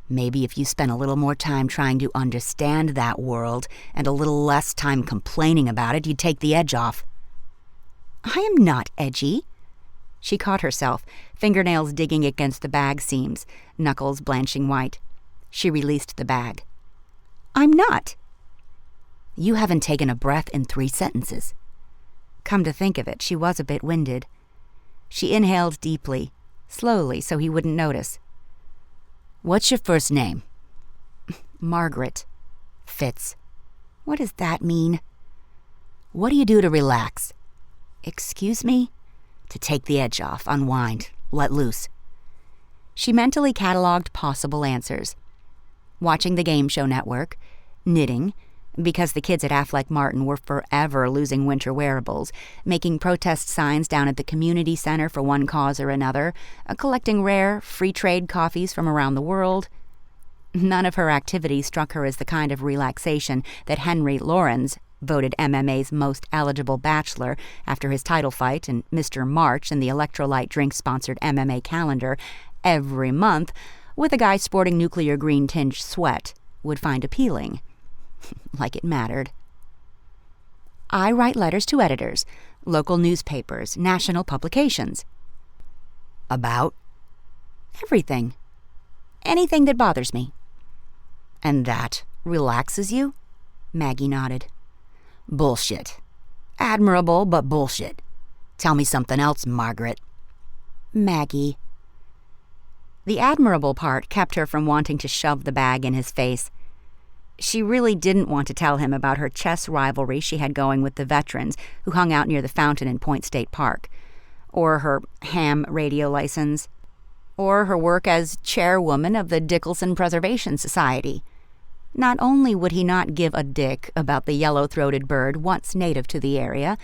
Maybe if you spent a little more time trying to understand that world and a little less time complaining about it, you'd take the edge off." "I am not edgy." She caught herself, fingernails digging against the bag seams, knuckles blanching white. She released the bag. "I'm not." "You haven't taken a breath in 3 sentences. Come to think of it, she was a bit winded. She inhaled deeply, slowly so he wouldn't notice. "What's your first name?" "Margaret." "Fitz." "What does that mean?" "What do you do to relax?" "Excuse me?" "To take the edge off, unwind, let loose." She mentally catalogued possible answers. Watching the game show network, knitting, because the kids at Affleck Martin were forever losing winter wearables, making protest signs down at the community center for one cause or another, collecting rare, free trade coffees from around the world. None of her activities struck her as the kind of relaxation that Henry Lorenz, voted MMA's most eligible bachelor after his title fight and Mr. March in the electrolyte drink-sponsored MMA calendar, every month, with a guy sporting nuclear green-tinged sweat, would find appealing. Like it mattered. "I write letters to editors, local newspapers, national publications." "About?" "Everything. Anything that bothers me." "And that relaxes you?" Maggie nodded. "Bullshit. Admirable, but bullshit. Tell me something else, Margaret." "Maggie." The admirable part kept her from wanting to shove the bag in his face. She really didn't want to tell him about her chess rivalry she had going with the veterans who hung out near the fountain in Point State Park, or her ham radio license, or her work as chairwoman of the Dickelson Preservation Society. Not only would he not give a dick about the yellow-throated bird once native to the area,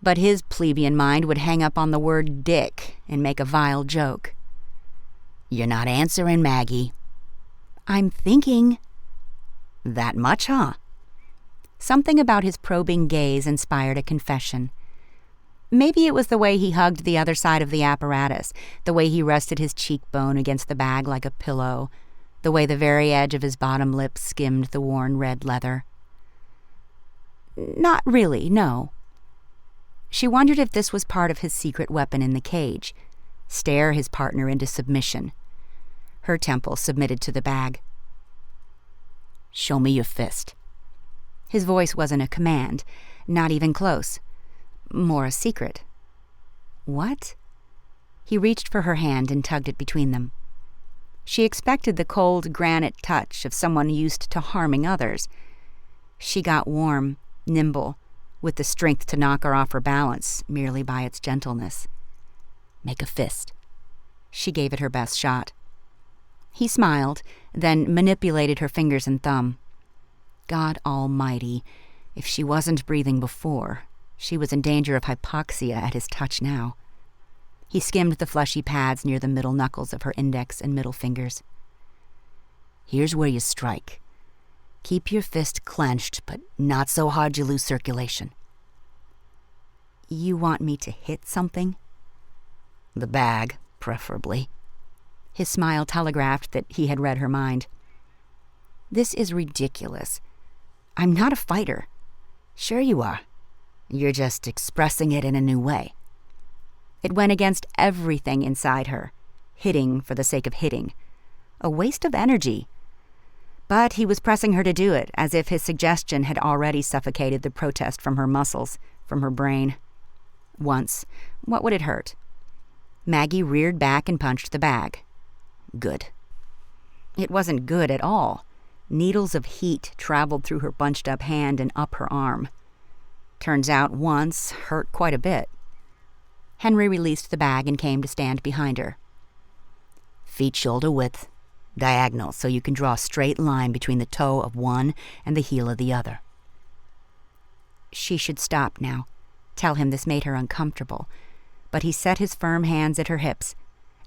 but his plebeian mind would hang up on the word dick and make a vile joke. "You're not answering, Maggie." "I'm thinking." "That much, huh?" Something about his probing gaze inspired a confession. Maybe it was the way he hugged the other side of the apparatus, the way he rested his cheekbone against the bag like a pillow, the way the very edge of his bottom lip skimmed the worn red leather. "Not really, no." She wondered if this was part of his secret weapon in the cage. Stare his partner into submission. Her temple submitted to the bag. "Show me your fist." His voice wasn't a command, not even close. More a secret. "What?" He reached for her hand and tugged it between them. She expected the cold granite touch of someone used to harming others. She got warm, nimble, with the strength to knock her off her balance merely by its gentleness. "Make a fist." She gave it her best shot. He smiled, then manipulated her fingers and thumb. God almighty, if she wasn't breathing before, she was in danger of hypoxia at his touch now. He skimmed the fleshy pads near the middle knuckles of her index and middle fingers. "Here's where you strike. Keep your fist clenched, but not so hard you lose circulation." "You want me to hit something?" "The bag, preferably." His smile telegraphed that he had read her mind. "This is ridiculous. I'm not a fighter." "Sure you are. You're just expressing it in a new way." It went against everything inside her, hitting for the sake of hitting. A waste of energy. But he was pressing her to do it, as if his suggestion had already suffocated the protest from her muscles, from her brain. Once, what would it hurt? Maggie reared back and punched the bag. Good. It wasn't good at all. Needles of heat traveled through her bunched-up hand and up her arm. Turns out once hurt quite a bit. Henry released the bag and came to stand behind her. Feet shoulder width, diagonal, so you can draw a straight line between the toe of one and the heel of the other. She should stop now, tell him this made her uncomfortable, but he set his firm hands at her hips,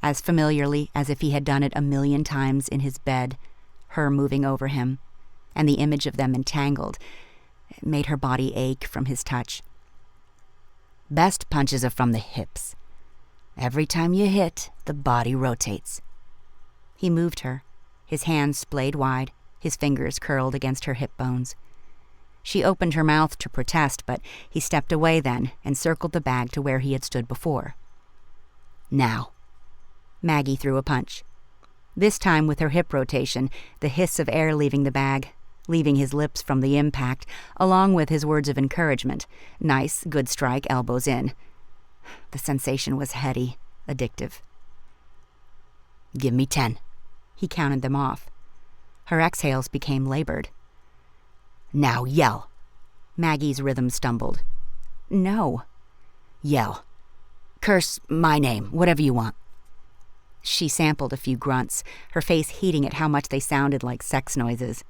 as familiarly as if he had done it 1,000,000 times in his bed, her moving over him, and the image of them entangled made her body ache from his touch. Best punches are from the hips. Every time you hit, the body rotates. He moved her, his hands splayed wide, his fingers curled against her hip bones. She opened her mouth to protest, but he stepped away then and circled the bag to where he had stood before. Now. Maggie threw a punch. This time with her hip rotation, the hiss of air leaving the bag, leaving his lips from the impact, along with his words of encouragement. Nice, good strike, elbows in. The sensation was heady, addictive. Give me 10. He counted them off. Her exhales became labored. Now yell. Maggie's rhythm stumbled. No. Yell. Curse my name, whatever you want. She sampled a few grunts, her face heating at how much they sounded like sex noises.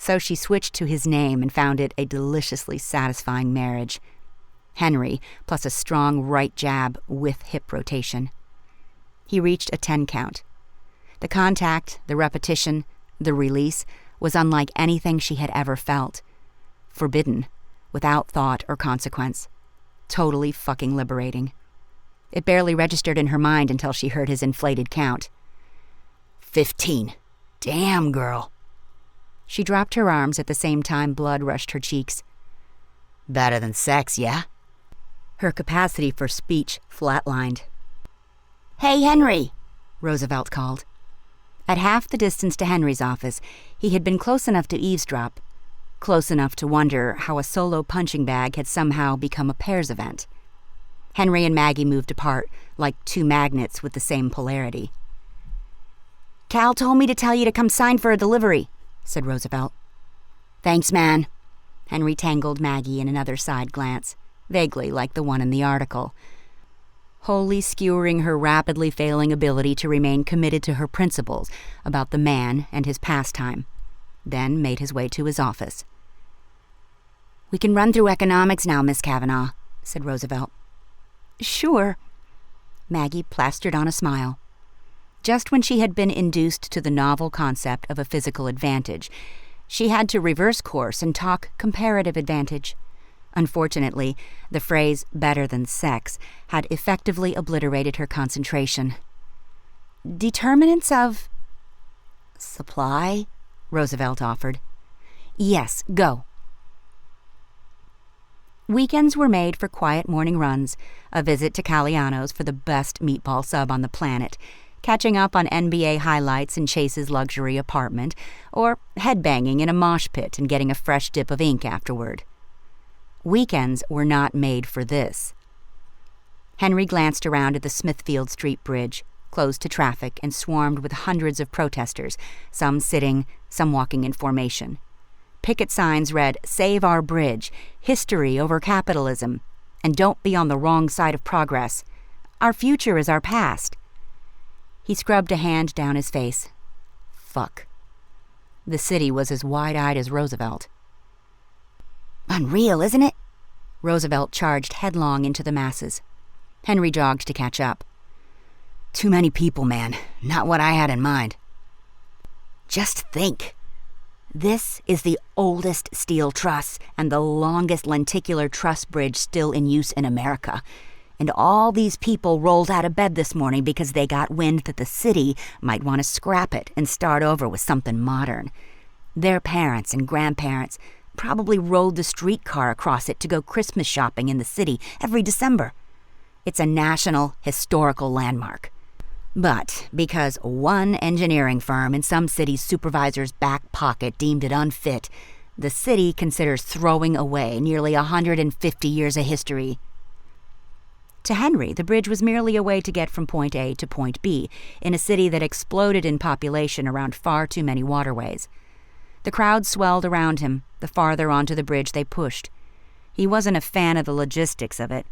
So she switched to his name and found it a deliciously satisfying marriage. Henry, plus a strong right jab with hip rotation. He reached a 10 count. The contact, the repetition, the release was unlike anything she had ever felt. Forbidden, without thought or consequence. Totally fucking liberating. It barely registered in her mind until she heard his inflated count. 15. Damn, girl. She dropped her arms at the same time blood rushed her cheeks. Better than sex, yeah? Her capacity for speech flatlined. Hey, Henry, Roosevelt called. At half the distance to Henry's office, he had been close enough to eavesdrop, close enough to wonder how a solo punching bag had somehow become a pairs event. Henry and Maggie moved apart, like two magnets with the same polarity. Cal told me to tell you to come sign for a delivery, said Roosevelt. Thanks, man. Henry tangled Maggie in another side glance, vaguely like the one in the article, wholly skewering her rapidly failing ability to remain committed to her principles about the man and his pastime, then made his way to his office. We can run through economics now, Miss Kavanaugh, said Roosevelt. Sure. Maggie plastered on a smile. Just when she had been induced to the novel concept of a physical advantage, she had to reverse course and talk comparative advantage. Unfortunately, the phrase better than sex had effectively obliterated her concentration. Determinants of supply? Roosevelt offered. Yes, go. Weekends were made for quiet morning runs, a visit to Caliano's for the best meatball sub on the planet, catching up on NBA highlights in Chase's luxury apartment, or headbanging in a mosh pit and getting a fresh dip of ink afterward. Weekends were not made for this. Henry glanced around at the Smithfield Street Bridge, closed to traffic and swarmed with hundreds of protesters, some sitting, some walking in formation. Picket signs read, "Save our bridge," "History over capitalism," and "Don't be on the wrong side of progress. Our future is our past." He scrubbed a hand down his face. Fuck. The city was as wide-eyed as Roosevelt. Unreal, isn't it? Roosevelt charged headlong into the masses. Henry jogged to catch up. Too many people, man. Not what I had in mind. Just think. This is the oldest steel truss and the longest lenticular truss bridge still in use in America. And all these people rolled out of bed this morning because they got wind that the city might want to scrap it and start over with something modern. Their parents and grandparents probably rode the streetcar across it to go Christmas shopping in the city every December. It's a national historical landmark. But because one engineering firm in some city's supervisor's back pocket deemed it unfit, the city considers throwing away nearly 150 years of history. To Henry, the bridge was merely a way to get from point A to point B in a city that exploded in population around far too many waterways. The crowd swelled around him, the farther onto the bridge they pushed. He wasn't a fan of the logistics of it.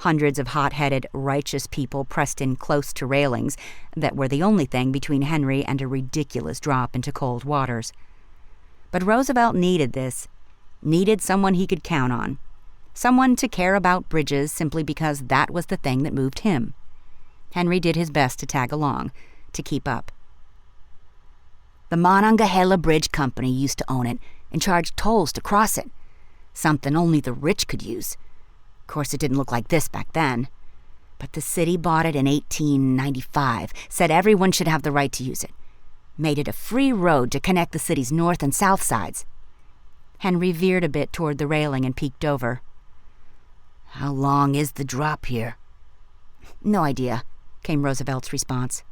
Hundreds of hot-headed, righteous people pressed in close to railings that were the only thing between Henry and a ridiculous drop into cold waters. But Roosevelt needed this, needed someone he could count on, someone to care about bridges simply because that was the thing that moved him. Henry did his best to tag along, to keep up. The Monongahela Bridge Company used to own it and charged tolls to cross it, something only the rich could use. Of course, it didn't look like this back then. But the city bought it in 1895, said everyone should have the right to use it, made it a free road to connect the city's north and south sides. Henry veered a bit toward the railing and peeked over. How long is the drop here? No idea, came Roosevelt's response.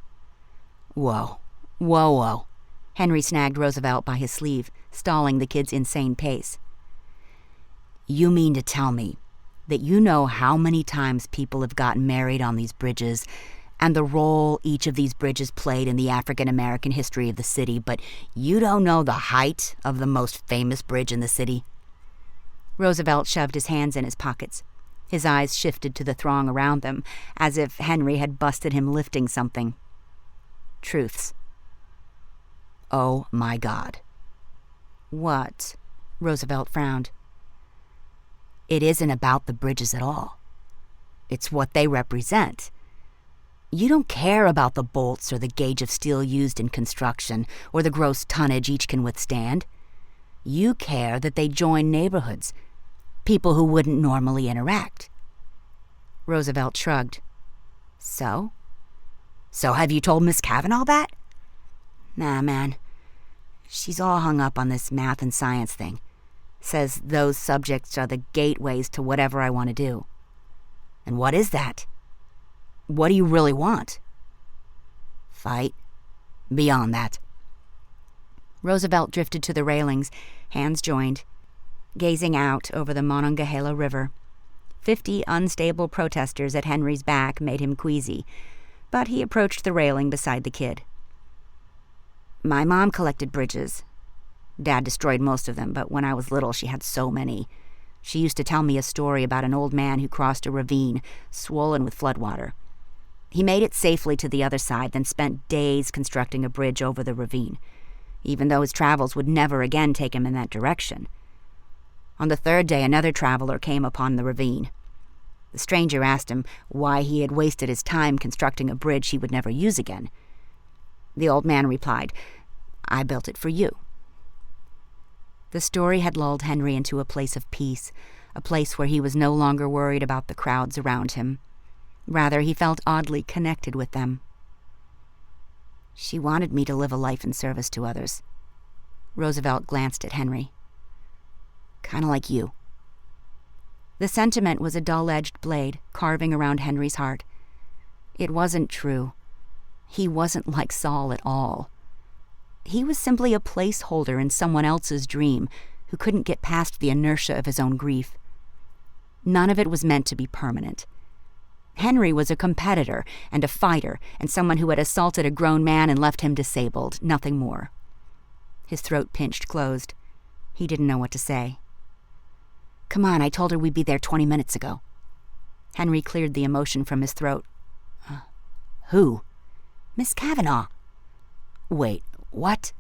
Whoa, whoa, whoa. Henry snagged Roosevelt by his sleeve, stalling the kid's insane pace. You mean to tell me that you know how many times people have gotten married on these bridges and the role each of these bridges played in the African-American history of the city, but you don't know the height of the most famous bridge in the city? Roosevelt shoved his hands in his pockets. His eyes shifted to the throng around them, as if Henry had busted him lifting something. Truths. Oh, my God. What? Roosevelt frowned. It isn't about the bridges at all. It's what they represent. You don't care about the bolts or the gauge of steel used in construction or the gross tonnage each can withstand. You care that they join neighborhoods, people who wouldn't normally interact. Roosevelt shrugged. So? So have you told Miss Kavanaugh that? Nah, man. She's all hung up on this math and science thing. Says those subjects are the gateways to whatever I want to do. And what is that? What do you really want? Fight. Beyond that. Roosevelt drifted to the railings, hands joined, gazing out over the Monongahela River. 50 unstable protesters at Henry's back made him queasy, but he approached the railing beside the kid. My mom collected bridges. Dad destroyed most of them, but when I was little she had so many. She used to tell me a story about an old man who crossed a ravine, swollen with floodwater. He made it safely to the other side, then spent days constructing a bridge over the ravine, even though his travels would never again take him in that direction. On the third day, another traveler came upon the ravine. The stranger asked him why he had wasted his time constructing a bridge he would never use again. The old man replied, I built it for you. The story had lulled Henry into a place of peace, a place where he was no longer worried about the crowds around him. Rather, he felt oddly connected with them. She wanted me to live a life in service to others. Roosevelt glanced at Henry. Kind of like you. The sentiment was a dull-edged blade carving around Henry's heart. It wasn't true. He wasn't like Saul at all. He was simply a placeholder in someone else's dream who couldn't get past the inertia of his own grief. None of it was meant to be permanent. Henry was a competitor and a fighter and someone who had assaulted a grown man and left him disabled, nothing more. His throat pinched closed. He didn't know what to say. Come on, I told her we'd be there 20 minutes ago. Henry cleared the emotion from his throat. Who? Miss Kavanaugh. Wait, what?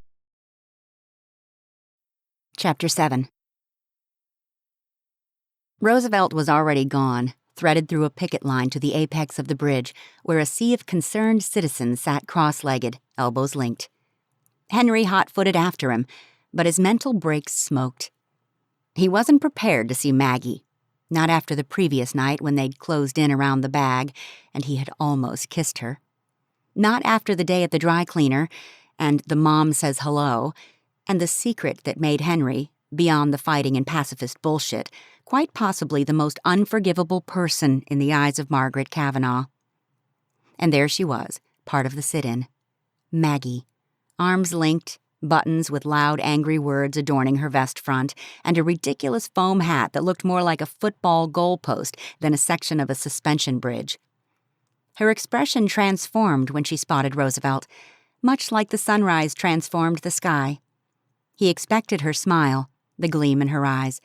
Chapter 7. Roosevelt was already gone, threaded through a picket line to the apex of the bridge, where a sea of concerned citizens sat cross-legged, elbows linked. Henry hot-footed after him, but his mental brakes smoked. He wasn't prepared to see Maggie, not after the previous night when they'd closed in around the bag and he had almost kissed her. Not after the day at the dry cleaner and the mom says hello, and the secret that made Henry, beyond the fighting and pacifist bullshit, quite possibly the most unforgivable person in the eyes of Margaret Kavanaugh. And there she was, part of the sit-in. Maggie, arms linked, buttons with loud, angry words adorning her vest front, and a ridiculous foam hat that looked more like a football goalpost than a section of a suspension bridge. Her expression transformed when she spotted Roosevelt, much like the sunrise transformed the sky. He expected her smile, the gleam in her eyes,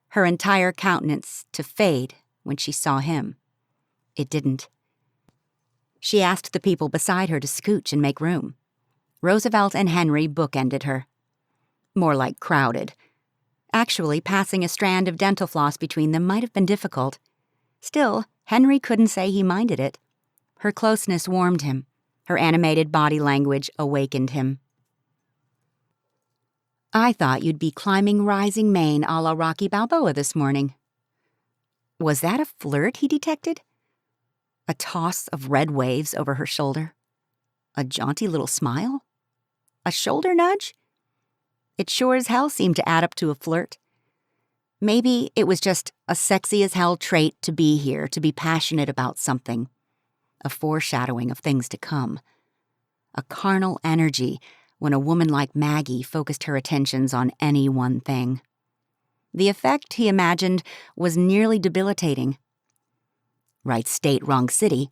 her entire countenance to fade when she saw him. It didn't. She asked the people beside her to scooch and make room. Roosevelt and Henry bookended her. More like crowded. Actually, passing a strand of dental floss between them might have been difficult. Still, Henry couldn't say he minded it. Her closeness warmed him. Her animated body language awakened him. "I thought you'd be climbing Rising Main a la Rocky Balboa this morning." Was that a flirt he detected? A toss of red waves over her shoulder? A jaunty little smile? A shoulder nudge? It sure as hell seemed to add up to a flirt. Maybe it was just a sexy-as-hell trait to be here, to be passionate about something. A foreshadowing of things to come. A carnal energy when a woman like Maggie focused her attentions on any one thing. The effect, he imagined, was nearly debilitating. Right state, wrong city.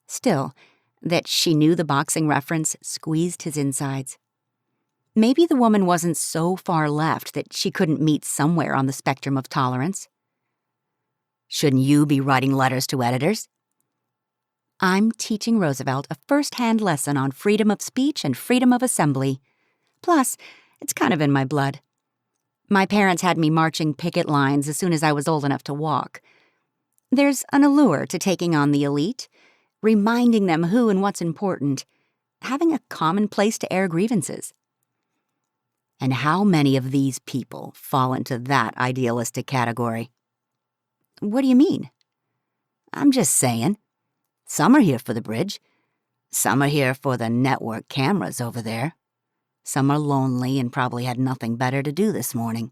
Still, that she knew the boxing reference squeezed his insides. Maybe the woman wasn't so far left that she couldn't meet somewhere on the spectrum of tolerance. "Shouldn't you be writing letters to editors?" "I'm teaching Roosevelt a first-hand lesson on freedom of speech and freedom of assembly. Plus, it's kind of in my blood. My parents had me marching picket lines as soon as I was old enough to walk. There's an allure to taking on the elite, reminding them who and what's important, having a common place to air grievances." And how many of these people fall into that idealistic category? "What do you mean?" "I'm just saying. Some are here for the bridge. Some are here for the network cameras over there. Some are lonely and probably had nothing better to do this morning."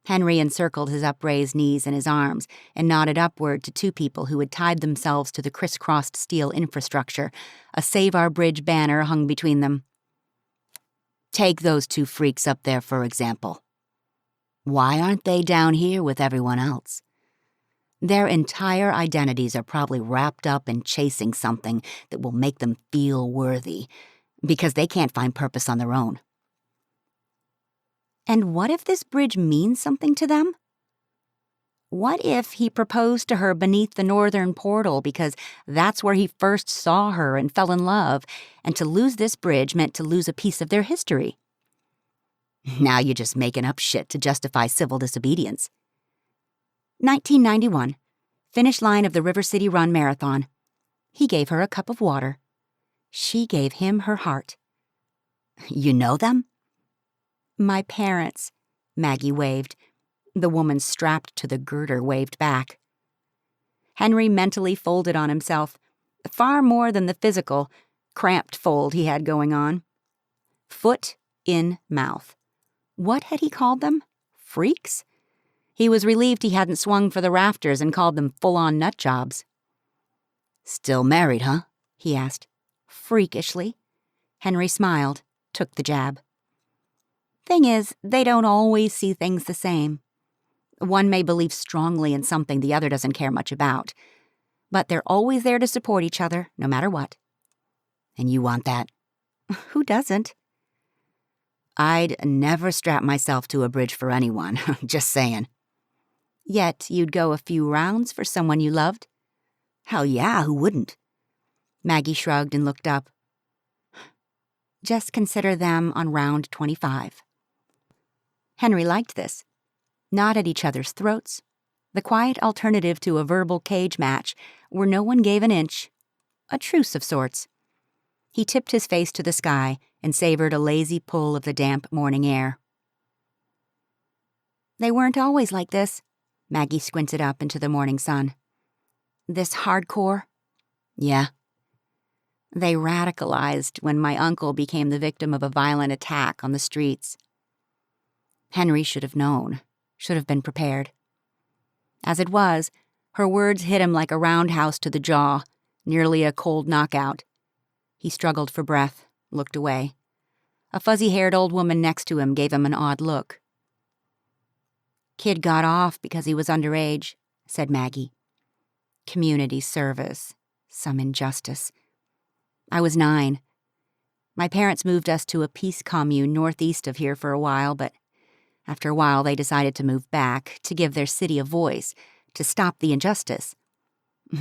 Henry encircled his upraised knees in his arms and nodded upward to two people who had tied themselves to the crisscrossed steel infrastructure, a Save Our Bridge banner hung between them. "Take those two freaks up there, for example. Why aren't they down here with everyone else? Their entire identities are probably wrapped up in chasing something that will make them feel worthy, because they can't find purpose on their own." And what if this bridge means something to them? What if he proposed to her beneath the northern portal because that's where he first saw her and fell in love, and to lose this bridge meant to lose a piece of their history? Now you're just making up shit to justify civil disobedience. 1991, finish line of the River City Run Marathon. He gave her a cup of water. She gave him her heart. "You know them?" "My parents," Maggie waved. The woman strapped to the girder waved back. Henry mentally folded on himself, far more than the physical, cramped fold he had going on. Foot in mouth. What had he called them? Freaks? He was relieved he hadn't swung for the rafters and called them full-on nut jobs. "Still married, huh?" he asked. Freakishly. Henry smiled, took the jab. "Thing is, they don't always see things the same. One may believe strongly in something the other doesn't care much about, but they're always there to support each other, no matter what." "And you want that?" "Who doesn't?" "I'd never strap myself to a bridge for anyone, just saying." "Yet you'd go a few rounds for someone you loved?" "Hell yeah, who wouldn't?" Maggie shrugged and looked up. "Just consider them on round 25. Henry liked this. Not at each other's throats. The quiet alternative to a verbal cage match where no one gave an inch. A truce of sorts. He tipped his face to the sky and savored a lazy pull of the damp morning air. "They weren't always like this." Maggie squinted up into the morning sun. "This hardcore?" "Yeah." "They radicalized when my uncle became the victim of a violent attack on the streets." Henry should have known, should have been prepared. As it was, her words hit him like a roundhouse to the jaw, nearly a cold knockout. He struggled for breath, looked away. A fuzzy-haired old woman next to him gave him an odd look. "Kid got off because he was underage," said Maggie. "Community service. Some injustice. I was 9. My parents moved us to a peace commune northeast of here for a while, but after a while they decided to move back, to give their city a voice, to stop the injustice.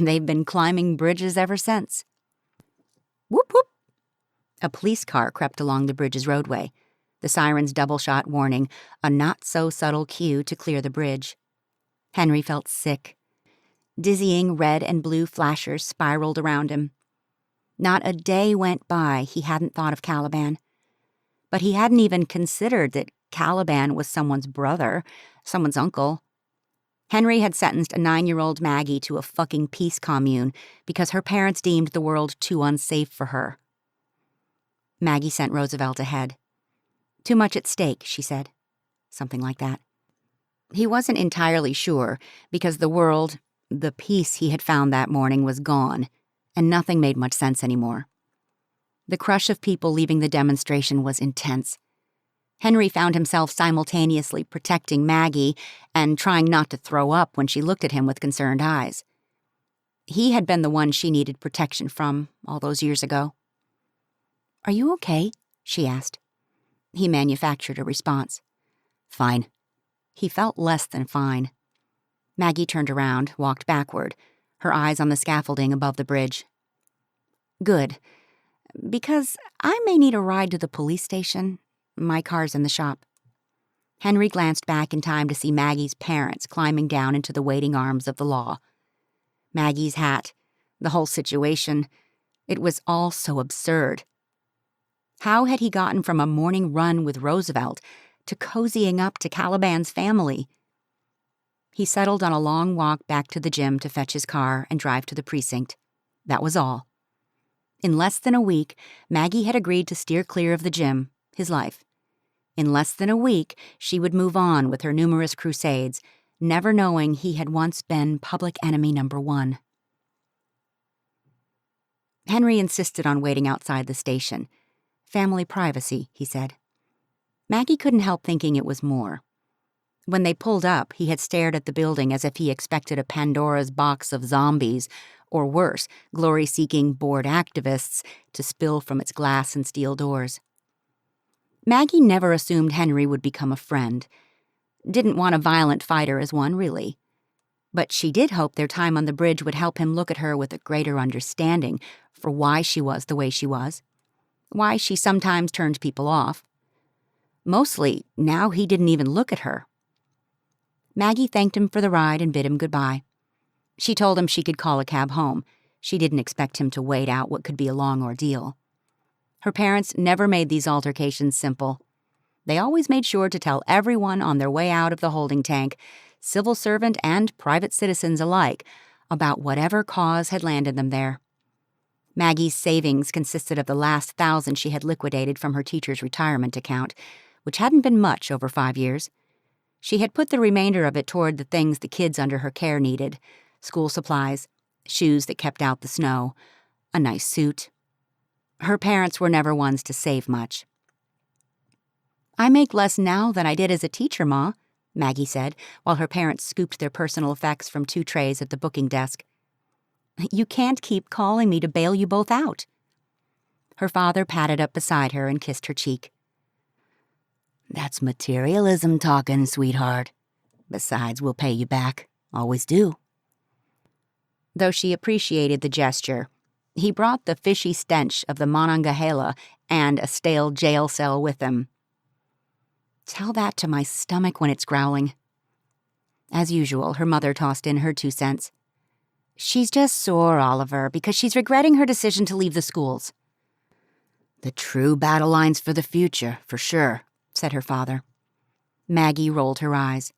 They've been climbing bridges ever since. Whoop whoop! A police car crept along the bridge's roadway, the siren's double-shot warning, a not-so-subtle cue to clear the bridge. Henry felt sick. Dizzying red and blue flashers spiraled around him. Not a day went by he hadn't thought of Caliban. But he hadn't even considered that Caliban was someone's brother, someone's uncle. Henry had sentenced a 9-year-old Maggie to a fucking peace commune because her parents deemed the world too unsafe for her. Maggie sent Roosevelt ahead. Too much at stake, she said. Something like that. He wasn't entirely sure because the world, the peace he had found that morning, was gone, and nothing made much sense anymore. The crush of people leaving the demonstration was intense. Henry found himself simultaneously protecting Maggie and trying not to throw up when she looked at him with concerned eyes. He had been the one she needed protection from all those years ago. "Are you okay?" she asked. He manufactured a response. "Fine." He felt less than fine. Maggie turned around, walked backward, her eyes on the scaffolding above the bridge. "Good. Because I may need a ride to the police station. My car's in the shop." Henry glanced back in time to see Maggie's parents climbing down into the waiting arms of the law. Maggie's hat, the whole situation, it was all so absurd. How had he gotten from a morning run with Roosevelt to cozying up to Caliban's family? He settled on a long walk back to the gym to fetch his car and drive to the precinct. That was all. In less than a week, Maggie had agreed to steer clear of the gym, his life. In less than a week, she would move on with her numerous crusades, never knowing he had once been public enemy number 1. Henry insisted on waiting outside the station. Family privacy, he said. Maggie couldn't help thinking it was more. When they pulled up, he had stared at the building as if he expected a Pandora's box of zombies, or worse, glory-seeking bored activists, to spill from its glass and steel doors. Maggie never assumed Henry would become a friend. Didn't want a violent fighter as one, really. But she did hope their time on the bridge would help him look at her with a greater understanding for why she was the way she was, why she sometimes turned people off. Mostly, now he didn't even look at her. Maggie thanked him for the ride and bid him goodbye. She told him she could call a cab home. She didn't expect him to wait out what could be a long ordeal. Her parents never made these altercations simple. They always made sure to tell everyone on their way out of the holding tank, civil servant and private citizens alike, about whatever cause had landed them there. Maggie's savings consisted of the last 1,000 she had liquidated from her teacher's retirement account, which hadn't been much over 5 years. She had put the remainder of it toward the things the kids under her care needed: school supplies, shoes that kept out the snow, a nice suit. Her parents were never ones to save much. "I make less now than I did as a teacher, Ma," Maggie said, while her parents scooped their personal effects from 2 trays at the booking desk. "You can't keep calling me to bail you both out." Her father patted up beside her and kissed her cheek. "That's materialism talking, sweetheart. Besides, we'll pay you back. Always do." Though she appreciated the gesture, he brought the fishy stench of the Monongahela and a stale jail cell with him. "Tell that to my stomach when it's growling." As usual, her mother tossed in her 2 cents. "She's just sore, Oliver, because she's regretting her decision to leave the schools." "The true battle lines for the future, for sure," said her father. Maggie rolled her eyes.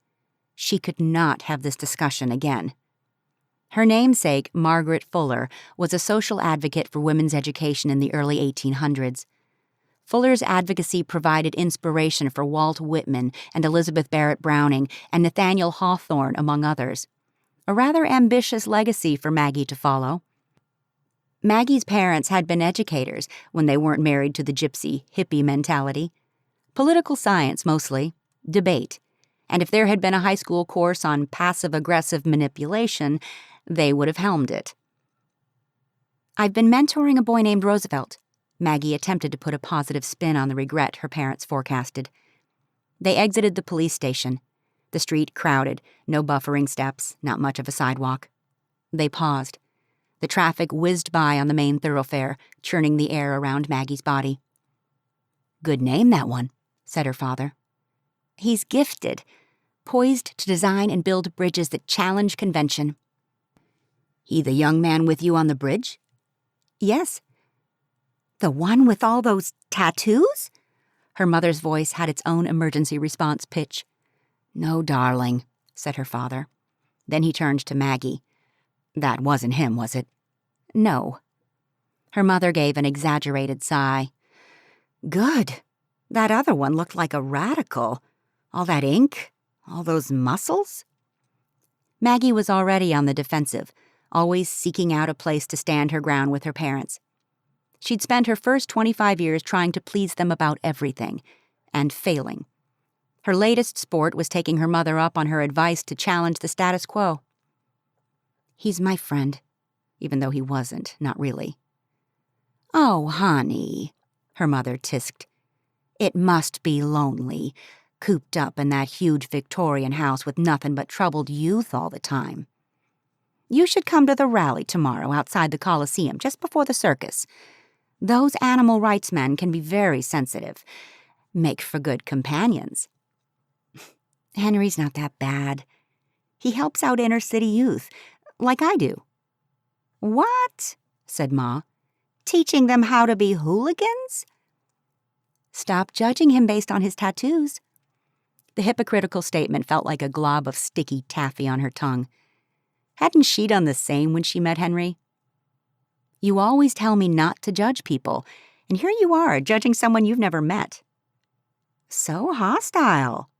She could not have this discussion again. Her namesake, Margaret Fuller, was a social advocate for women's education in the early 1800s. Fuller's advocacy provided inspiration for Walt Whitman and Elizabeth Barrett Browning and Nathaniel Hawthorne, among others. A rather ambitious legacy for Maggie to follow. Maggie's parents had been educators when they weren't married to the gypsy, hippie mentality. Political science, mostly. Debate. And if there had been a high school course on passive-aggressive manipulation, they would have helmed it. "I've been mentoring a boy named Roosevelt." Maggie attempted to put a positive spin on the regret her parents forecasted. They exited the police station. The street crowded, no buffering steps, not much of a sidewalk. They paused. The traffic whizzed by on the main thoroughfare, churning the air around Maggie's body. "Good name, that one," said her father. "He's gifted, poised to design and build bridges that challenge convention." "He the young man with you on the bridge?" "Yes." "The one with all those tattoos?" Her mother's voice had its own emergency response pitch. "No, darling," said her father. Then he turned to Maggie. "That wasn't him, was it?" "No." Her mother gave an exaggerated sigh. "Good. That other one looked like a radical. All that ink, all those muscles." Maggie was already on the defensive, always seeking out a place to stand her ground with her parents. She'd spent her first 25 years trying to please them about everything, and failing. Her latest sport was taking her mother up on her advice to challenge the status quo. "He's my friend," even though he wasn't, not really. "Oh, honey," her mother tisked. "It must be lonely, cooped up in that huge Victorian house with nothing but troubled youth all the time. You should come to the rally tomorrow outside the Coliseum, just before the circus. Those animal rights men can be very sensitive. Make for good companions." "Henry's not that bad. He helps out inner-city youth, like I do." "What?" said Ma. "Teaching them how to be hooligans?" "Stop judging him based on his tattoos." The hypocritical statement felt like a glob of sticky taffy on her tongue. Hadn't she done the same when she met Henry? "You always tell me not to judge people, and here you are, judging someone you've never met." "So hostile."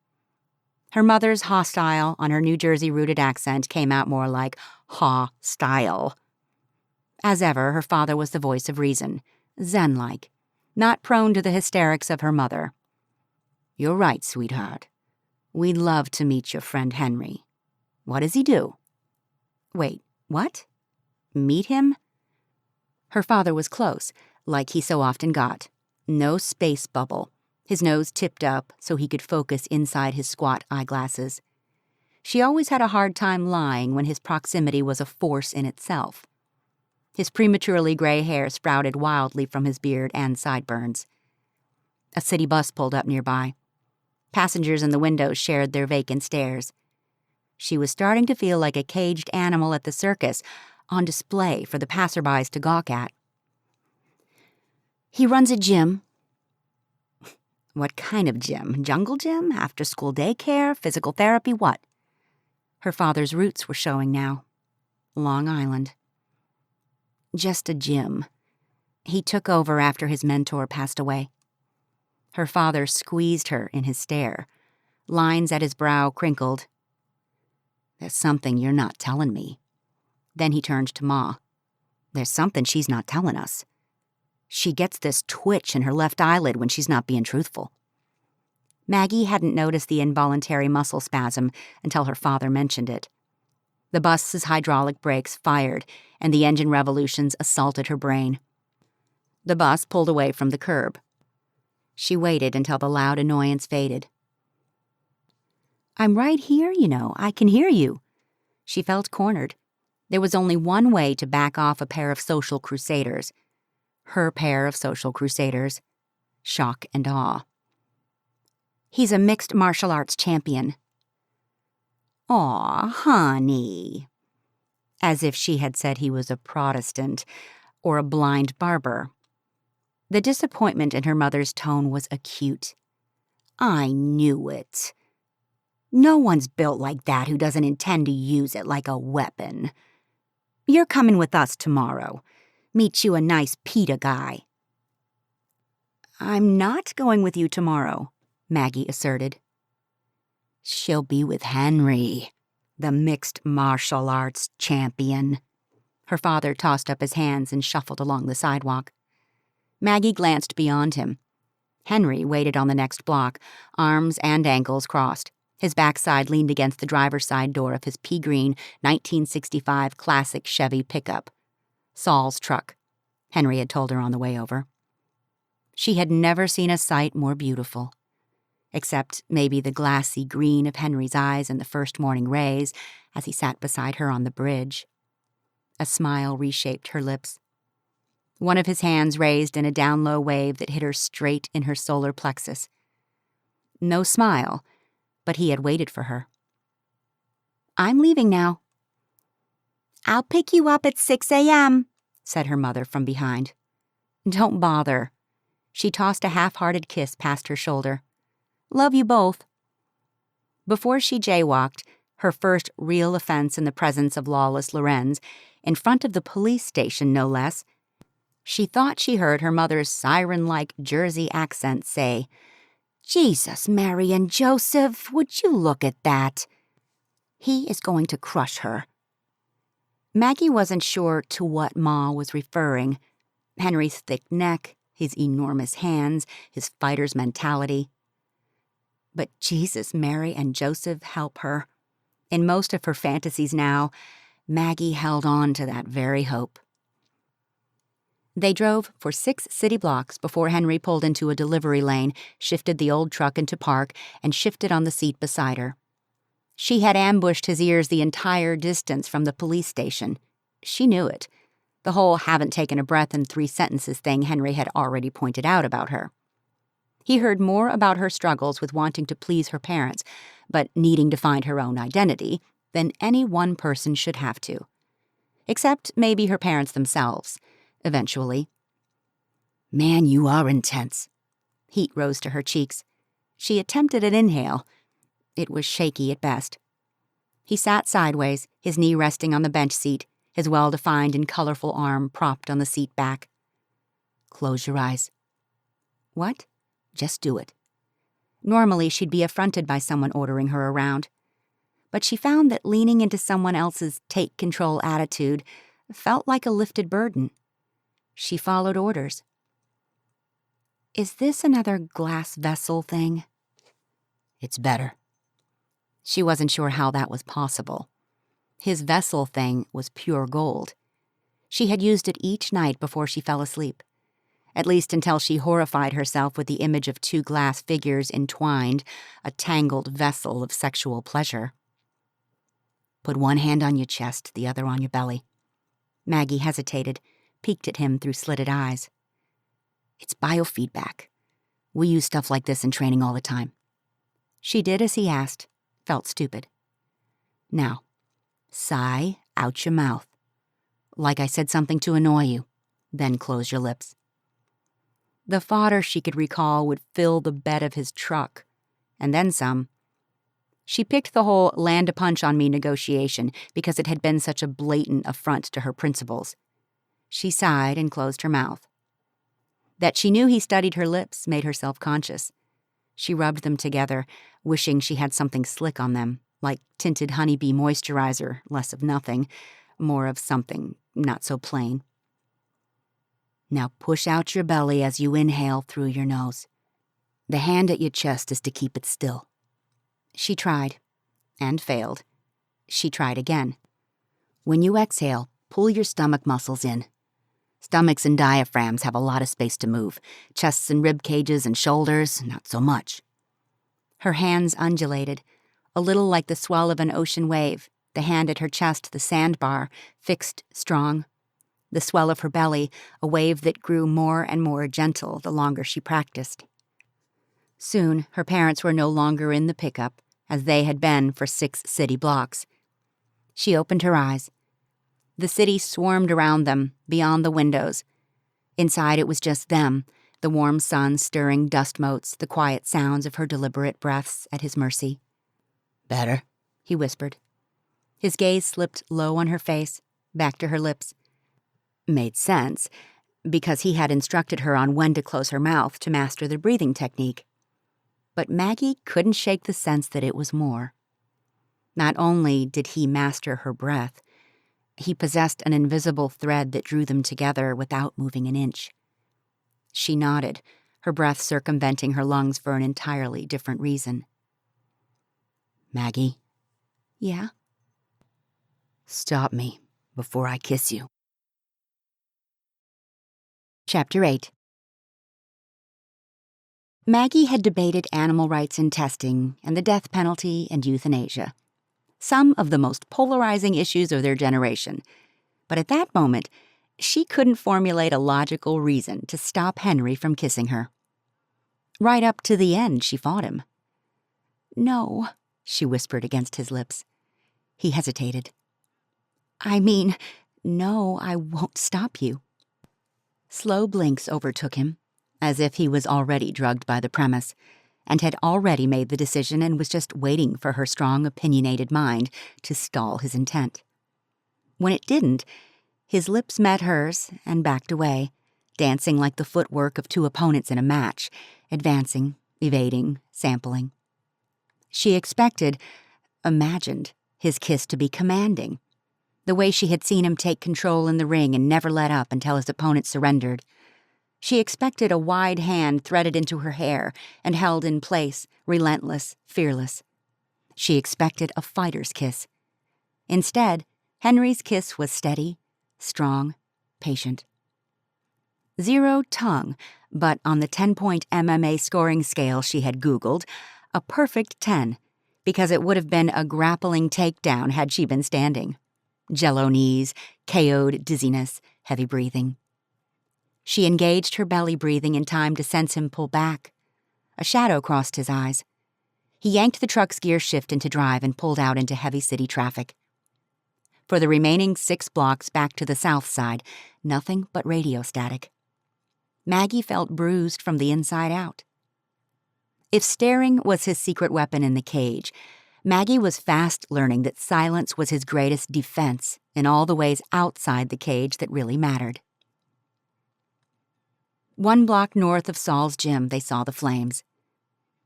Her mother's hostile on her New Jersey-rooted accent came out more like haw-style. As ever, her father was the voice of reason, zen-like, not prone to the hysterics of her mother. "You're right, sweetheart. We'd love to meet your friend Henry. What does he do?" "Wait, what? Meet him?" Her father was close, like he so often got. No space bubble, his nose tipped up so he could focus inside his squat eyeglasses. She always had a hard time lying when his proximity was a force in itself. His prematurely gray hair sprouted wildly from his beard and sideburns. A city bus pulled up nearby. Passengers in the windows shared their vacant stares. She was starting to feel like a caged animal at the circus, on display for the passerbys to gawk at. "He runs a gym." "What kind of gym? Jungle gym? After-school daycare? Physical therapy? What?" Her father's roots were showing now. Long Island. "Just a gym. He took over after his mentor passed away." Her father squeezed her in his stare. Lines at his brow crinkled. "There's something you're not telling me." Then he turned to Ma. "There's something she's not telling us. She gets this twitch in her left eyelid when she's not being truthful." Maggie hadn't noticed the involuntary muscle spasm until her father mentioned it. The bus's hydraulic brakes fired, and the engine revolutions assaulted her brain. The bus pulled away from the curb. She waited until the loud annoyance faded. "I'm right here, you know. I can hear you." She felt cornered. There was only one way to back off a pair of social crusaders. Her pair of social crusaders. Shock and awe. "He's a mixed martial arts champion." "Aw, honey." As if she had said he was a Protestant or a blind barber. The disappointment in her mother's tone was acute. "I knew it. No one's built like that who doesn't intend to use it like a weapon. You're coming with us tomorrow. Meet you a nice PETA guy." "I'm not going with you tomorrow," Maggie asserted. "She'll be with Henry, the mixed martial arts champion." Her father tossed up his hands and shuffled along the sidewalk. Maggie glanced beyond him. Henry waited on the next block, arms and ankles crossed. His backside leaned against the driver's side door of his pea-green 1965 classic Chevy pickup. Saul's truck, Henry had told her on the way over. She had never seen a sight more beautiful. Except maybe the glassy green of Henry's eyes in the first morning rays as he sat beside her on the bridge. A smile reshaped her lips. One of his hands raised in a down-low wave that hit her straight in her solar plexus. No smile, but he had waited for her. "I'm leaving now." "I'll pick you up at 6 a.m., said her mother from behind. "Don't bother." She tossed a half-hearted kiss past her shoulder. "Love you both." Before she jaywalked, her first real offense in the presence of lawless Lorenz, in front of the police station no less, she thought she heard her mother's siren-like Jersey accent say, "Jesus, Mary and Joseph, would you look at that? He is going to crush her." Maggie wasn't sure to what Ma was referring. Henry's thick neck, his enormous hands, his fighter's mentality. But Jesus, Mary, and Joseph help her. In most of her fantasies now, Maggie held on to that very hope. They drove for 6 city blocks before Henry pulled into a delivery lane, shifted the old truck into park, and shifted on the seat beside her. She had ambushed his ears the entire distance from the police station. She knew it. The whole haven't taken a breath in 3 sentences thing Henry had already pointed out about her. He heard more about her struggles with wanting to please her parents, but needing to find her own identity, than any one person should have to. Except maybe her parents themselves, eventually. "Man, you are intense." Heat rose to her cheeks. She attempted an inhale. It was shaky at best. He sat sideways, his knee resting on the bench seat, his well-defined and colorful arm propped on the seat back. "Close your eyes." "What?" "Just do it." Normally, she'd be affronted by someone ordering her around. But she found that leaning into someone else's take-control attitude felt like a lifted burden. She followed orders. "Is this another glass vessel thing?" "It's better." She wasn't sure how that was possible. His vessel thing was pure gold. She had used it each night before she fell asleep, at least until she horrified herself with the image of 2 glass figures entwined, a tangled vessel of sexual pleasure. "Put one hand on your chest, the other on your belly." Maggie hesitated, peeked at him through slitted eyes. "It's biofeedback. We use stuff like this in training all the time." She did as he asked, felt stupid. "Now, sigh out your mouth. Like I said something to annoy you. Then close your lips." The fodder she could recall would fill the bed of his truck, and then some. She picked the whole land a punch on me negotiation because it had been such a blatant affront to her principles. She sighed and closed her mouth. That she knew he studied her lips made her self-conscious. She rubbed them together, wishing she had something slick on them, like tinted honeybee moisturizer, less of nothing, more of something not so plain. "Now push out your belly as you inhale through your nose. The hand at your chest is to keep it still." She tried, and failed. She tried again. "When you exhale, pull your stomach muscles in. Stomachs and diaphragms have a lot of space to move. Chests and rib cages and shoulders, not so much." Her hands undulated, a little like the swell of an ocean wave, the hand at her chest the sandbar, fixed, strong. The swell of her belly, a wave that grew more and more gentle the longer she practiced. Soon, her parents were no longer in the pickup, as they had been for 6 city blocks. She opened her eyes. The city swarmed around them, beyond the windows. Inside it was just them, the warm sun stirring dust motes, the quiet sounds of her deliberate breaths at his mercy. "Better?" he whispered. His gaze slipped low on her face, back to her lips. Made sense, because he had instructed her on when to close her mouth to master the breathing technique. But Maggie couldn't shake the sense that it was more. Not only did he master her breath, he possessed an invisible thread that drew them together without moving an inch. She nodded, her breath circumventing her lungs for an entirely different reason. "Maggie?" "Yeah?" "Stop me before I kiss you." Chapter 8. Maggie had debated animal rights and testing and the death penalty and euthanasia. Some of the most polarizing issues of their generation. But at that moment, she couldn't formulate a logical reason to stop Henry from kissing her. Right up to the end, she fought him. "No," she whispered against his lips. He hesitated. "I mean, no, I won't stop you." Slow blinks overtook him, as if he was already drugged by the premise, and had already made the decision and was just waiting for her strong, opinionated mind to stall his intent. When it didn't, his lips met hers and backed away, dancing like the footwork of two opponents in a match, advancing, evading, sampling. She imagined, his kiss to be commanding, the way she had seen him take control in the ring and never let up until his opponent surrendered. She expected a wide hand threaded into her hair and held in place, relentless, fearless. She expected a fighter's kiss. Instead, Henry's kiss was steady, strong, patient. 0 tongue, but on the 10-point MMA scoring scale she had Googled, a perfect 10, because it would have been a grappling takedown had she been standing. Jello knees, KO'd dizziness, heavy breathing. She engaged her belly breathing in time to sense him pull back. A shadow crossed his eyes. He yanked the truck's gear shift into drive and pulled out into heavy city traffic. For the remaining 6 blocks back to the south side, nothing but radio static. Maggie felt bruised from the inside out. If staring was his secret weapon in the cage, Maggie was fast learning that silence was his greatest defense in all the ways outside the cage that really mattered. 1 block north of Saul's gym, they saw the flames.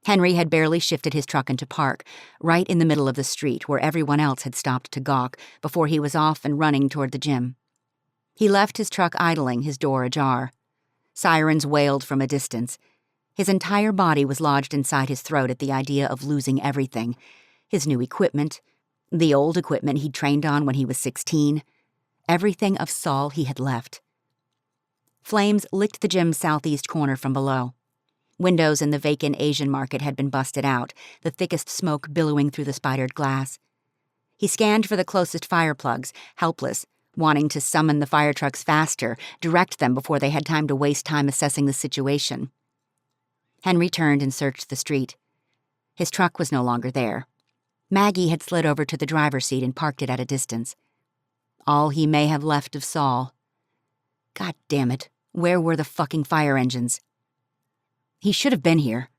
Henry had barely shifted his truck into park, right in the middle of the street where everyone else had stopped to gawk before he was off and running toward the gym. He left his truck idling, his door ajar. Sirens wailed from a distance. His entire body was lodged inside his throat at the idea of losing everything. His new equipment, the old equipment he'd trained on when he was 16, everything of Saul he had left. Flames licked the gym's southeast corner from below. Windows in the vacant Asian market had been busted out, the thickest smoke billowing through the spidered glass. He scanned for the closest fire plugs, helpless, wanting to summon the fire trucks faster, direct them before they had time to waste time assessing the situation. Henry turned and searched the street. His truck was no longer there. Maggie had slid over to the driver's seat and parked it at a distance. All he may have left of Saul. God damn it, where were the fucking fire engines? He should have been here.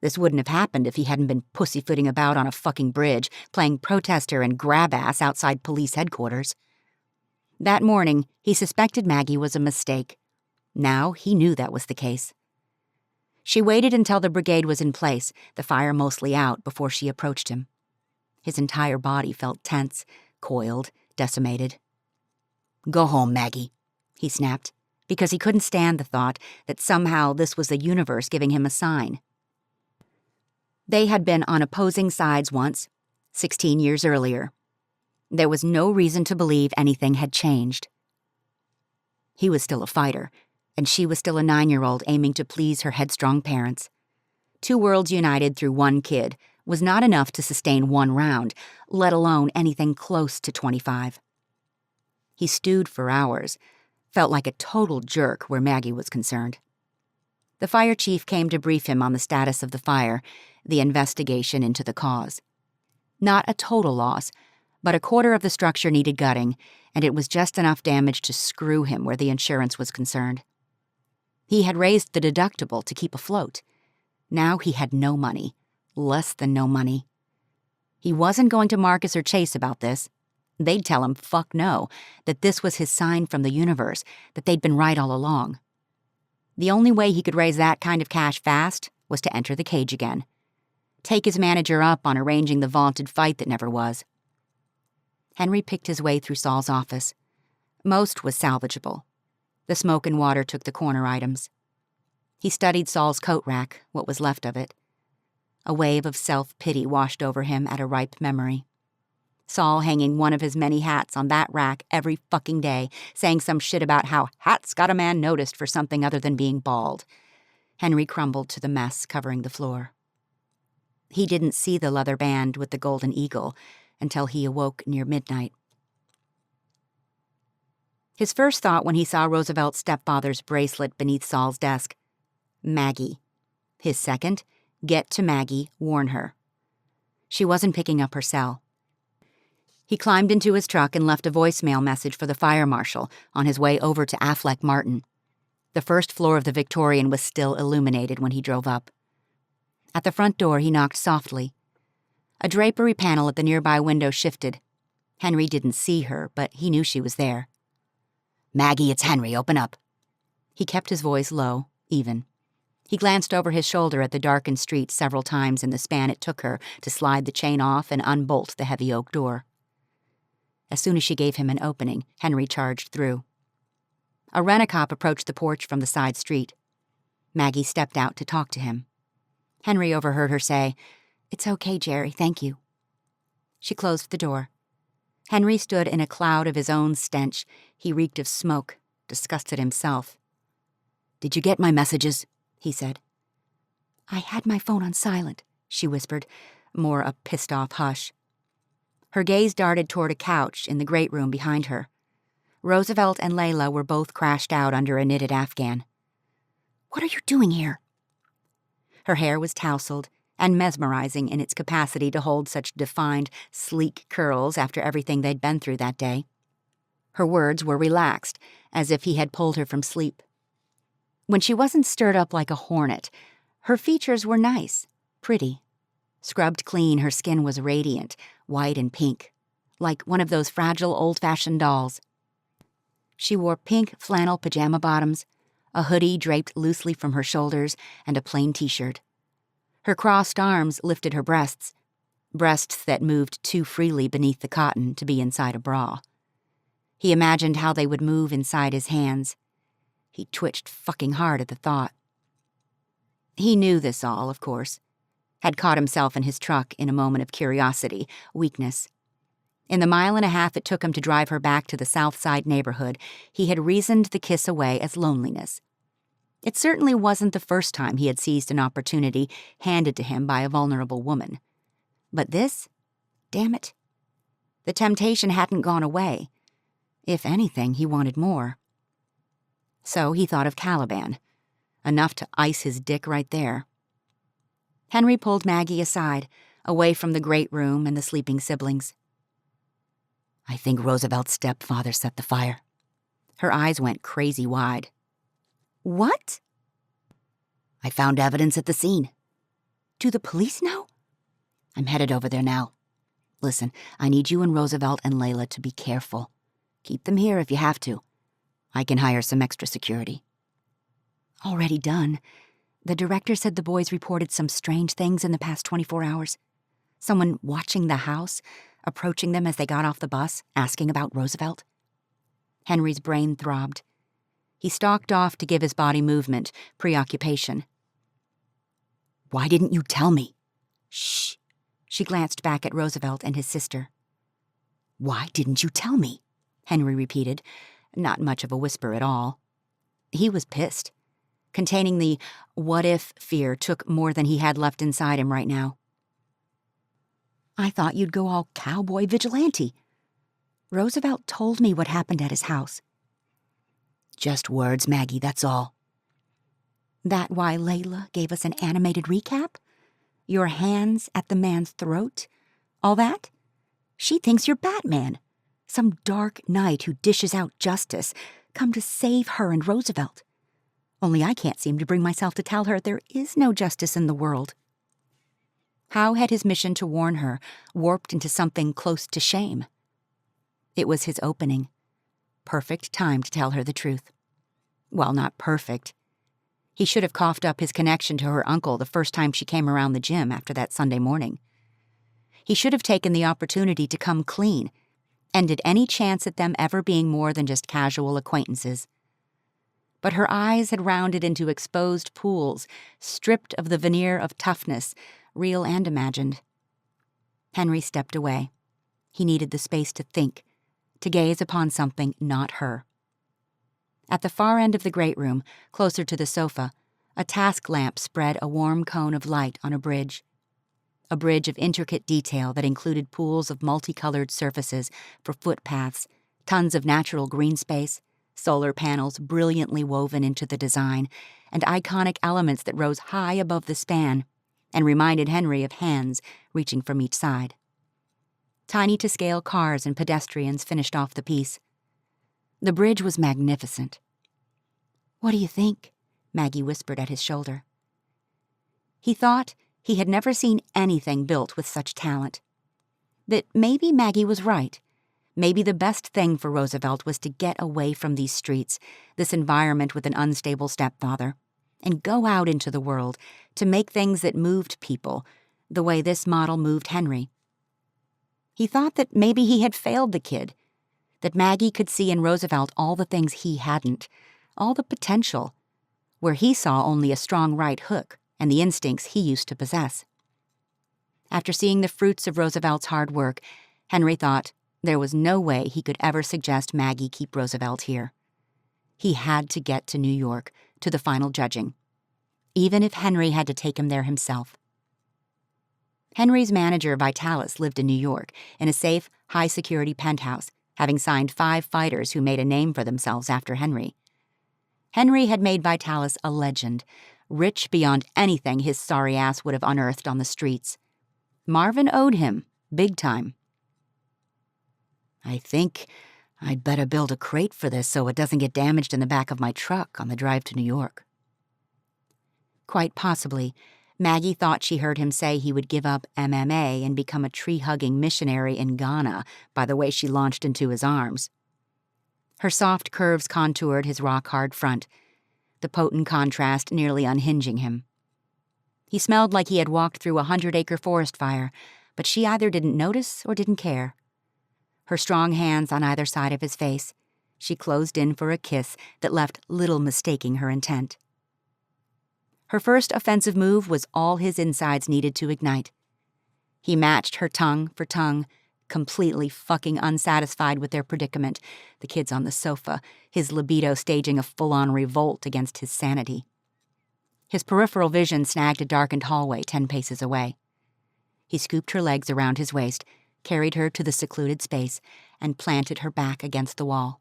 This wouldn't have happened if he hadn't been pussyfooting about on a fucking bridge, playing protester and grab-ass outside police headquarters. That morning, he suspected Maggie was a mistake. Now he knew that was the case. She waited until the brigade was in place, the fire mostly out, before she approached him. His entire body felt tense, coiled, decimated. "Go home, Maggie," he snapped, because he couldn't stand the thought that somehow this was the universe giving him a sign. They had been on opposing sides once, 16 years earlier. There was no reason to believe anything had changed. He was still a fighter, and she was still a 9-year-old aiming to please her headstrong parents. 2 worlds united through 1 kid was not enough to sustain 1 round, let alone anything close to 25. He stewed for hours, felt like a total jerk where Maggie was concerned. The fire chief came to brief him on the status of the fire, the investigation into the cause. Not a total loss, but 1/4 of the structure needed gutting, and it was just enough damage to screw him where the insurance was concerned. He had raised the deductible to keep afloat. Now he had no money, less than no money. He wasn't going to Marcus or Chase about this. They'd tell him fuck no, that this was his sign from the universe, that they'd been right all along. The only way he could raise that kind of cash fast was to enter the cage again. Take his manager up on arranging the vaunted fight that never was. Henry picked his way through Saul's office. Most was salvageable. The smoke and water took the corner items. He studied Saul's coat rack, what was left of it. A wave of self-pity washed over him at a ripe memory. Saul hanging one of his many hats on that rack every fucking day, saying some shit about how hats got a man noticed for something other than being bald. Henry crumbled to the mess covering the floor. He didn't see the leather band with the golden eagle until he awoke near midnight. His first thought when he saw Roosevelt's stepfather's bracelet beneath Saul's desk: Maggie. His second: get to Maggie, warn her. She wasn't picking up her cell. He climbed into his truck and left a voicemail message for the fire marshal on his way over to Affleck Martin. The first floor of the Victorian was still illuminated when he drove up. At the front door, he knocked softly. A drapery panel at the nearby window shifted. Henry didn't see her, but he knew she was there. "Maggie, it's Henry. Open up." He kept his voice low, even. He glanced over his shoulder at the darkened street several times in the span it took her to slide the chain off and unbolt the heavy oak door. As soon as she gave him an opening, Henry charged through. A rent-a-cop approached the porch from the side street. Maggie stepped out to talk to him. Henry overheard her say, "It's okay, Jerry, thank you." She closed the door. Henry stood in a cloud of his own stench. He reeked of smoke, disgusted himself. "Did you get my messages?" he said. "I had my phone on silent," she whispered, more a pissed-off hush. Her gaze darted toward a couch in the great room behind her. Roosevelt and Layla were both crashed out under a knitted afghan. "What are you doing here?" Her hair was tousled and mesmerizing in its capacity to hold such defined, sleek curls after everything they'd been through that day. Her words were relaxed, as if he had pulled her from sleep. When she wasn't stirred up like a hornet, her features were nice, pretty. Scrubbed clean, her skin was radiant, white and pink, like one of those fragile old-fashioned dolls. She wore pink flannel pajama bottoms, a hoodie draped loosely from her shoulders, and a plain t-shirt. Her crossed arms lifted her breasts that moved too freely beneath the cotton to be inside a bra. He imagined how they would move inside his hands. He twitched fucking hard at the thought. He knew this all, of course. Had caught himself in his truck in a moment of curiosity, weakness. In the mile and a half it took him to drive her back to the South Side neighborhood, he had reasoned the kiss away as loneliness. It certainly wasn't the first time he had seized an opportunity handed to him by a vulnerable woman. But this? Damn it. The temptation hadn't gone away. If anything, he wanted more. So he thought of Caliban. Enough to ice his dick right there. Henry pulled Maggie aside, away from the great room and the sleeping siblings. "I think Roosevelt's stepfather set the fire." Her eyes went crazy wide. "What?" "I found evidence at the scene." "Do the police know?" "I'm headed over there now. Listen, I need you and Roosevelt and Layla to be careful. Keep them here if you have to. I can hire some extra security." "Already done. The director said the boys reported some strange things in the past 24 hours. Someone watching the house, approaching them as they got off the bus, asking about Roosevelt." Henry's brain throbbed. He stalked off to give his body movement, preoccupation. "Why didn't you tell me?" "Shh." She glanced back at Roosevelt and his sister. "Why didn't you tell me?" Henry repeated, not much of a whisper at all. He was pissed. Containing the what-if fear took more than he had left inside him right now. "I thought you'd go all cowboy vigilante. Roosevelt told me what happened at his house." "Just words, Maggie, that's all." "That why Layla gave us an animated recap? Your hands at the man's throat? All that? She thinks you're Batman. Some dark knight who dishes out justice, come to save her and Roosevelt. Only I can't seem to bring myself to tell her there is no justice in the world." How had his mission to warn her warped into something close to shame? It was his opening. Perfect time to tell her the truth. Well, not perfect. He should have coughed up his connection to her uncle the first time she came around the gym after that Sunday morning. He should have taken the opportunity to come clean, ended any chance at them ever being more than just casual acquaintances. But her eyes had rounded into exposed pools, stripped of the veneer of toughness, real and imagined. Henry stepped away. He needed the space to think, to gaze upon something not her. At the far end of the great room, closer to the sofa, a task lamp spread a warm cone of light on a bridge of intricate detail that included pools of multicolored surfaces for footpaths, Tons of natural green space, solar panels brilliantly woven into the design, and iconic elements that rose high above the span and reminded Henry of hands reaching from each side. Tiny-to-scale cars and pedestrians finished off the piece. The bridge was magnificent. "What do you think?" Maggie whispered at his shoulder. He thought he had never seen anything built with such talent. That maybe Maggie was right. Maybe the best thing for Roosevelt was to get away from these streets, this environment with an unstable stepfather, and go out into the world to make things that moved people, the way this model moved Henry. He thought that maybe he had failed the kid, that Maggie could see in Roosevelt all the things he hadn't, all the potential, where he saw only a strong right hook and the instincts he used to possess. After seeing the fruits of Roosevelt's hard work, Henry thought there was no way he could ever suggest Maggie keep Roosevelt here. He had to get to New York, to the final judging, even if Henry had to take him there himself. Henry's manager, Vitalis, lived in New York, in a safe, high-security penthouse, having signed 5 fighters who made a name for themselves after Henry. Henry had made Vitalis a legend, rich beyond anything his sorry ass would have unearthed on the streets. Marvin owed him, big time. "I think I'd better build a crate for this so it doesn't get damaged in the back of my truck on the drive to New York." Quite possibly, Maggie thought she heard him say he would give up MMA and become a tree-hugging missionary in Ghana by the way she launched into his arms. Her soft curves contoured his rock-hard front, the potent contrast nearly unhinging him. He smelled like he had walked through a 100-acre forest fire, but she either didn't notice or didn't care. Her strong hands on either side of his face, she closed in for a kiss that left little mistaking her intent. Her first offensive move was all his insides needed to ignite. He matched her tongue for tongue, completely fucking unsatisfied with their predicament, the kids on the sofa, his libido staging a full-on revolt against his sanity. His peripheral vision snagged a darkened hallway 10 paces away. He scooped her legs around his waist, carried her to the secluded space, and planted her back against the wall.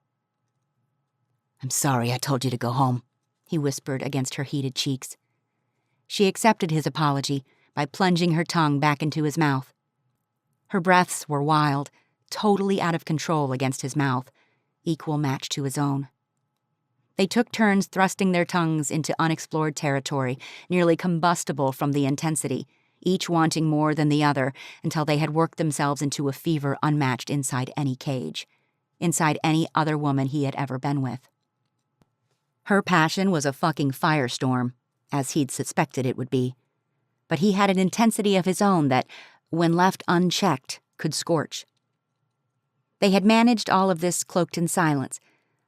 "I'm sorry I told you to go home," he whispered against her heated cheeks. She accepted his apology by plunging her tongue back into his mouth. Her breaths were wild, totally out of control against his mouth, equal match to his own. They took turns thrusting their tongues into unexplored territory, nearly combustible from the intensity, each wanting more than the other until they had worked themselves into a fever unmatched inside any cage, inside any other woman he had ever been with. Her passion was a fucking firestorm, as he'd suspected it would be, but he had an intensity of his own that, when left unchecked, could scorch. They had managed all of this cloaked in silence,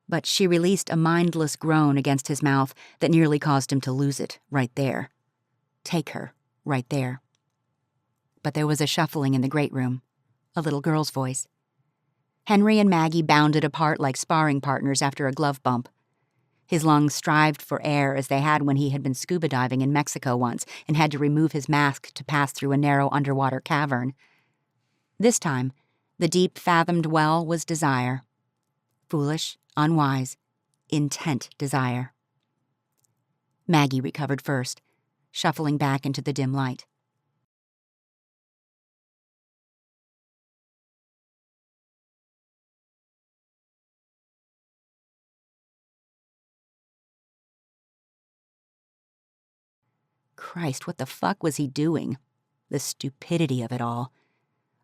but she released a mindless groan against his mouth that nearly caused him to lose it right there. Take her, right there. But there was a shuffling in the great room, a little girl's voice. Henry and Maggie bounded apart like sparring partners after a glove bump. His lungs strived for air as they had when he had been scuba diving in Mexico once and had to remove his mask to pass through a narrow underwater cavern. This time, the deep-fathomed well was desire. Foolish, unwise, intent desire. Maggie recovered first, shuffling back into the dim light. Christ, what the fuck was he doing? The stupidity of it all.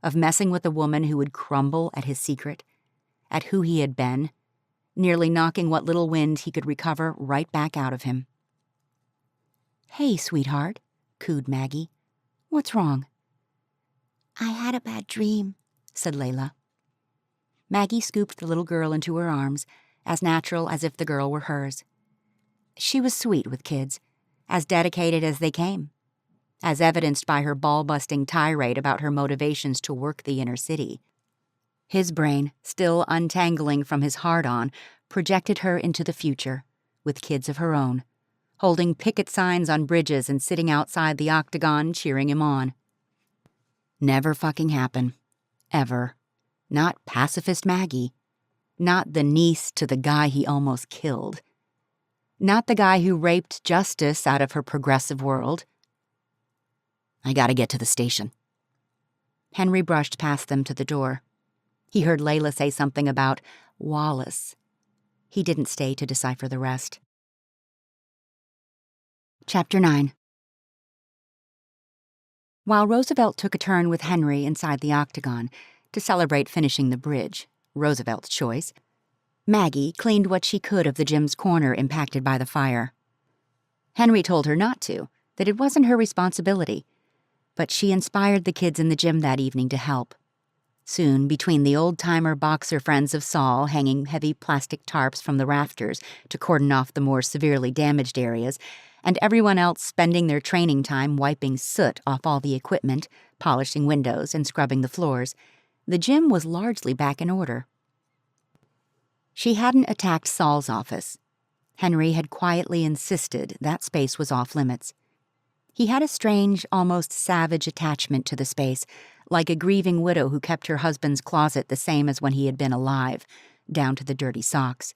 Of messing with a woman who would crumble at his secret, at who he had been, nearly knocking what little wind he could recover right back out of him. "Hey, sweetheart," cooed Maggie. "What's wrong?" "I had a bad dream," said Layla. Maggie scooped the little girl into her arms, as natural as if the girl were hers. She was sweet with kids, as dedicated as they came, as evidenced by her ball-busting tirade about her motivations to work the inner city. His brain, still untangling from his hard-on, projected her into the future, with kids of her own, holding picket signs on bridges and sitting outside the octagon cheering him on. Never fucking happen. Ever. Not pacifist Maggie. Not the niece to the guy he almost killed. Not the guy who raped Justice out of her progressive world. I gotta get to the station. Henry brushed past them to the door. He heard Layla say something about Wallace. He didn't stay to decipher the rest. Chapter 9. While Roosevelt took a turn with Henry inside the octagon to celebrate finishing the bridge, Roosevelt's choice, Maggie cleaned what she could of the gym's corner impacted by the fire. Henry told her not to, that it wasn't her responsibility, but she inspired the kids in the gym that evening to help. Soon, between the old-timer boxer friends of Saul hanging heavy plastic tarps from the rafters to cordon off the more severely damaged areas, and everyone else spending their training time wiping soot off all the equipment, polishing windows, and scrubbing the floors, the gym was largely back in order. She hadn't attacked Saul's office. Henry had quietly insisted that space was off limits. He had a strange, almost savage attachment to the space, like a grieving widow who kept her husband's closet the same as when he had been alive, down to the dirty socks.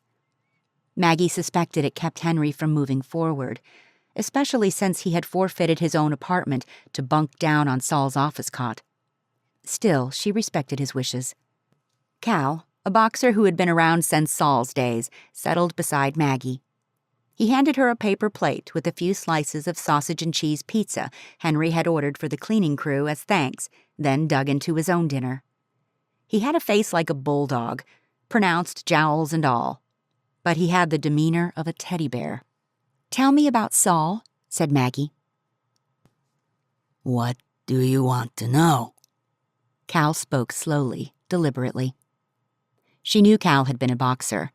Maggie suspected it kept Henry from moving forward, especially since he had forfeited his own apartment to bunk down on Saul's office cot. Still, she respected his wishes. Cal, a boxer who had been around since Saul's days, settled beside Maggie. He handed her a paper plate with a few slices of sausage and cheese pizza Henry had ordered for the cleaning crew as thanks, then dug into his own dinner. He had a face like a bulldog, pronounced jowls and all, but he had the demeanor of a teddy bear. "Tell me about Saul," said Maggie. "What do you want to know?" Cal spoke slowly, deliberately. She knew Cal had been a boxer.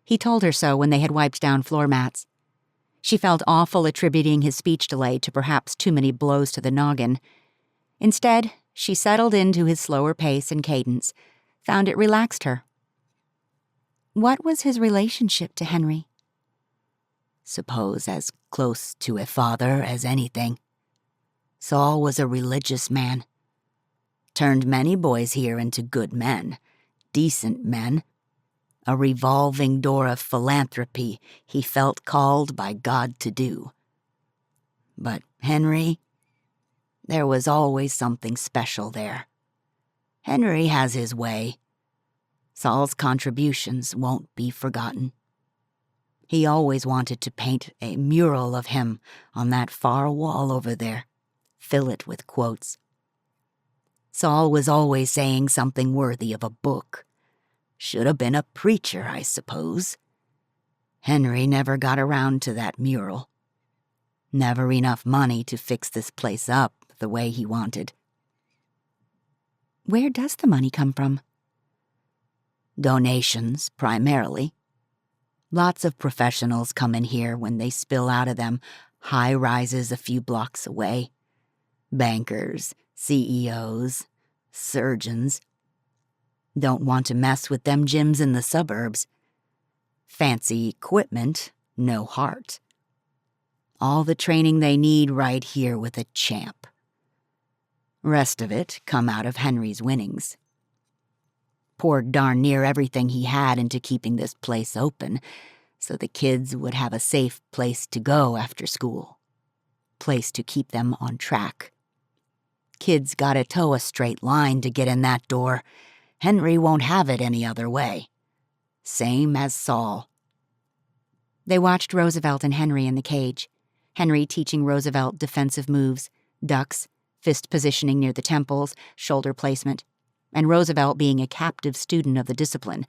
He told her so when they had wiped down floor mats. She felt awful attributing his speech delay to perhaps too many blows to the noggin. Instead, she settled into his slower pace and cadence, found it relaxed her. What was his relationship to Henry? Suppose as close to a father as anything. Saul was a religious man. Turned many boys here into good men, decent men. A revolving door of philanthropy he felt called by God to do. But Henry, there was always something special there. Henry has his way. Saul's contributions won't be forgotten. He always wanted to paint a mural of him on that far wall over there, fill it with quotes. Saul was always saying something worthy of a book. Should have been a preacher, I suppose. Henry never got around to that mural. Never enough money to fix this place up the way he wanted. Where does the money come from? Donations, primarily. Lots of professionals come in here when they spill out of them high-rises a few blocks away. Bankers, CEOs, surgeons. Don't want to mess with them gyms in the suburbs. Fancy equipment, no heart. All the training they need right here with a champ. Rest of it come out of Henry's winnings. Poured darn near everything he had into keeping this place open, so the kids would have a safe place to go after school. Place to keep them on track. Kids gotta toe a straight line to get in that door. Henry won't have it any other way. Same as Saul. They watched Roosevelt and Henry in the cage, Henry teaching Roosevelt defensive moves, ducks, fist positioning near the temples, shoulder placement, and Roosevelt being a captive student of the discipline,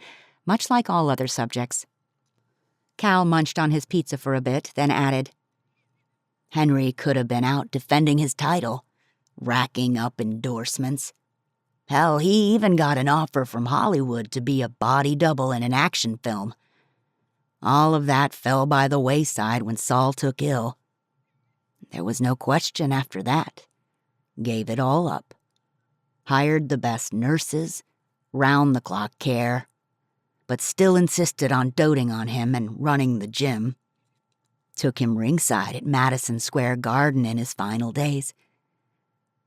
much like all other subjects. Cal munched on his pizza for a bit, then added, Henry could have been out defending his title, racking up endorsements. Hell, he even got an offer from Hollywood to be a body double in an action film. All of that fell by the wayside when Saul took ill. There was no question after that. Gave it all up. Hired the best nurses, round-the-clock care, but still insisted on doting on him and running the gym. Took him ringside at Madison Square Garden in his final days.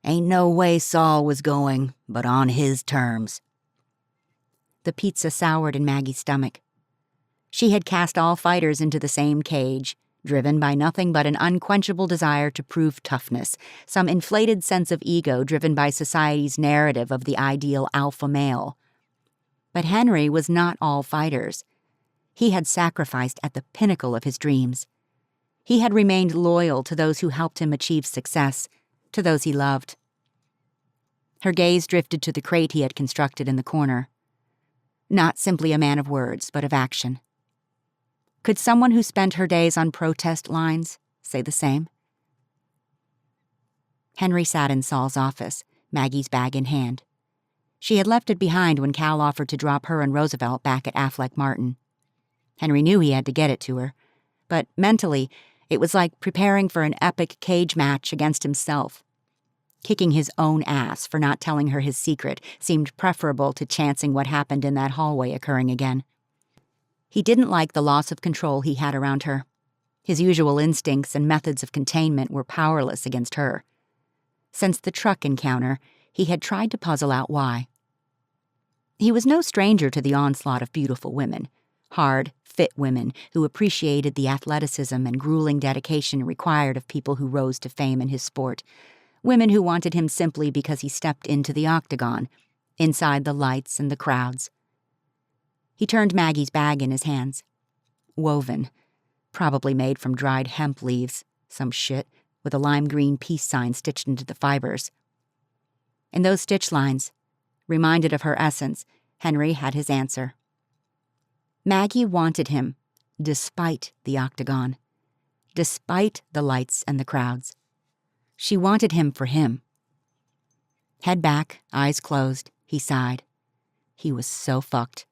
Ain't no way Saul was going, but on his terms. The pizza soured in Maggie's stomach. She had cast all fighters into the same cage, driven by nothing but an unquenchable desire to prove toughness, some inflated sense of ego driven by society's narrative of the ideal alpha male. But Henry was not all fighters. He had sacrificed at the pinnacle of his dreams. He had remained loyal to those who helped him achieve success, to those he loved. Her gaze drifted to the crate he had constructed in the corner. Not simply a man of words, but of action. Could someone who spent her days on protest lines say the same? Henry sat in Saul's office, Maggie's bag in hand. She had left it behind when Cal offered to drop her and Roosevelt back at Affleck Martin. Henry knew he had to get it to her, but mentally, it was like preparing for an epic cage match against himself. Kicking his own ass for not telling her his secret seemed preferable to chancing what happened in that hallway occurring again. He didn't like the loss of control he had around her. His usual instincts and methods of containment were powerless against her. Since the truck encounter, he had tried to puzzle out why. He was no stranger to the onslaught of beautiful women, hard, fit women who appreciated the athleticism and grueling dedication required of people who rose to fame in his sport, women who wanted him simply because he stepped into the octagon, inside the lights and the crowds. He turned Maggie's bag in his hands. Woven, probably made from dried hemp leaves, some shit, with a lime green peace sign stitched into the fibers. In those stitch lines, reminded of her essence, Henry had his answer. Maggie wanted him, despite the octagon, despite the lights and the crowds. She wanted him for him. Head back, eyes closed, he sighed. He was so fucked.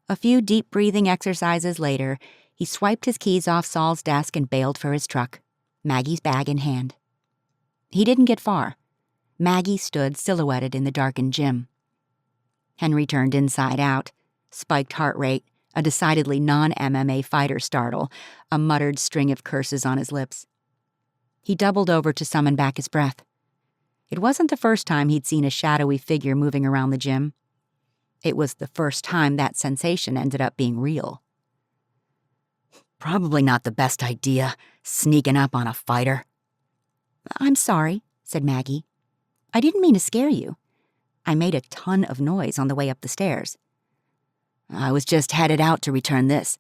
A few deep breathing exercises later, he swiped his keys off Saul's desk and bailed for his truck, Maggie's bag in hand. He didn't get far. Maggie stood silhouetted in the darkened gym. Henry turned inside out, spiked heart rate, a decidedly non-MMA fighter startle, a muttered string of curses on his lips. He doubled over to summon back his breath. It wasn't the first time he'd seen a shadowy figure moving around the gym. It was the first time that sensation ended up being real. Probably not the best idea, sneaking up on a fighter. I'm sorry, said Maggie. I didn't mean to scare you. I made a ton of noise on the way up the stairs. I was just headed out to return this.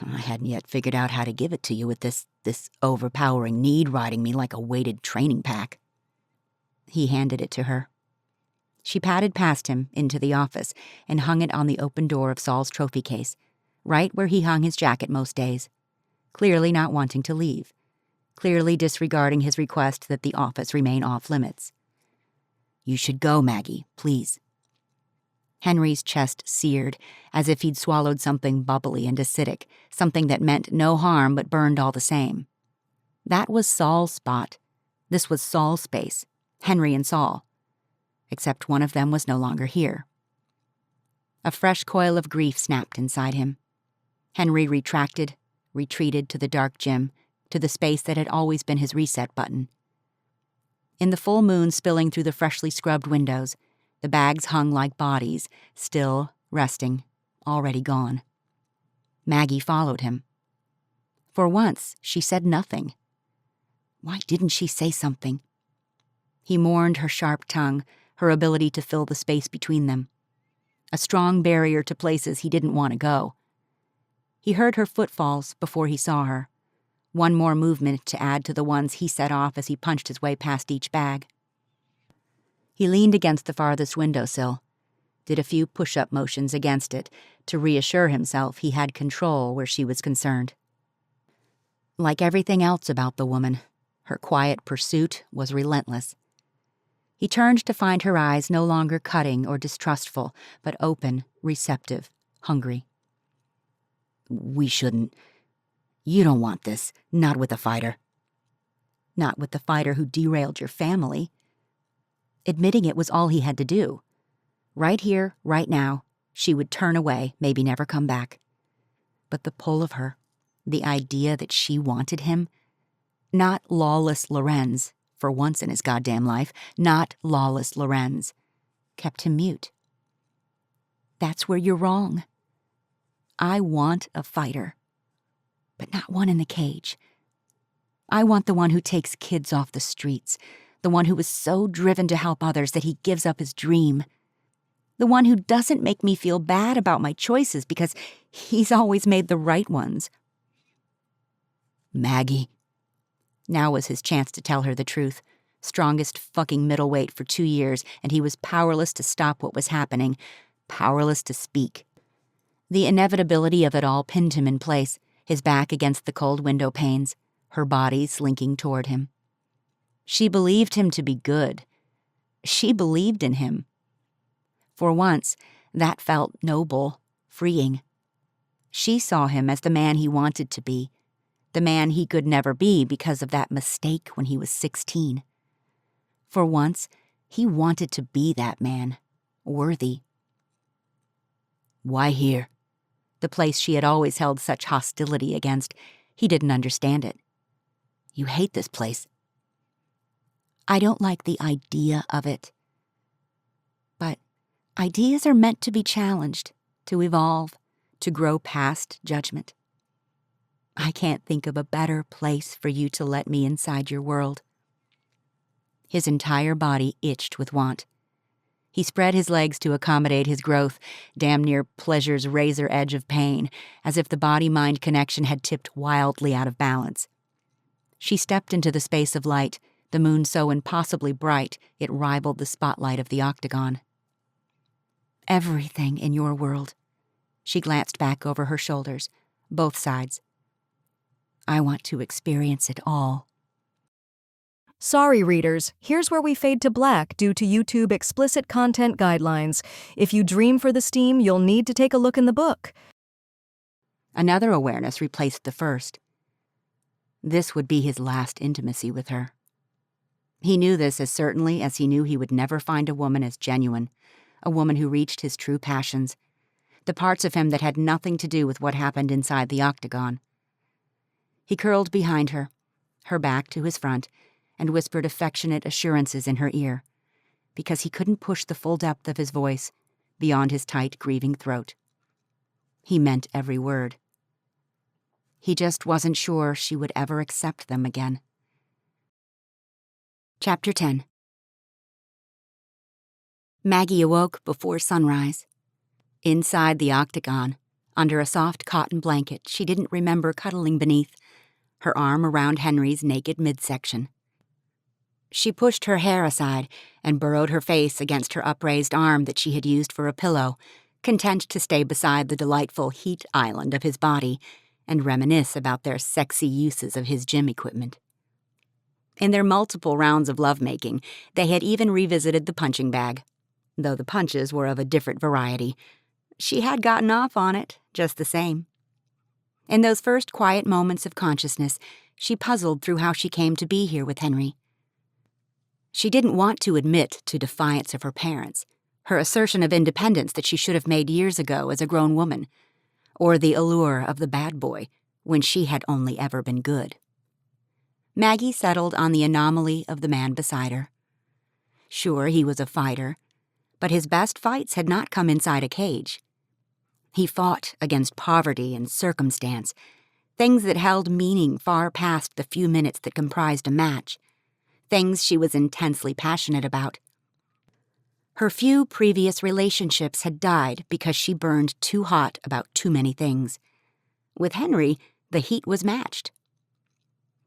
I hadn't yet figured out how to give it to you with this overpowering need riding me like a weighted training pack. He handed it to her. She padded past him into the office and hung it on the open door of Saul's trophy case, right where he hung his jacket most days, clearly not wanting to leave, clearly disregarding his request that the office remain off limits. You should go, Maggie, please. Henry's chest seared, as if he'd swallowed something bubbly and acidic, something that meant no harm but burned all the same. That was Saul's spot. This was Saul's space, Henry and Saul. Except one of them was no longer here. A fresh coil of grief snapped inside him. Henry retracted, retreated to the dark gym, to the space that had always been his reset button. In the full moon spilling through the freshly scrubbed windows, the bags hung like bodies, still, resting, already gone. Maggie followed him. For once, she said nothing. Why didn't she say something? He mourned her sharp tongue, her ability to fill the space between them. A strong barrier to places he didn't want to go. He heard her footfalls before he saw her. One more movement to add to the ones he set off as he punched his way past each bag. He leaned against the farthest windowsill, did a few push-up motions against it to reassure himself he had control where she was concerned. Like everything else about the woman, her quiet pursuit was relentless. He turned to find her eyes no longer cutting or distrustful, but open, receptive, hungry. We shouldn't. You don't want this, not with a fighter. Not with the fighter who derailed your family. Admitting it was all he had to do. Right here, right now, she would turn away, maybe never come back. But the pull of her, the idea that she wanted him, not lawless Lorenz, for once in his goddamn life, not lawless Lorenz, kept him mute. That's where you're wrong. I want a fighter, but not one in the cage. I want the one who takes kids off the streets, the one who is so driven to help others that he gives up his dream, the one who doesn't make me feel bad about my choices because he's always made the right ones. Maggie. Now was his chance to tell her the truth. Strongest fucking middleweight for 2 years, and he was powerless to stop what was happening, powerless to speak. The inevitability of it all pinned him in place, his back against the cold window panes, her body slinking toward him. She believed him to be good. She believed in him. For once, that felt noble, freeing. She saw him as the man he wanted to be, the man he could never be because of that mistake when he was 16. For once, he wanted to be that man, worthy. Why here? The place she had always held such hostility against. He didn't understand it. You hate this place. I don't like the idea of it. But ideas are meant to be challenged, to evolve, to grow past judgment. I can't think of a better place for you to let me inside your world. His entire body itched with want. He spread his legs to accommodate his growth, damn near pleasure's razor edge of pain, as if the body-mind connection had tipped wildly out of balance. She stepped into the space of light, the moon so impossibly bright it rivaled the spotlight of the octagon. Everything in your world. She glanced back over her shoulders, both sides. I want to experience it all. Sorry, readers, here's where we fade to black due to YouTube explicit content guidelines. If you dream for the steam, you'll need to take a look in the book. Another awareness replaced the first. This would be his last intimacy with her. He knew this as certainly as he knew he would never find a woman as genuine, a woman who reached his true passions, the parts of him that had nothing to do with what happened inside the octagon. He curled behind her back to his front, and whispered affectionate assurances in her ear, because he couldn't push the full depth of his voice beyond his tight, grieving throat. He meant every word. He just wasn't sure she would ever accept them again. Chapter 10. Maggie awoke before sunrise. Inside the octagon, under a soft cotton blanket she didn't remember cuddling beneath, her arm around Henry's naked midsection. She pushed her hair aside and burrowed her face against her upraised arm that she had used for a pillow, content to stay beside the delightful heat island of his body and reminisce about their sexy uses of his gym equipment. In their multiple rounds of lovemaking, they had even revisited the punching bag, though the punches were of a different variety. She had gotten off on it, just the same. In those first quiet moments of consciousness, she puzzled through how she came to be here with Henry. She didn't want to admit to defiance of her parents, her assertion of independence that she should have made years ago as a grown woman, or the allure of the bad boy when she had only ever been good. Maggie settled on the anomaly of the man beside her. Sure, he was a fighter, but his best fights had not come inside a cage. He fought against poverty and circumstance, things that held meaning far past the few minutes that comprised a match, things she was intensely passionate about. Her few previous relationships had died because she burned too hot about too many things. With Henry, the heat was matched.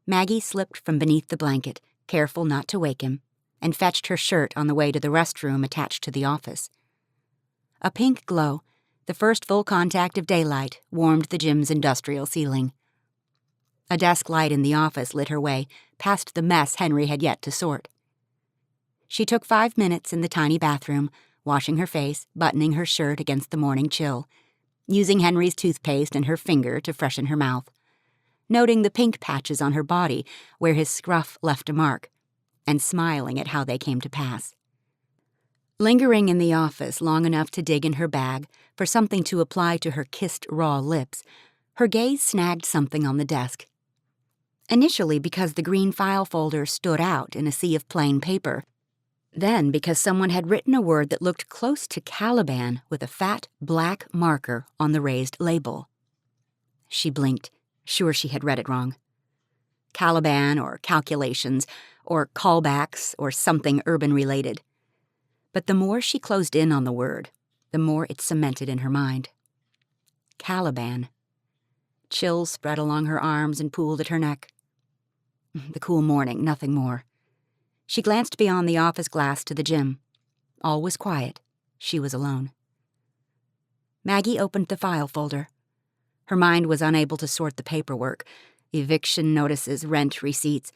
Maggie slipped from beneath the blanket, careful not to wake him, and fetched her shirt on the way to the restroom attached to the office. A pink glow, the first full contact of daylight, warmed the gym's industrial ceiling. A desk light in the office lit her way, past the mess Henry had yet to sort. She took 5 minutes in the tiny bathroom, washing her face, buttoning her shirt against the morning chill, using Henry's toothpaste and her finger to freshen her mouth, noting the pink patches on her body where his scruff left a mark, and smiling at how they came to pass. Lingering in the office long enough to dig in her bag for something to apply to her kissed raw lips, her gaze snagged something on the desk. Initially because the green file folder stood out in a sea of plain paper, Then because someone had written a word that looked close to Caliban with a fat black marker on the raised label. She blinked, sure she had read it wrong. Caliban or calculations or callbacks or something urban-related. But the more she closed in on the word, the more it cemented in her mind. Caliban. Chills spread along her arms and pooled at her neck. The cool morning, nothing more. She glanced beyond the office glass to the gym. All was quiet. She was alone. Maggie opened the file folder. Her mind was unable to sort the paperwork. Eviction notices, rent receipts,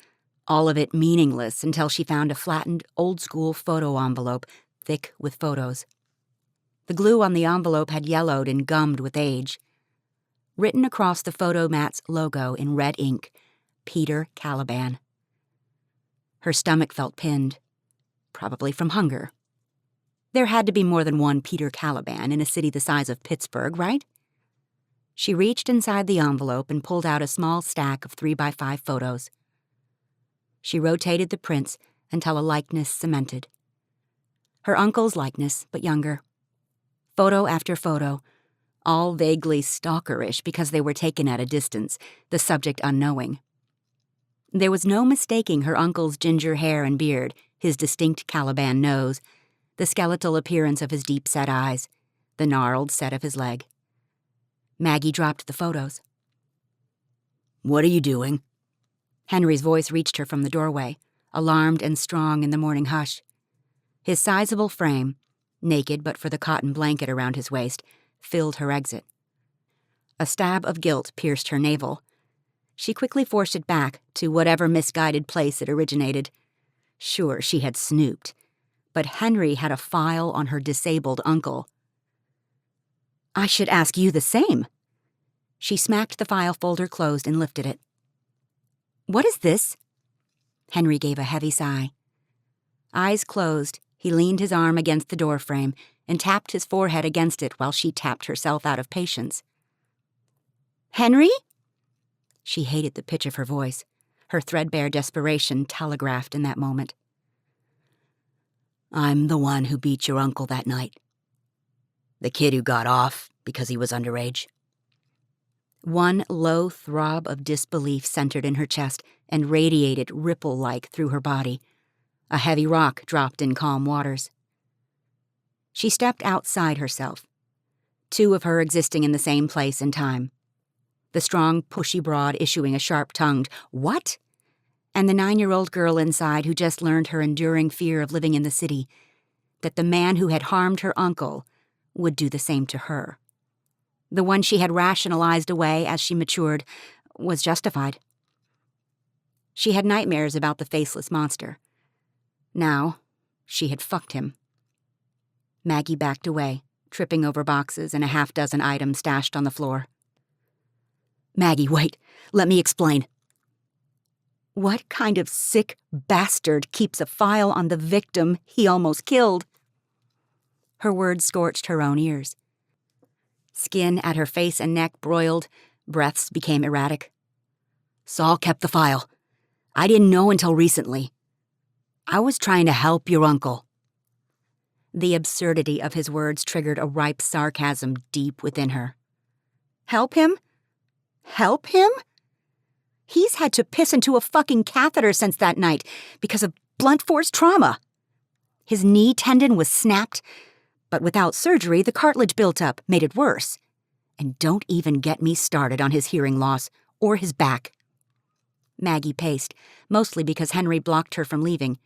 all of it meaningless until she found a flattened, old-school photo envelope, thick with photos. The glue on the envelope had yellowed and gummed with age. Written across the photomat's logo in red ink, Peter Caliban. Her stomach felt pinned, probably from hunger. There had to be more than one Peter Caliban in a city the size of Pittsburgh, right? She reached inside the envelope and pulled out a small stack of 3x5 photos. She rotated the prints until a likeness cemented. Her uncle's likeness, but younger. Photo after photo, all vaguely stalkerish because they were taken at a distance, the subject unknowing. There was no mistaking her uncle's ginger hair and beard, his distinct Caliban nose, the skeletal appearance of his deep-set eyes, the gnarled set of his leg. Maggie dropped the photos. "What are you doing?" Henry's voice reached her from the doorway, alarmed and strong in the morning hush. His sizable frame, naked but for the cotton blanket around his waist, filled her exit. A stab of guilt pierced her navel. She quickly forced it back to whatever misguided place it originated. Sure, she had snooped, but Henry had a file on her disabled uncle. "I should ask you the same." She smacked the file folder closed and lifted it. "What is this?" Henry gave a heavy sigh. Eyes closed, he leaned his arm against the doorframe and tapped his forehead against it while she tapped herself out of patience. "Henry?" She hated the pitch of her voice. Her threadbare desperation telegraphed in that moment. "I'm the one who beat your uncle that night. The kid who got off because he was underage." One low throb of disbelief centered in her chest and radiated ripple-like through her body. A heavy rock dropped in calm waters. She stepped outside herself, two of her existing in the same place and time. The strong, pushy broad issuing a sharp-tongued, "What?" and the 9-year-old girl inside who just learned her enduring fear of living in the city, that the man who had harmed her uncle would do the same to her. The one she had rationalized away as she matured was justified. She had nightmares about the faceless monster. Now, she had fucked him. Maggie backed away, tripping over boxes and a half-dozen items stashed on the floor. "Maggie, wait. Let me explain." What kind of sick bastard keeps a file on the victim he almost killed? Her words scorched her own ears. Skin at her face and neck broiled, breaths became erratic. "Saul kept the file. I didn't know until recently. I was trying to help your uncle." The absurdity of his words triggered a ripe sarcasm deep within her. "Help him? Help him? He's had to piss into a fucking catheter since that night because of blunt force trauma. His knee tendon was snapped, but without surgery, the cartilage built up, made it worse. And don't even get me started on his hearing loss or his back." Maggie paced, mostly because Henry blocked her from leaving,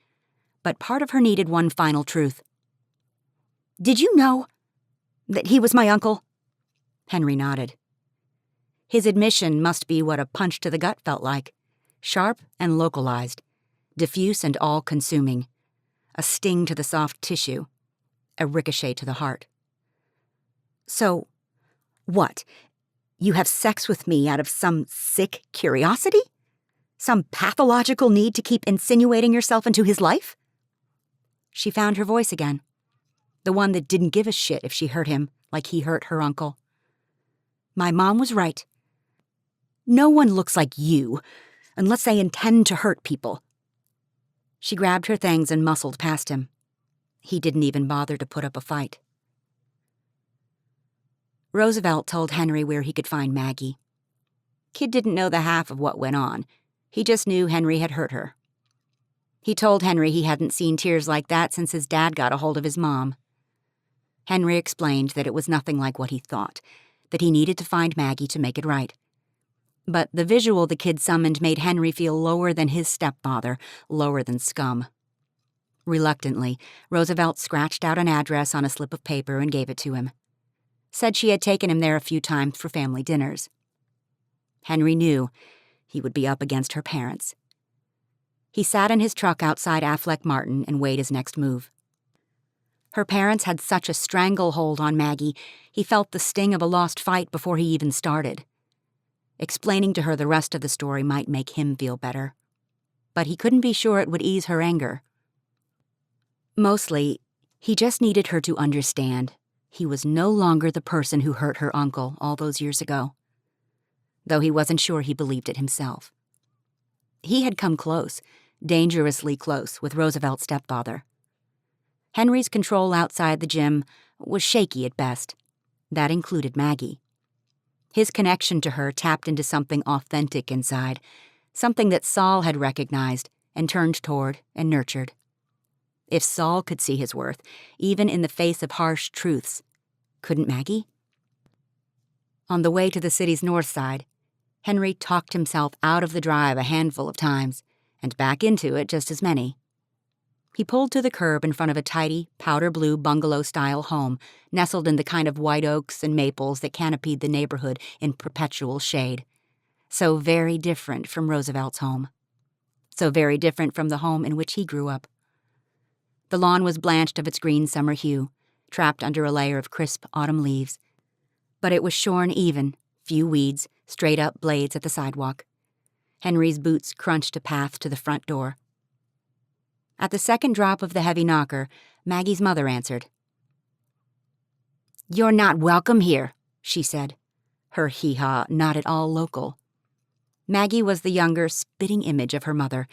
but part of her needed one final truth. "Did you know that he was my uncle?" Henry nodded. His admission must be what a punch to the gut felt like. Sharp and localized, diffuse and all-consuming. A sting to the soft tissue, a ricochet to the heart. "So, what? You have sex with me out of some sick curiosity? Some pathological need to keep insinuating yourself into his life?" She found her voice again. The one that didn't give a shit if she hurt him like he hurt her uncle. "My mom was right. No one looks like you, unless they intend to hurt people." She grabbed her things and muscled past him. He didn't even bother to put up a fight. Roosevelt told Henry where he could find Maggie. Kid didn't know the half of what went on. He just knew Henry had hurt her. He told Henry he hadn't seen tears like that since his dad got a hold of his mom. Henry explained that it was nothing like what he thought, that he needed to find Maggie to make it right. But the visual the kid summoned made Henry feel lower than his stepfather, lower than scum. Reluctantly, Roosevelt scratched out an address on a slip of paper and gave it to him. Said she had taken him there a few times for family dinners. Henry knew he would be up against her parents. He sat in his truck outside Affleck Martin and weighed his next move. Her parents had such a stranglehold on Maggie, he felt the sting of a lost fight before he even started. Explaining to her the rest of the story might make him feel better. But he couldn't be sure it would ease her anger. Mostly, he just needed her to understand he was no longer the person who hurt her uncle all those years ago, though he wasn't sure he believed it himself. He had come close, dangerously close, with Roosevelt's stepfather. Henry's control outside the gym was shaky at best. That included Maggie. His connection to her tapped into something authentic inside, something that Saul had recognized and turned toward and nurtured. If Saul could see his worth, even in the face of harsh truths, couldn't Maggie? On the way to the city's north side, Henry talked himself out of the drive a handful of times, and back into it just as many. He pulled to the curb in front of a tidy, powder-blue bungalow-style home nestled in the kind of white oaks and maples that canopied the neighborhood in perpetual shade. So very different from Roosevelt's home. So very different from the home in which he grew up. The lawn was blanched of its green summer hue, trapped under a layer of crisp autumn leaves. But it was shorn even, few weeds, straight-up blades at the sidewalk. Henry's boots crunched a path to the front door. At the second drop of the heavy knocker, Maggie's mother answered. "You're not welcome here," she said, her hee-haw not at all local. Maggie was the younger, spitting image of her mother,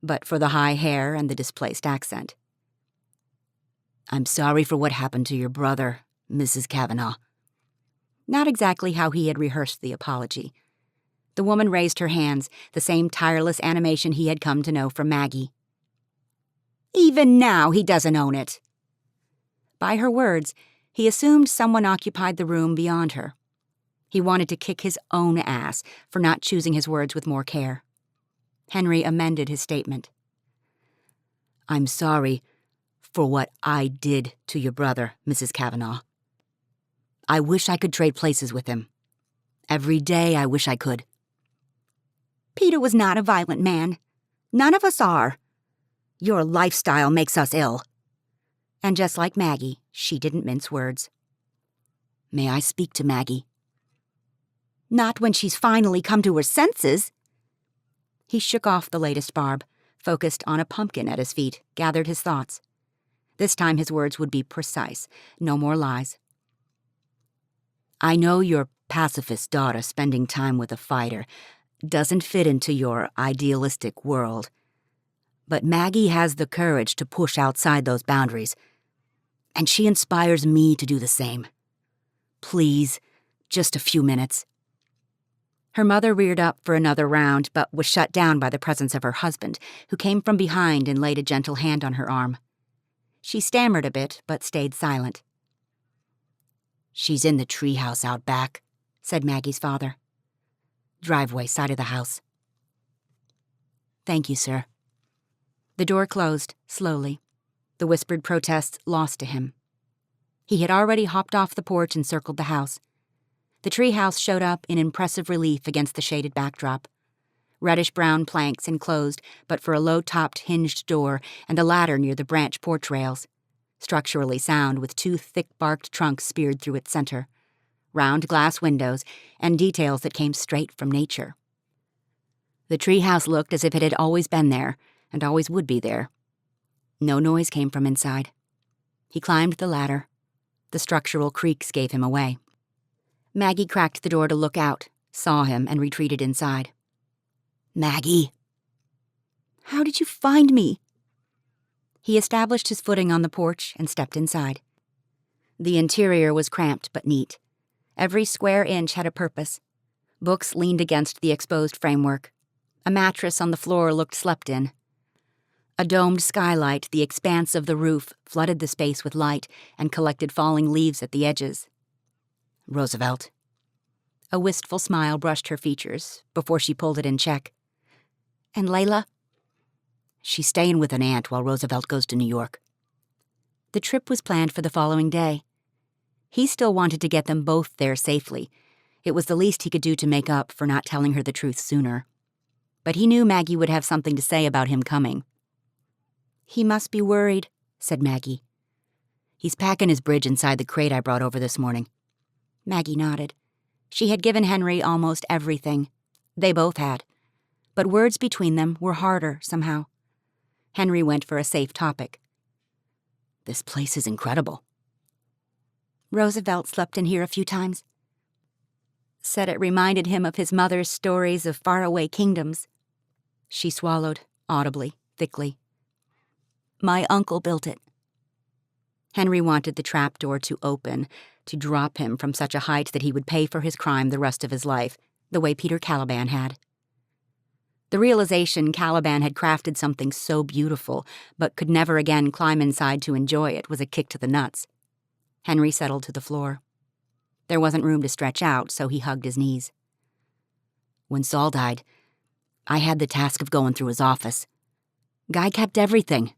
but for the high hair and the displaced accent. "I'm sorry for what happened to your brother, Mrs. Kavanaugh." Not exactly how he had rehearsed the apology. The woman raised her hands, the same tireless animation he had come to know from Maggie. "Even now he doesn't own it." By her words, he assumed someone occupied the room beyond her. He wanted to kick his own ass for not choosing his words with more care. Henry amended his statement. "I'm sorry for what I did to your brother, Mrs. Kavanaugh. I wish I could trade places with him. Every day I wish I could." "Peter was not a violent man. None of us are. Your lifestyle makes us ill." And just like Maggie, she didn't mince words. "May I speak to Maggie?" "Not when she's finally come to her senses." He shook off the latest barb, focused on a pumpkin at his feet, gathered his thoughts. This time his words would be precise, no more lies. "I know your pacifist daughter spending time with a fighter doesn't fit into your idealistic world. But Maggie has the courage to push outside those boundaries, and she inspires me to do the same. Please, just a few minutes." Her mother reared up for another round, but was shut down by the presence of her husband, who came from behind and laid a gentle hand on her arm. She stammered a bit, but stayed silent. "She's in the treehouse out back," said Maggie's father. "Driveway, side of the house." "Thank you, sir." The door closed, slowly, the whispered protests lost to him. He had already hopped off the porch and circled the house. The treehouse showed up in impressive relief against the shaded backdrop. Reddish-brown planks enclosed, but for a low-topped hinged door and a ladder near the branch porch rails. Structurally sound with two thick-barked trunks speared through its center. Round glass windows, and details that came straight from nature. The treehouse looked as if it had always been there, and always would be there. No noise came from inside. He climbed the ladder. The structural creaks gave him away. Maggie cracked the door to look out, saw him, and retreated inside. "Maggie." "How did you find me?" He established his footing on the porch and stepped inside. The interior was cramped but neat. Every square inch had a purpose. Books leaned against the exposed framework. A mattress on the floor looked slept in. A domed skylight, the expanse of the roof, flooded the space with light and collected falling leaves at the edges. Roosevelt. A wistful smile brushed her features before she pulled it in check. And Layla? She's staying with an aunt while Roosevelt goes to New York. The trip was planned for the following day. He still wanted to get them both there safely. It was the least he could do to make up for not telling her the truth sooner. But he knew Maggie would have something to say about him coming. He must be worried, said Maggie. He's packing his bridge inside the crate I brought over this morning. Maggie nodded. She had given Henry almost everything. They both had. But words between them were harder, somehow. Henry went for a safe topic. This place is incredible. Roosevelt slept in here a few times. Said it reminded him of his mother's stories of faraway kingdoms. She swallowed, audibly, thickly. My uncle built it. Henry wanted the trapdoor to open, to drop him from such a height that he would pay for his crime the rest of his life, the way Peter Caliban had. The realization Caliban had crafted something so beautiful, but could never again climb inside to enjoy it, was a kick to the nuts. Henry settled to the floor. There wasn't room to stretch out, so he hugged his knees. When Saul died, I had the task of going through his office. Guy kept everything.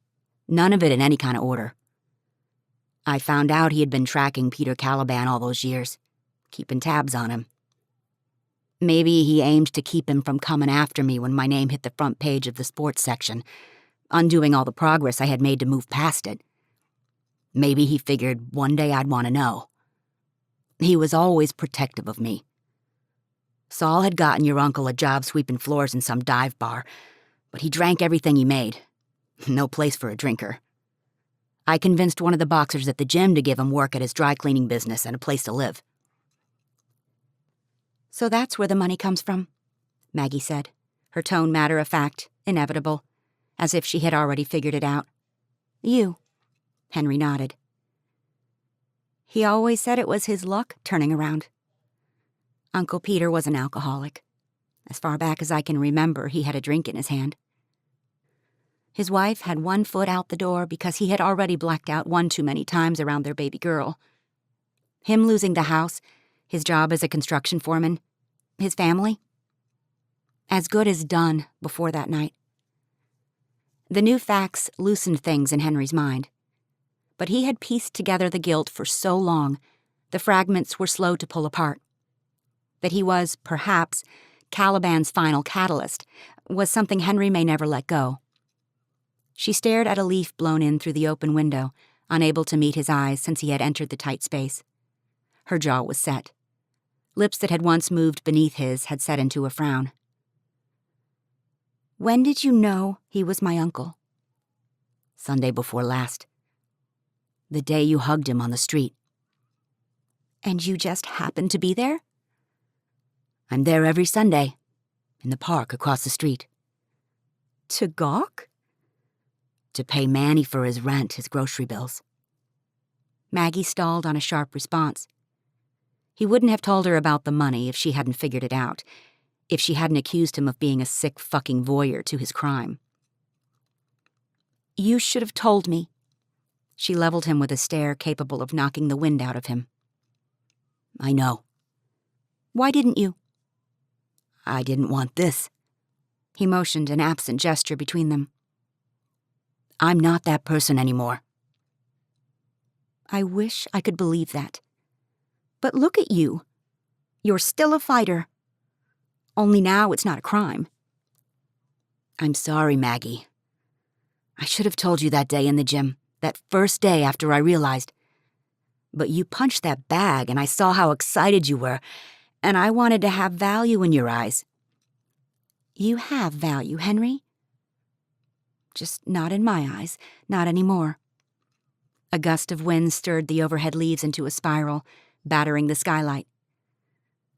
None of it in any kind of order. I found out he had been tracking Peter Caliban all those years, keeping tabs on him. Maybe he aimed to keep him from coming after me when my name hit the front page of the sports section, undoing all the progress I had made to move past it. Maybe he figured one day I'd want to know. He was always protective of me. Saul had gotten your uncle a job sweeping floors in some dive bar, but he drank everything he made. No place for a drinker. I convinced one of the boxers at the gym to give him work at his dry cleaning business and a place to live. So that's where the money comes from, Maggie said, her tone matter-of-fact, inevitable, as if she had already figured it out. You. Henry nodded. He always said it was his luck turning around. Uncle Peter was an alcoholic. As far back as I can remember, he had a drink in his hand. His wife had one foot out the door because he had already blacked out one too many times around their baby girl. Him losing the house, his job as a construction foreman, his family. As good as done before that night. The new facts loosened things in Henry's mind. But he had pieced together the guilt for so long, the fragments were slow to pull apart. That he was, perhaps, Caliban's final catalyst was something Henry may never let go. She stared at a leaf blown in through the open window, unable to meet his eyes since he had entered the tight space. Her jaw was set. Lips that had once moved beneath his had set into a frown. When did you know he was my uncle? Sunday before last. The day you hugged him on the street. And you just happened to be there? I'm there every Sunday, in the park across the street. To gawk? To pay Manny for his rent, his grocery bills. Maggie stalled on a sharp response. He wouldn't have told her about the money if she hadn't figured it out, if she hadn't accused him of being a sick fucking voyeur to his crime. You should have told me. She leveled him with a stare capable of knocking the wind out of him. I know. Why didn't you? I didn't want this. He motioned an absent gesture between them. I'm not that person anymore. I wish I could believe that. But look at you. You're still a fighter. Only now it's not a crime. I'm sorry, Maggie. I should have told you that day in the gym, that first day after I realized. But you punched that bag and I saw how excited you were, and I wanted to have value in your eyes. You have value, Henry. Just not in my eyes, not anymore. A gust of wind stirred the overhead leaves into a spiral, battering the skylight.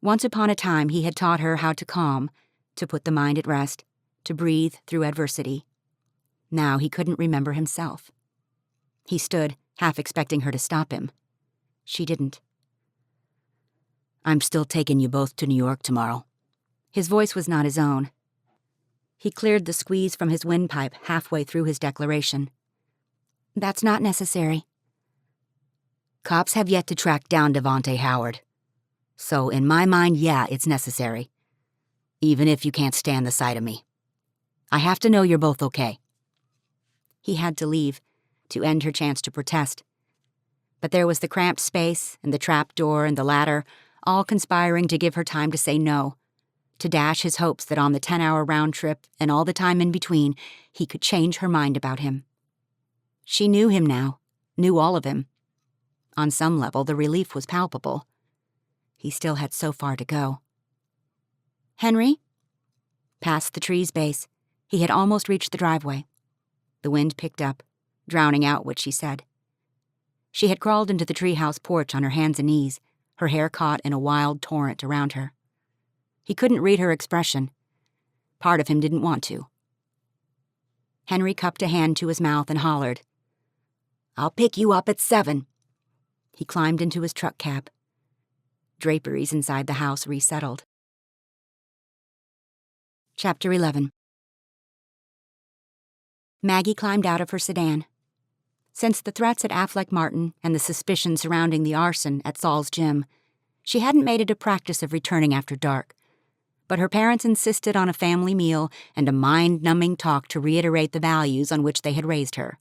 Once upon a time he had taught her how to calm, to put the mind at rest, to breathe through adversity. Now he couldn't remember himself. He stood, half expecting her to stop him. She didn't. I'm still taking you both to New York tomorrow. His voice was not his own. He cleared the squeeze from his windpipe halfway through his declaration. That's not necessary. Cops have yet to track down Devontae Howard. So in my mind, yeah, it's necessary. Even if you can't stand the sight of me. I have to know you're both okay. He had to leave, to end her chance to protest. But there was the cramped space and the trap door and the ladder, all conspiring to give her time to say no, to dash his hopes that on the 10-hour round trip and all the time in between, he could change her mind about him. She knew him now, knew all of him. On some level, the relief was palpable. He still had so far to go. Henry? Past the tree's base, he had almost reached the driveway. The wind picked up, drowning out what she said. She had crawled into the treehouse porch on her hands and knees, her hair caught in a wild torrent around her. He couldn't read her expression. Part of him didn't want to. Henry cupped a hand to his mouth and hollered, "I'll pick you up at 7. He climbed into his truck cab. Draperies inside the house resettled. Chapter 11. Maggie climbed out of her sedan. Since the threats at Affleck Martin and the suspicion surrounding the arson at Saul's gym, she hadn't made it a practice of returning after dark. But her parents insisted on a family meal and a mind-numbing talk to reiterate the values on which they had raised her.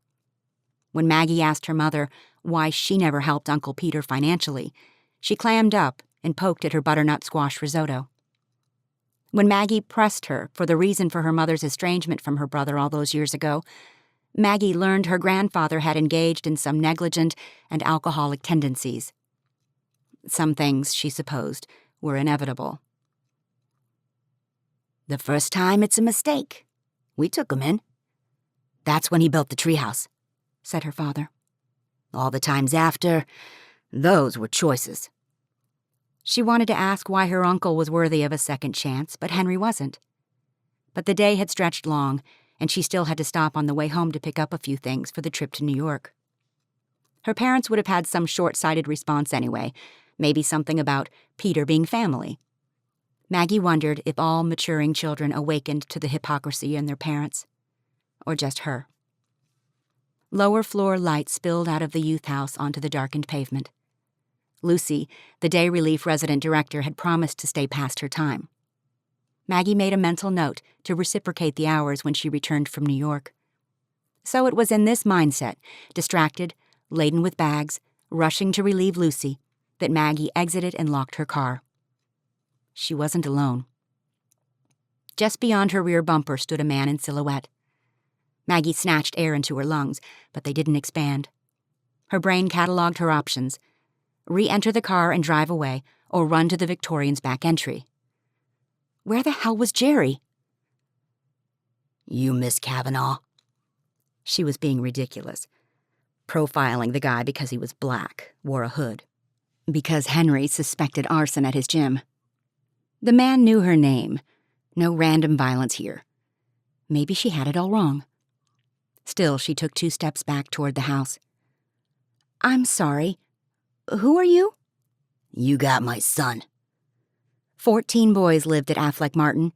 When Maggie asked her mother why she never helped Uncle Peter financially, she clammed up and poked at her butternut squash risotto. When Maggie pressed her for the reason for her mother's estrangement from her brother all those years ago, Maggie learned her grandfather had engaged in some negligent and alcoholic tendencies. Some things, she supposed, were inevitable. The first time, it's a mistake. We took him in. That's when he built the treehouse, said her father. All the times after, those were choices. She wanted to ask why her uncle was worthy of a second chance, but Henry wasn't. But the day had stretched long, and she still had to stop on the way home to pick up a few things for the trip to New York. Her parents would have had some short-sighted response anyway, maybe something about Peter being family. Maggie wondered if all maturing children awakened to the hypocrisy in their parents, or just her. Lower floor light spilled out of the youth house onto the darkened pavement. Lucy, the day relief resident director, had promised to stay past her time. Maggie made a mental note to reciprocate the hours when she returned from New York. So it was in this mindset, distracted, laden with bags, rushing to relieve Lucy, that Maggie exited and locked her car. She wasn't alone. Just beyond her rear bumper stood a man in silhouette. Maggie snatched air into her lungs, but they didn't expand. Her brain cataloged her options: re-enter the car and drive away, or run to the Victorian's back entry. Where the hell was Jerry? You Miss Kavanaugh? She was being ridiculous, profiling the guy because he was black, wore a hood, because Henry suspected arson at his gym. The man knew her name. No random violence here. Maybe she had it all wrong. Still, she took 2 steps back toward the house. I'm sorry. Who are you? You got my son. 14 boys lived at Affleck Martin,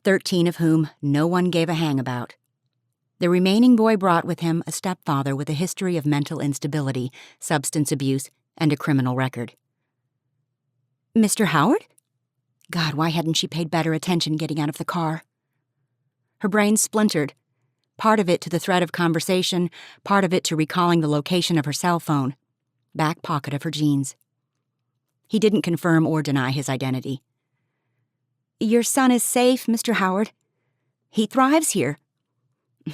13 of whom no one gave a hang about. The remaining boy brought with him a stepfather with a history of mental instability, substance abuse, and a criminal record. Mr. Howard? God, why hadn't she paid better attention getting out of the car? Her brain splintered, part of it to the thread of conversation, part of it to recalling the location of her cell phone, back pocket of her jeans. He didn't confirm or deny his identity. Your son is safe, Mr. Howard. He thrives here.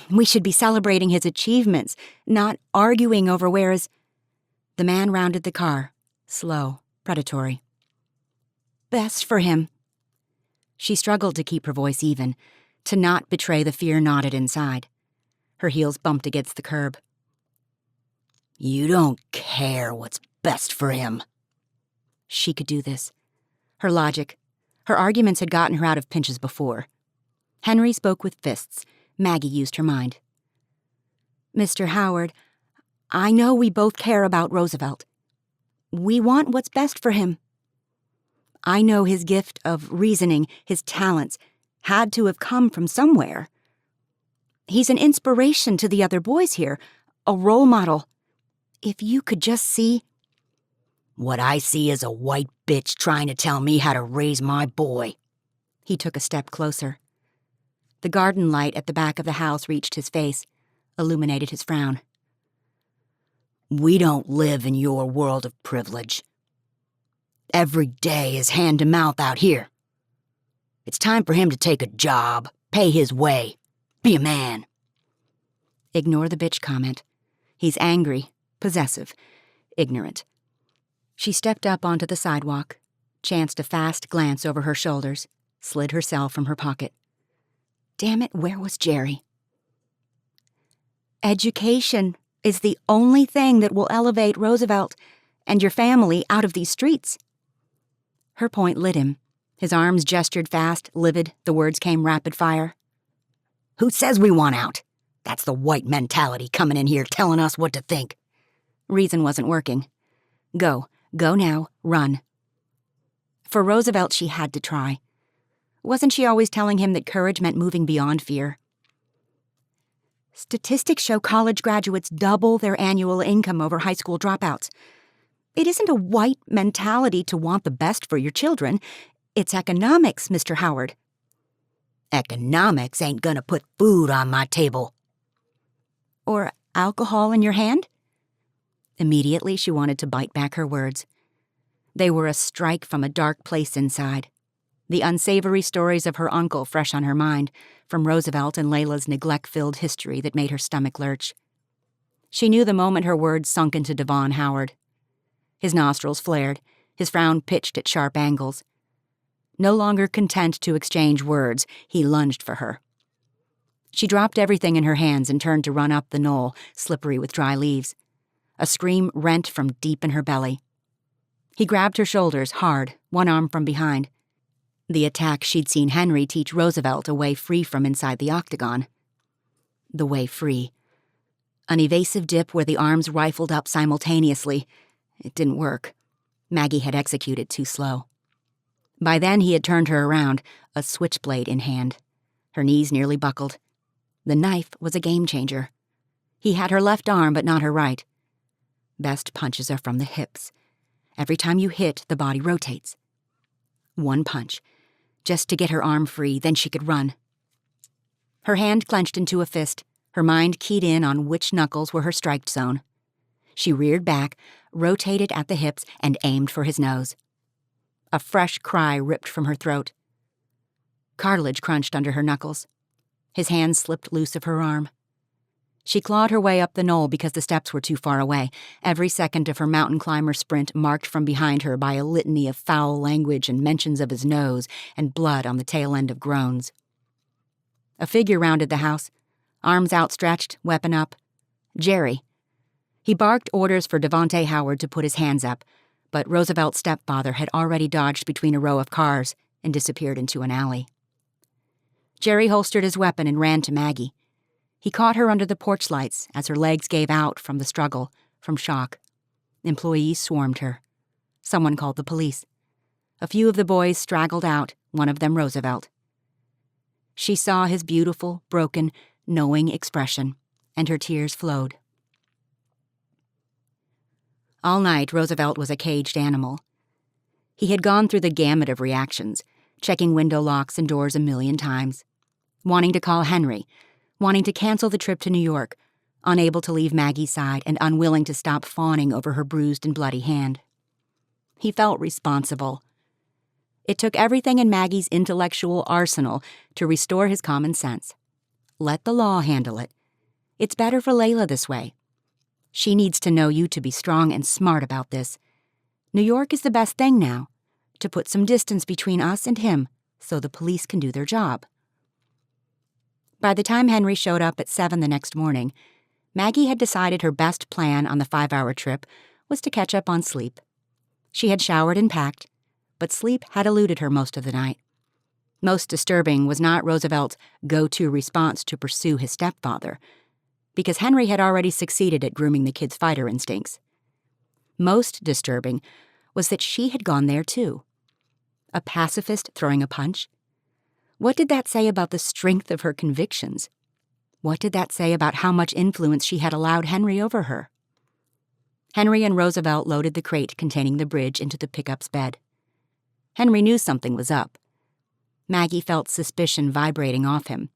We should be celebrating his achievements, not arguing over where his... The man rounded the car, slow, predatory. Best for him. She struggled to keep her voice even, to not betray the fear knotted inside. Her heels bumped against the curb. You don't care what's best for him. She could do this. Her logic. Her arguments had gotten her out of pinches before. Henry spoke with fists. Maggie used her mind. Mr. Howard, I know we both care about Roosevelt. We want what's best for him. I know his gift of reasoning, his talents, had to have come from somewhere. He's an inspiration to the other boys here, a role model. If you could just see—" "What I see is a white bitch trying to tell me how to raise my boy." He took a step closer. The garden light at the back of the house reached his face, illuminated his frown. "We don't live in your world of privilege. Every day is hand to mouth out here. It's time for him to take a job, pay his way, be a man." Ignore the bitch comment. He's angry, possessive, ignorant. She stepped up onto the sidewalk, chanced a fast glance over her shoulders, slid her cell from her pocket. Damn it, where was Jerry? Education is the only thing that will elevate Roosevelt and your family out of these streets. Her point lit him. His arms gestured fast, livid. The words came rapid fire. "Who says we want out? That's the white mentality coming in here telling us what to think." Reason wasn't working. Go now, run. For Roosevelt, she had to try. Wasn't she always telling him that courage meant moving beyond fear? Statistics show college graduates double their annual income over high school dropouts. It isn't a white mentality to want the best for your children. It's economics, Mr. Howard. "Economics ain't gonna put food on my table." Or alcohol in your hand? Immediately, she wanted to bite back her words. They were a strike from a dark place inside. The unsavory stories of her uncle fresh on her mind, from Roosevelt and Layla's neglect-filled history that made her stomach lurch. She knew the moment her words sunk into Devon Howard. His nostrils flared, his frown pitched at sharp angles. No longer content to exchange words, he lunged for her. She dropped everything in her hands and turned to run up the knoll, slippery with dry leaves. A scream rent from deep in her belly. He grabbed her shoulders hard, one arm from behind. The attack she'd seen Henry teach Roosevelt a way free from inside the octagon. The way free. An evasive dip where the arms rifled up simultaneously. It didn't work. Maggie had executed too slow. By then he had turned her around, a switchblade in hand. Her knees nearly buckled. The knife was a game-changer. He had her left arm, but not her right. Best punches are from the hips. Every time you hit, the body rotates. One punch, just to get her arm free, then she could run. Her hand clenched into a fist, her mind keyed in on which knuckles were her strike zone. She reared back, rotated at the hips, and aimed for his nose. A fresh cry ripped from her throat. Cartilage crunched under her knuckles. His hand slipped loose of her arm. She clawed her way up the knoll because the steps were too far away, every second of her mountain climber sprint marked from behind her by a litany of foul language and mentions of his nose and blood on the tail end of groans. A figure rounded the house, arms outstretched, weapon up. Jerry. He barked orders for Devontae Howard to put his hands up, but Roosevelt's stepfather had already dodged between a row of cars and disappeared into an alley. Jerry holstered his weapon and ran to Maggie. He caught her under the porch lights as her legs gave out from the struggle, from shock. Employees swarmed her. Someone called the police. A few of the boys straggled out, one of them Roosevelt. She saw his beautiful, broken, knowing expression, and her tears flowed. All night, Roosevelt was a caged animal. He had gone through the gamut of reactions, checking window locks and doors a million times, wanting to call Henry, wanting to cancel the trip to New York, unable to leave Maggie's side and unwilling to stop fawning over her bruised and bloody hand. He felt responsible. It took everything in Maggie's intellectual arsenal to restore his common sense. Let the law handle it. It's better for Layla this way. She needs to know you to be strong and smart about this. New York is the best thing now, to put some distance between us and him so the police can do their job. By the time Henry showed up at 7 the next morning, Maggie had decided her best plan on the 5-hour trip was to catch up on sleep. She had showered and packed, but sleep had eluded her most of the night. Most disturbing was not Roosevelt's go-to response to pursue his stepfather, because Henry had already succeeded at grooming the kid's fighter instincts. Most disturbing was that she had gone there too. A pacifist throwing a punch? What did that say about the strength of her convictions? What did that say about how much influence she had allowed Henry over her? Henry and Roosevelt loaded the crate containing the bridge into the pickup's bed. Henry knew something was up. Maggie felt suspicion vibrating off him,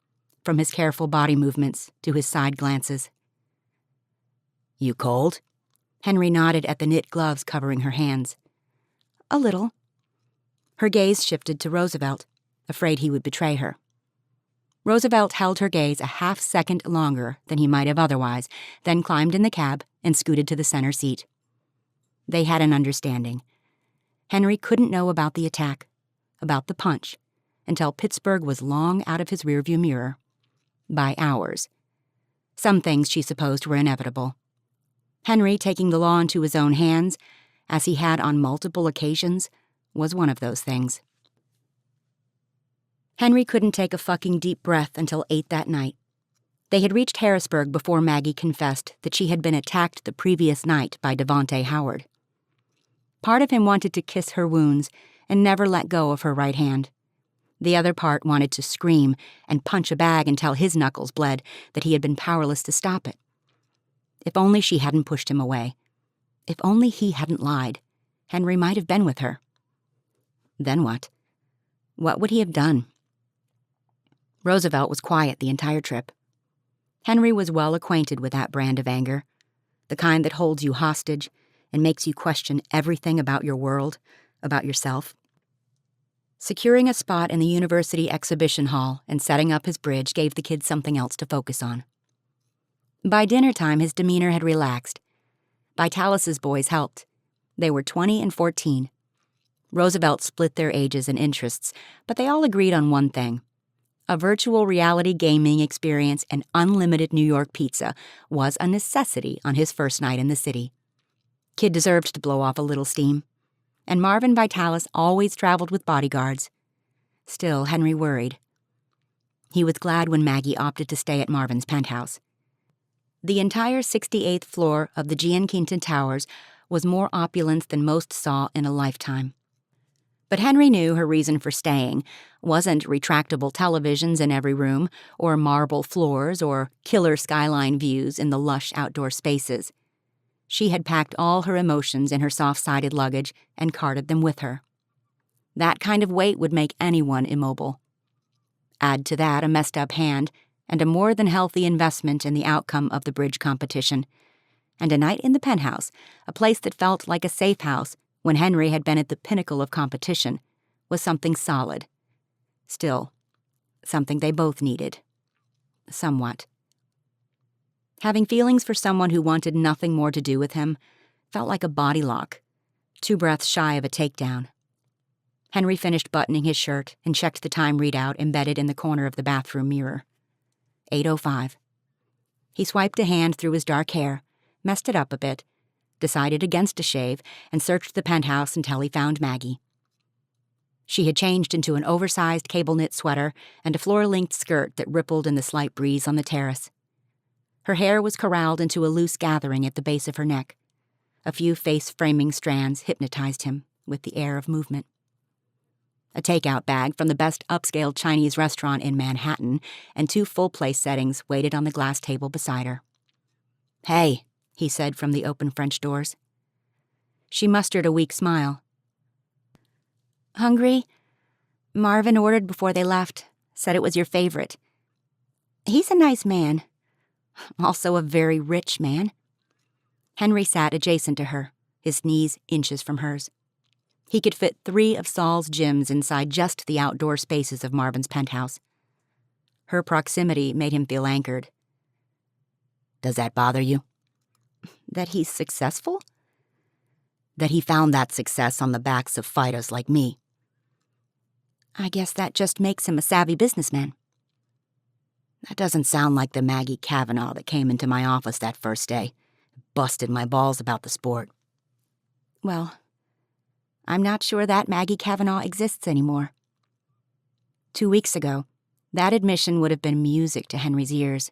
from his careful body movements to his side glances. You cold? Henry nodded at the knit gloves covering her hands. A little. Her gaze shifted to Roosevelt, afraid he would betray her. Roosevelt held her gaze a half-second longer than he might have otherwise, then climbed in the cab and scooted to the center seat. They had an understanding. Henry couldn't know about the attack, about the punch, until Pittsburgh was long out of his rearview mirror. By hours. Some things she supposed were inevitable. Henry taking the law into his own hands, as he had on multiple occasions, was one of those things. Henry couldn't take a fucking deep breath until 8 that night. They had reached Harrisburg before Maggie confessed that she had been attacked the previous night by Devonte Howard. Part of him wanted to kiss her wounds and never let go of her right hand. The other part wanted to scream and punch a bag until his knuckles bled that he had been powerless to stop it. If only she hadn't pushed him away. If only he hadn't lied, Henry might have been with her. Then what? What would he have done? Roosevelt was quiet the entire trip. Henry was well acquainted with that brand of anger, the kind that holds you hostage and makes you question everything about your world, about yourself. Securing a spot in the university exhibition hall and setting up his bridge gave the kid something else to focus on. By dinner time, his demeanor had relaxed. Vitalis's boys helped. They were 20 and 14. Roosevelt split their ages and interests, but they all agreed on one thing. A virtual reality gaming experience and unlimited New York pizza was a necessity on his first night in the city. Kid deserved to blow off a little steam. And Marvin Vitalis always traveled with bodyguards. Still, Henry worried. He was glad when Maggie opted to stay at Marvin's penthouse. The entire 68th floor of the Gianquinta Towers was more opulence than most saw in a lifetime. But Henry knew her reason for staying wasn't retractable televisions in every room, or marble floors, or killer skyline views in the lush outdoor spaces. She had packed all her emotions in her soft-sided luggage and carted them with her. That kind of weight would make anyone immobile. Add to that a messed-up hand and a more than healthy investment in the outcome of the bridge competition, and a night in the penthouse, a place that felt like a safe house when Henry had been at the pinnacle of competition, was something solid. Still, something they both needed. Somewhat. Having feelings for someone who wanted nothing more to do with him felt like a body lock, 2 breaths shy of a takedown. Henry finished buttoning his shirt and checked the time readout embedded in the corner of the bathroom mirror. 8:05. He swiped a hand through his dark hair, messed it up a bit, decided against a shave, and searched the penthouse until he found Maggie. She had changed into an oversized cable-knit sweater and a floor-length skirt that rippled in the slight breeze on the terrace. Her hair was corralled into a loose gathering at the base of her neck. A few face-framing strands hypnotized him with the air of movement. A takeout bag from the best upscale Chinese restaurant in Manhattan and 2 full-place settings waited on the glass table beside her. "Hey," he said from the open French doors. She mustered a weak smile. "Hungry? Marvin ordered before they left. Said it was your favorite. He's a nice man. Also a very rich man." Henry sat adjacent to her, his knees inches from hers. He could fit 3 of Saul's gyms inside just the outdoor spaces of Marvin's penthouse. Her proximity made him feel anchored. Does that bother you? That he's successful? That he found that success on the backs of fighters like me. I guess that just makes him a savvy businessman. That doesn't sound like the Maggie Kavanaugh that came into my office that first day, busted my balls about the sport. Well, I'm not sure that Maggie Kavanaugh exists anymore. 2 weeks ago, that admission would have been music to Henry's ears.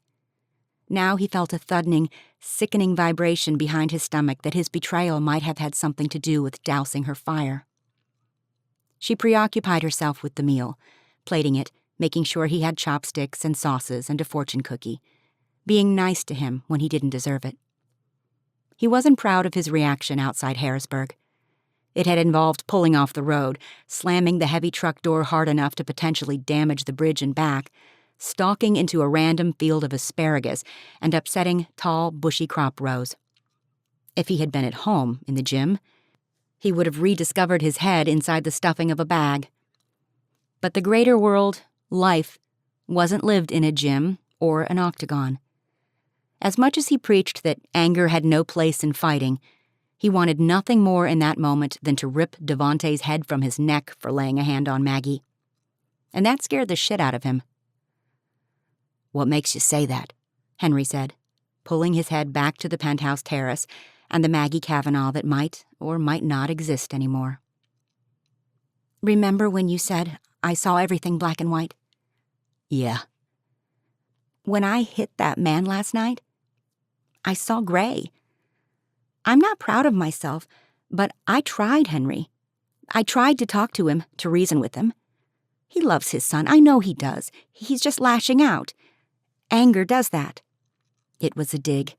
Now he felt a thudding, sickening vibration behind his stomach that his betrayal might have had something to do with dousing her fire. She preoccupied herself with the meal, plating it, making sure he had chopsticks and sauces and a fortune cookie, being nice to him when he didn't deserve it. He wasn't proud of his reaction outside Harrisburg. It had involved pulling off the road, slamming the heavy truck door hard enough to potentially damage the bridge and back, stalking into a random field of asparagus, and upsetting tall, bushy crop rows. If he had been at home, in the gym, he would have rediscovered his head inside the stuffing of a bag. But the greater world, life, wasn't lived in a gym or an octagon. As much as he preached that anger had no place in fighting, he wanted nothing more in that moment than to rip Devontae's head from his neck for laying a hand on Maggie. And that scared the shit out of him. "What makes you say that?" Henry said, pulling his head back to the penthouse terrace and the Maggie Kavanaugh that might or might not exist anymore. "Remember when you said, I saw everything black and white?" "Yeah." "When I hit that man last night, I saw gray. I'm not proud of myself, but I tried, Henry. I tried to talk to him, to reason with him. He loves his son, I know he does. He's just lashing out. Anger does that." It was a dig.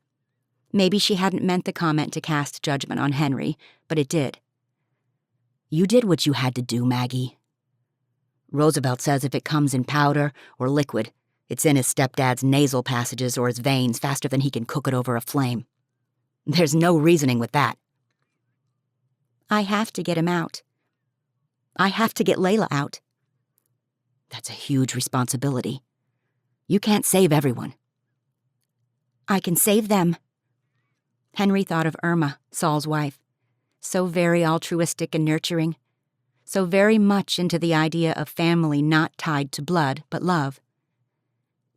Maybe she hadn't meant the comment to cast judgment on Henry, but it did. "You did what you had to do, Maggie. Roosevelt says if it comes in powder or liquid, it's in his stepdad's nasal passages or his veins faster than he can cook it over a flame. There's no reasoning with that." "I have to get him out. I have to get Layla out." "That's a huge responsibility. You can't save everyone." "I can save them." Henry thought of Irma, Saul's wife, so very altruistic and nurturing, so very much into the idea of family not tied to blood but love.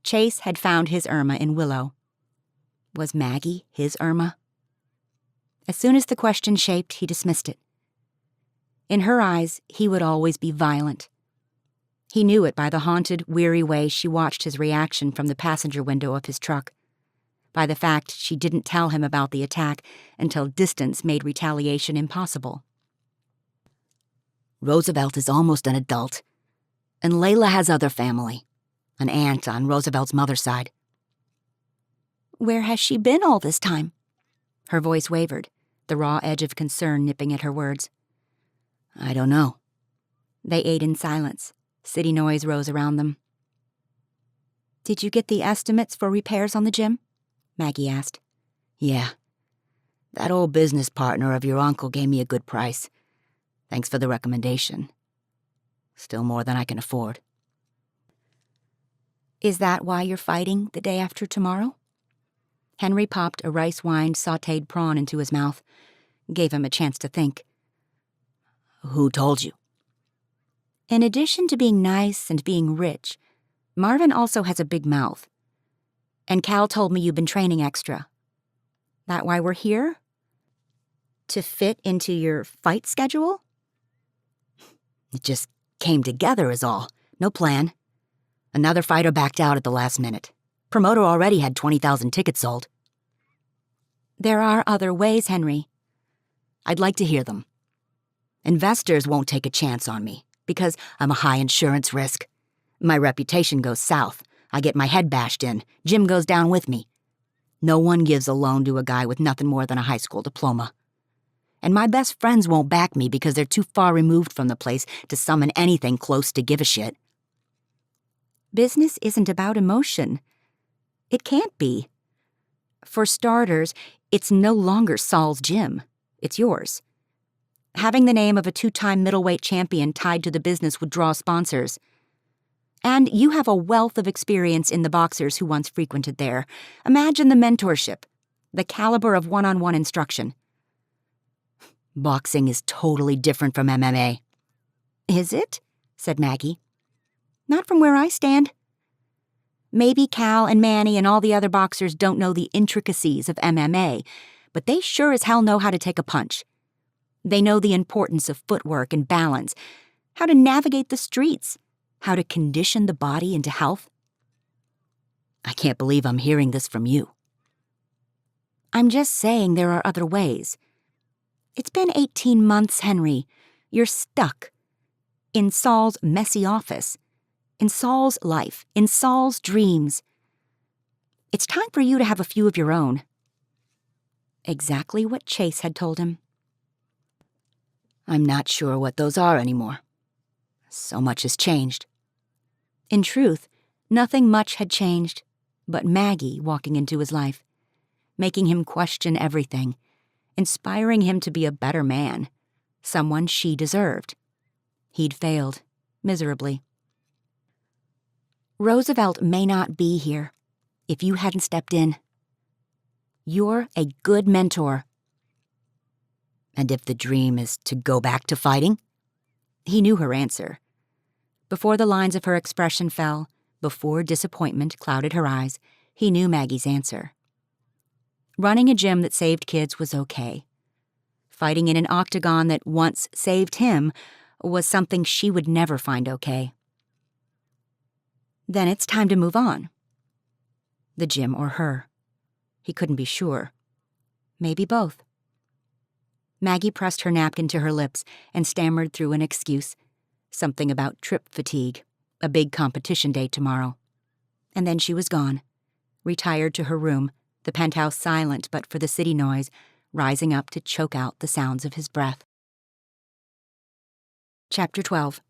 Chase had found his Irma in Willow. Was Maggie his Irma? As soon as the question shaped, he dismissed it. In her eyes, he would always be violent. He knew it by the haunted, weary way she watched his reaction from the passenger window of his truck, by the fact she didn't tell him about the attack until distance made retaliation impossible. "Roosevelt is almost an adult, and Layla has other family, an aunt on Roosevelt's mother's side." "Where has she been all this time?" Her voice wavered, the raw edge of concern nipping at her words. "I don't know." They ate in silence. City noise rose around them. "Did you get the estimates for repairs on the gym?" Maggie asked. "Yeah. That old business partner of your uncle gave me a good price. Thanks for the recommendation. Still more than I can afford." "Is that why you're fighting the day after tomorrow?" Henry popped a rice-wined sautéed prawn into his mouth, gave him a chance to think. "Who told you?" "In addition to being nice and being rich, Marvin also has a big mouth. And Cal told me you've been training extra. That why we're here? To fit into your fight schedule?" "It just came together is all. No plan. Another fighter backed out at the last minute. Promoter already had 20,000 tickets sold." "There are other ways, Henry." "I'd like to hear them. Investors won't take a chance on me because I'm a high insurance risk. My reputation goes south. I get my head bashed in. Jim goes down with me. No one gives a loan to a guy with nothing more than a high school diploma. And my best friends won't back me because they're too far removed from the place to summon anything close to give a shit." "Business isn't about emotion. It can't be. For starters, it's no longer Saul's gym. It's yours. Having the name of a 2-time middleweight champion tied to the business would draw sponsors. And you have a wealth of experience in the boxers who once frequented there. Imagine the mentorship, the caliber of one-on-one instruction." "Boxing is totally different from MMA." "Is it?" said Maggie. "Not from where I stand. Maybe Cal and Manny and all the other boxers don't know the intricacies of MMA, but they sure as hell know how to take a punch. They know the importance of footwork and balance, how to navigate the streets, how to condition the body into health." I can't believe I'm hearing this from you. I'm just saying there are other ways. It's been 18 months, Henry. You're stuck. In Saul's messy office. In Saul's life. In Saul's dreams. It's time for you to have a few of your own. Exactly what Chase had told him. I'm not sure what those are anymore. So much has changed. In truth, nothing much had changed, but Maggie walking into his life, making him question everything, inspiring him to be a better man, someone she deserved. He'd failed, miserably. Roosevelt may not be here if you hadn't stepped in. You're a good mentor. And if the dream is to go back to fighting? He knew her answer. Before the lines of her expression fell, before disappointment clouded her eyes, he knew Maggie's answer. Running a gym that saved kids was okay. Fighting in an octagon that once saved him was something she would never find okay. Then it's time to move on. The gym or her. He couldn't be sure. Maybe both. Maggie pressed her napkin to her lips and stammered through an excuse. Something about trip fatigue, a big competition day tomorrow. And then she was gone, retired to her room, the penthouse silent but for the city noise, rising up to choke out the sounds of his breath. Chapter 12.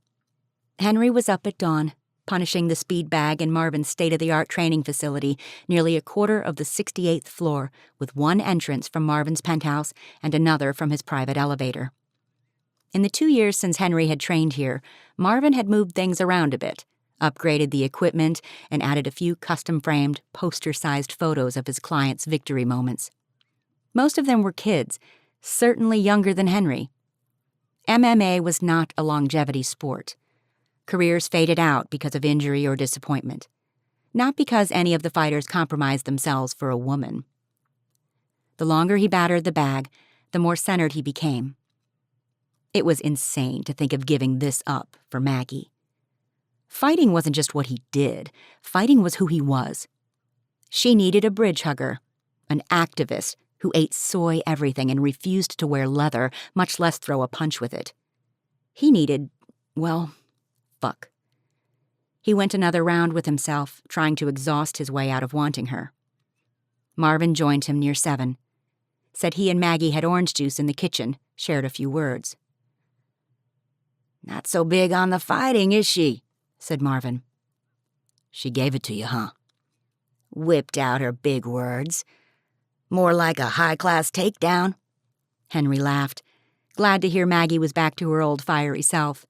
Henry was up at dawn, punishing the speed bag in Marvin's state-of-the-art training facility, nearly a quarter of the 68th floor, with one entrance from Marvin's penthouse and another from his private elevator. In the 2 years since Henry had trained here, Marvin had moved things around a bit, upgraded the equipment, and added a few custom-framed, poster-sized photos of his clients' victory moments. Most of them were kids, certainly younger than Henry. MMA was not a longevity sport. Careers faded out because of injury or disappointment, not because any of the fighters compromised themselves for a woman. The longer he battered the bag, the more centered he became. It was insane to think of giving this up for Maggie. Fighting wasn't just what he did, fighting was who he was. She needed a bridge hugger, an activist who ate soy everything and refused to wear leather, much less throw a punch with it. He needed, well, fuck. He went another round with himself, trying to exhaust his way out of wanting her. Marvin joined him near 7. Said he and Maggie had orange juice in the kitchen, shared a few words. Not so big on the fighting, is she? Said Marvin. She gave it to you, huh? Whipped out her big words. More like a high-class takedown. Henry laughed, glad to hear Maggie was back to her old fiery self.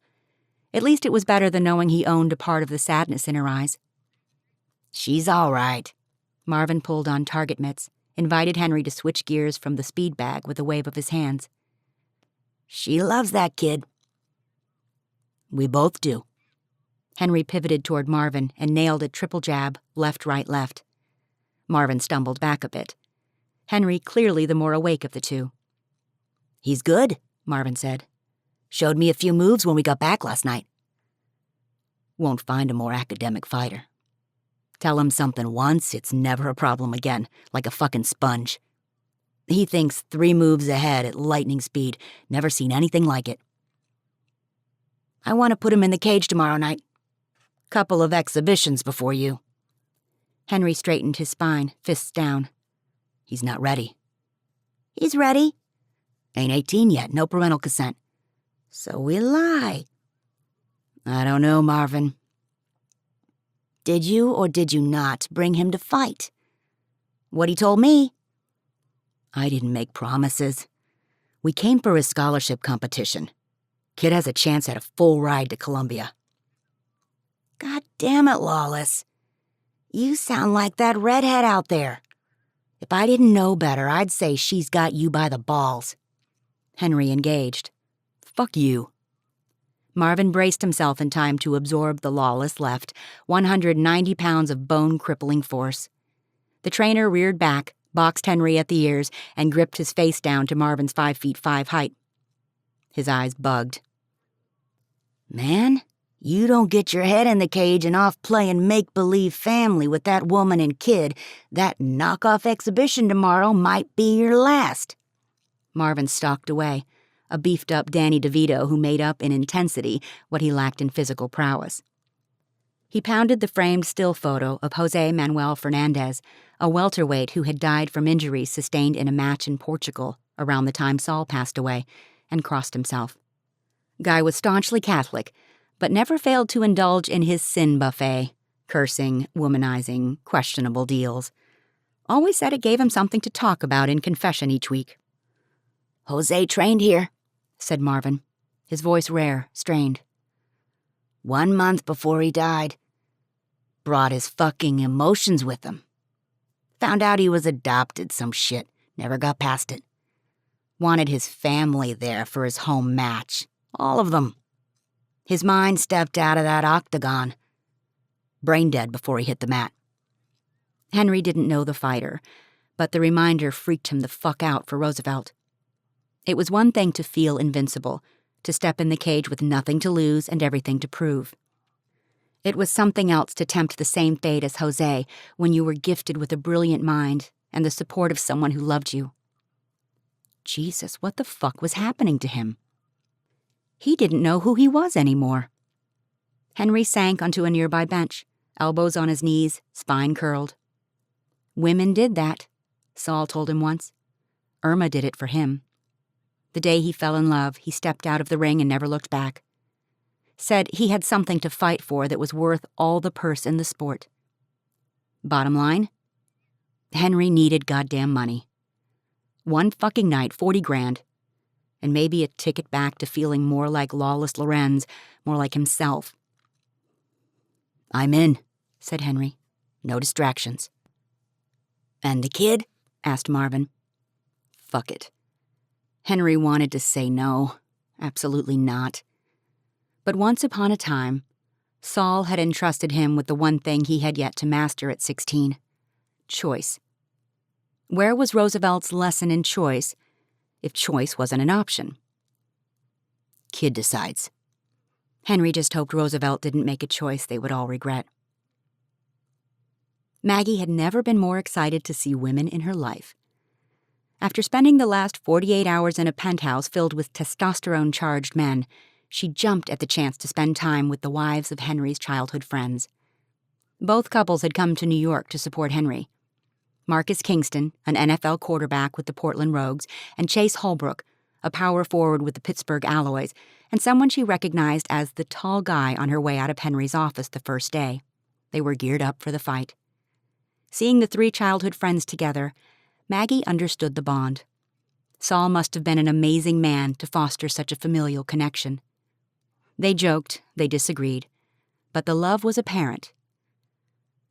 At least it was better than knowing he owned a part of the sadness in her eyes. She's all right. Marvin pulled on target mitts, invited Henry to switch gears from the speed bag with a wave of his hands. She loves that kid. We both do. Henry pivoted toward Marvin and nailed a triple jab, left, right, left. Marvin stumbled back a bit. Henry clearly the more awake of the two. He's good, Marvin said. Showed me a few moves when we got back last night. Won't find a more academic fighter. Tell him something once, it's never a problem again, like a fucking sponge. He thinks 3 moves ahead at lightning speed, never seen anything like it. I want to put him in the cage tomorrow night. Couple of exhibitions before you. Henry straightened his spine, fists down. He's not ready. He's ready. Ain't 18 yet, no parental consent. So we lie. I don't know, Marvin. Did you or did you not bring him to fight? What he told me. I didn't make promises. We came for his scholarship competition. Kid has a chance at a full ride to Columbia. God damn it, Lawless. You sound like that redhead out there. If I didn't know better, I'd say she's got you by the balls. Henry engaged. Fuck you. Marvin braced himself in time to absorb the Lawless left, 190 pounds of bone-crippling force. The trainer reared back, boxed Henry at the ears, and gripped his face down to Marvin's 5'5" height. His eyes bugged. Man, You don't get your head in the cage and off playing make-believe family with that woman and kid, that knockoff exhibition tomorrow might be your last." Marvin stalked away, a beefed-up Danny DeVito who made up in intensity what he lacked in physical prowess. He pounded the framed still photo of Jose Manuel Fernandez, a welterweight who had died from injuries sustained in a match in Portugal around the time Saul passed away, and crossed himself. Guy was staunchly Catholic, but never failed to indulge in his sin buffet, cursing, womanizing, questionable deals. Always said it gave him something to talk about in confession each week. "Jose trained here," said Marvin, his voice rare, strained. 1 month before he died. Brought his fucking emotions with him. Found out he was adopted, some shit. Never got past it. Wanted his family there for his home match. All of them. His mind stepped out of that octagon. Brain dead before he hit the mat. Henry didn't know the fighter, but the reminder freaked him the fuck out for Roosevelt. It was one thing to feel invincible, to step in the cage with nothing to lose and everything to prove. It was something else to tempt the same fate as Jose when you were gifted with a brilliant mind and the support of someone who loved you. Jesus, what the fuck was happening to him? He didn't know who he was anymore. Henry sank onto a nearby bench, elbows on his knees, spine curled. Women did that, Saul told him once. Irma did it for him. The day he fell in love, he stepped out of the ring and never looked back. Said he had something to fight for that was worth all the purse in the sport. Bottom line, Henry needed goddamn money. One fucking night, 40 grand. And maybe a ticket back to feeling more like lawless Lorenz, more like himself. "I'm in," said Henry. "No distractions." "And the kid?" asked Marvin. Fuck it. Henry wanted to say no, absolutely not. But once upon a time, Saul had entrusted him with the one thing he had yet to master at 16. Choice. Where was Roosevelt's lesson in choice, if choice wasn't an option? "Kid decides." Henry just hoped Roosevelt didn't make a choice they would all regret. Maggie had never been more excited to see women in her life. After spending the last 48 hours in a penthouse filled with testosterone-charged men, she jumped at the chance to spend time with the wives of Henry's childhood friends. Both couples had come to New York to support Henry. Marcus Kingston, an NFL quarterback with the Portland Rogues, and Chase Holbrook, a power forward with the Pittsburgh Alloys, and someone she recognized as the tall guy on her way out of Henry's office the first day. They were geared up for the fight. Seeing the 3 childhood friends together, Maggie understood the bond. Saul must have been an amazing man to foster such a familial connection. They joked, they disagreed, but the love was apparent.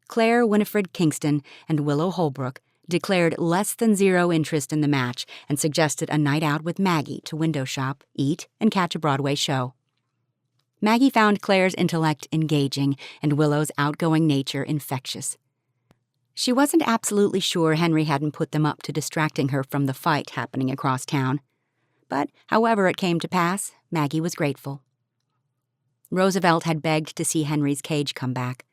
Claire Winifred Kingston and Willow Holbrook declared less than zero interest in the match and suggested a night out with Maggie to window shop, eat, and catch a Broadway show. Maggie found Claire's intellect engaging and Willow's outgoing nature infectious. She wasn't absolutely sure Henry hadn't put them up to distracting her from the fight happening across town. But however it came to pass, Maggie was grateful. Roosevelt had begged to see Henry's cage come back.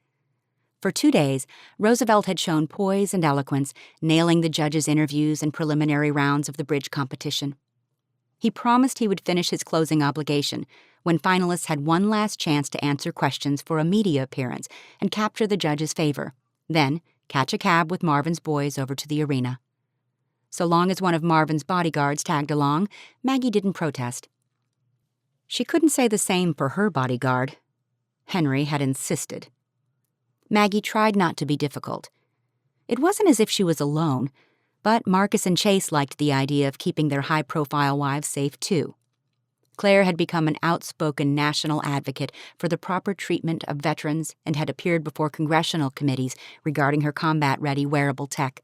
For 2 days, Roosevelt had shown poise and eloquence, nailing the judges' interviews and preliminary rounds of the bridge competition. He promised he would finish his closing obligation when finalists had one last chance to answer questions for a media appearance and capture the judges' favor, then catch a cab with Marvin's boys over to the arena. So long as one of Marvin's bodyguards tagged along, Maggie didn't protest. She couldn't say the same for her bodyguard. Henry had insisted. Maggie tried not to be difficult. It wasn't as if she was alone, but Marcus and Chase liked the idea of keeping their high-profile wives safe, too. Claire had become an outspoken national advocate for the proper treatment of veterans and had appeared before congressional committees regarding her combat-ready wearable tech.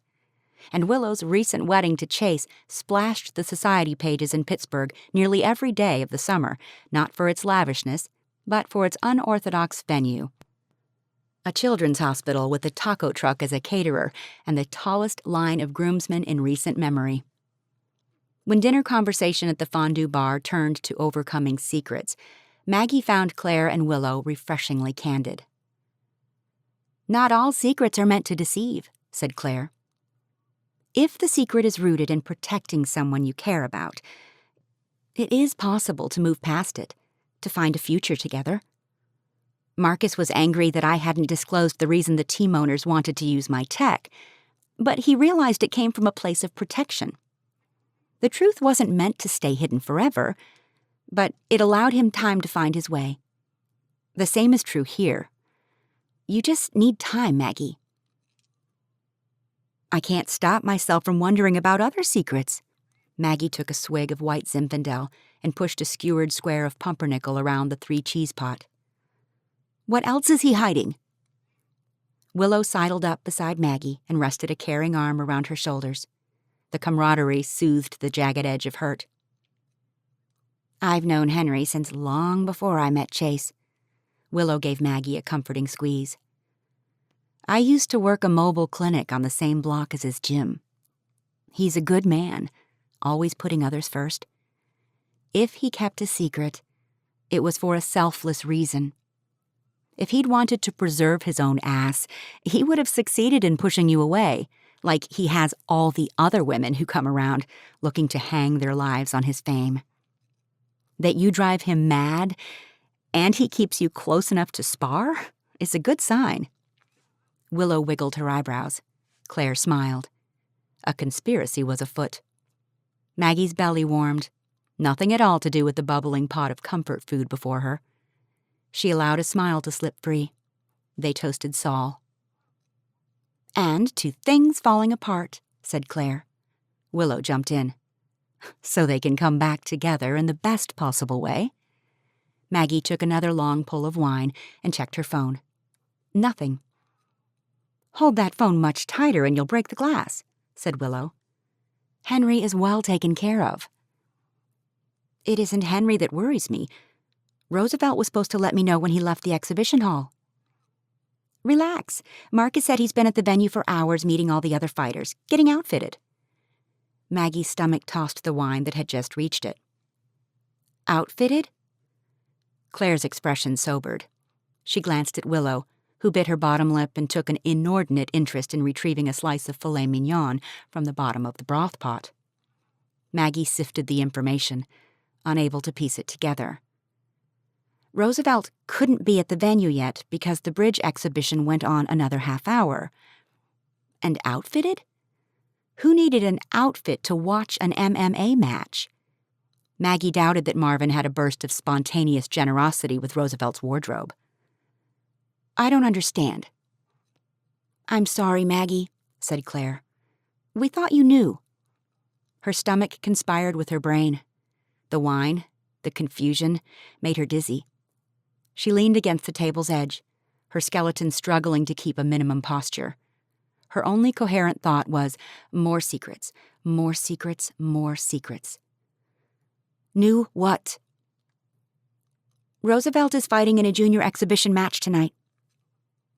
And Willow's recent wedding to Chase splashed the society pages in Pittsburgh nearly every day of the summer, not for its lavishness, but for its unorthodox venue. A children's hospital with a taco truck as a caterer and the tallest line of groomsmen in recent memory. When dinner conversation at the fondue bar turned to overcoming secrets, Maggie found Claire and Willow refreshingly candid. "Not all secrets are meant to deceive," said Claire. "If the secret is rooted in protecting someone you care about, it is possible to move past it, to find a future together. Marcus was angry that I hadn't disclosed the reason the team owners wanted to use my tech, but he realized it came from a place of protection. The truth wasn't meant to stay hidden forever, but it allowed him time to find his way. The same is true here. You just need time, Maggie." "I can't stop myself from wondering about other secrets." Maggie took a swig of white Zinfandel and pushed a skewered square of pumpernickel around the 3-cheese pot. "What else is he hiding?" Willow sidled up beside Maggie and rested a caring arm around her shoulders. The camaraderie soothed the jagged edge of hurt. "I've known Henry since long before I met Chase." Willow gave Maggie a comforting squeeze. "I used to work a mobile clinic on the same block as his gym. He's a good man, always putting others first. If he kept a secret, it was for a selfless reason. If he'd wanted to preserve his own ass, he would have succeeded in pushing you away, like he has all the other women who come around looking to hang their lives on his fame. That you drive him mad, and he keeps you close enough to spar, is a good sign." Willow wiggled her eyebrows. Claire smiled. A conspiracy was afoot. Maggie's belly warmed. Nothing at all to do with the bubbling pot of comfort food before her. She allowed a smile to slip free. They toasted Saul. "And to things falling apart," said Claire. Willow jumped in. "So they can come back together in the best possible way." Maggie took another long pull of wine and checked her phone. Nothing. "Hold that phone much tighter and you'll break the glass," said Willow. "Henry is well taken care of." "It isn't Henry that worries me. Roosevelt was supposed to let me know when he left the exhibition hall." "Relax. Marcus said he's been at the venue for hours meeting all the other fighters, getting outfitted." Maggie's stomach tossed the wine that had just reached it. "Outfitted?" Claire's expression sobered. She glanced at Willow, who bit her bottom lip and took an inordinate interest in retrieving a slice of filet mignon from the bottom of the broth pot. Maggie sifted the information, unable to piece it together. Roosevelt couldn't be at the venue yet because the bridge exhibition went on another half hour. And outfitted? Who needed an outfit to watch an MMA match? Maggie doubted that Marvin had a burst of spontaneous generosity with Roosevelt's wardrobe. "I don't understand." "I'm sorry, Maggie," said Claire. "We thought you knew." Her stomach conspired with her brain. The wine, the confusion, made her dizzy. She leaned against the table's edge, her skeleton struggling to keep a minimum posture. Her only coherent thought was, more secrets, more secrets, more secrets. "Knew what?" "Roosevelt is fighting in a junior exhibition match tonight."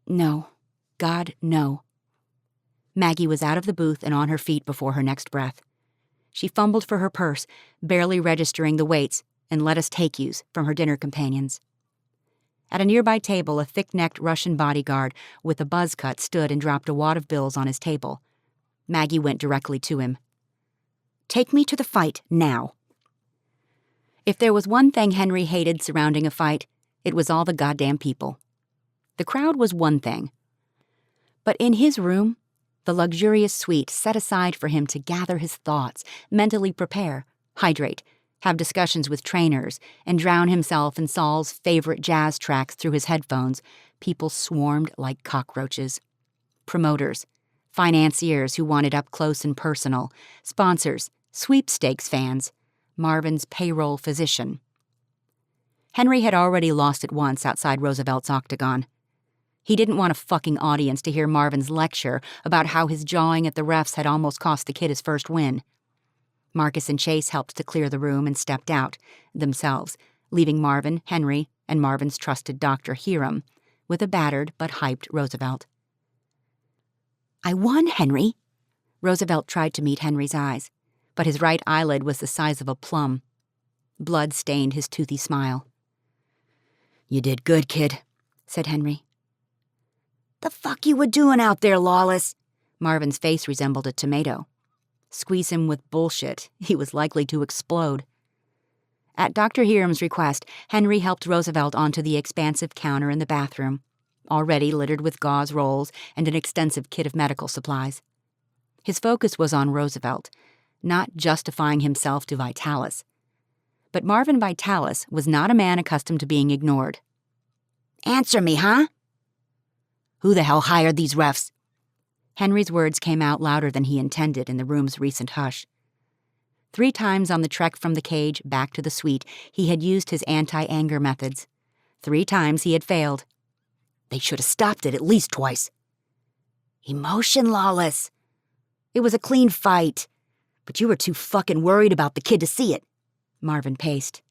"No. God, no." Maggie was out of the booth and on her feet before her next breath. She fumbled for her purse, barely registering the weights and let us take yous from her dinner companions. At a nearby table, a thick-necked Russian bodyguard with a buzz cut stood and dropped a wad of bills on his table. Maggie went directly to him. "Take me to the fight, now." If there was one thing Henry hated surrounding a fight, it was all the goddamn people. The crowd was one thing. But in his room, the luxurious suite set aside for him to gather his thoughts, mentally prepare, hydrate, have discussions with trainers, and drown himself in Saul's favorite jazz tracks through his headphones, people swarmed like cockroaches. Promoters, financiers who wanted up close and personal, sponsors, sweepstakes fans, Marvin's payroll physician. Henry had already lost it once outside Roosevelt's octagon. He didn't want a fucking audience to hear Marvin's lecture about how his jawing at the refs had almost cost the kid his first win. Marcus and Chase helped to clear the room and stepped out, themselves, leaving Marvin, Henry, and Marvin's trusted doctor, Hiram, with a battered but hyped Roosevelt. "I won, Henry." Roosevelt tried to meet Henry's eyes, but his right eyelid was the size of a plum. Blood stained his toothy smile. You did good, kid, said Henry. The fuck you were doing out there, Lawless? Marvin's face resembled a tomato. Squeeze him with bullshit, he was likely to explode. At Dr. Hiram's request, Henry helped Roosevelt onto the expansive counter in the bathroom, already littered with gauze rolls and an extensive kit of medical supplies. His focus was on Roosevelt, not justifying himself to Vitalis. But Marvin Vitalis was not a man accustomed to being ignored. Answer me, huh? Who the hell hired these refs? Henry's words came out louder than he intended in the room's recent hush. 3 times on the trek from the cage back to the suite, he had used his anti-anger methods. 3 times he had failed. They should have stopped it at least twice. Emotion, Lawless. It was a clean fight, but you were too fucking worried about the kid to see it, Marvin paced.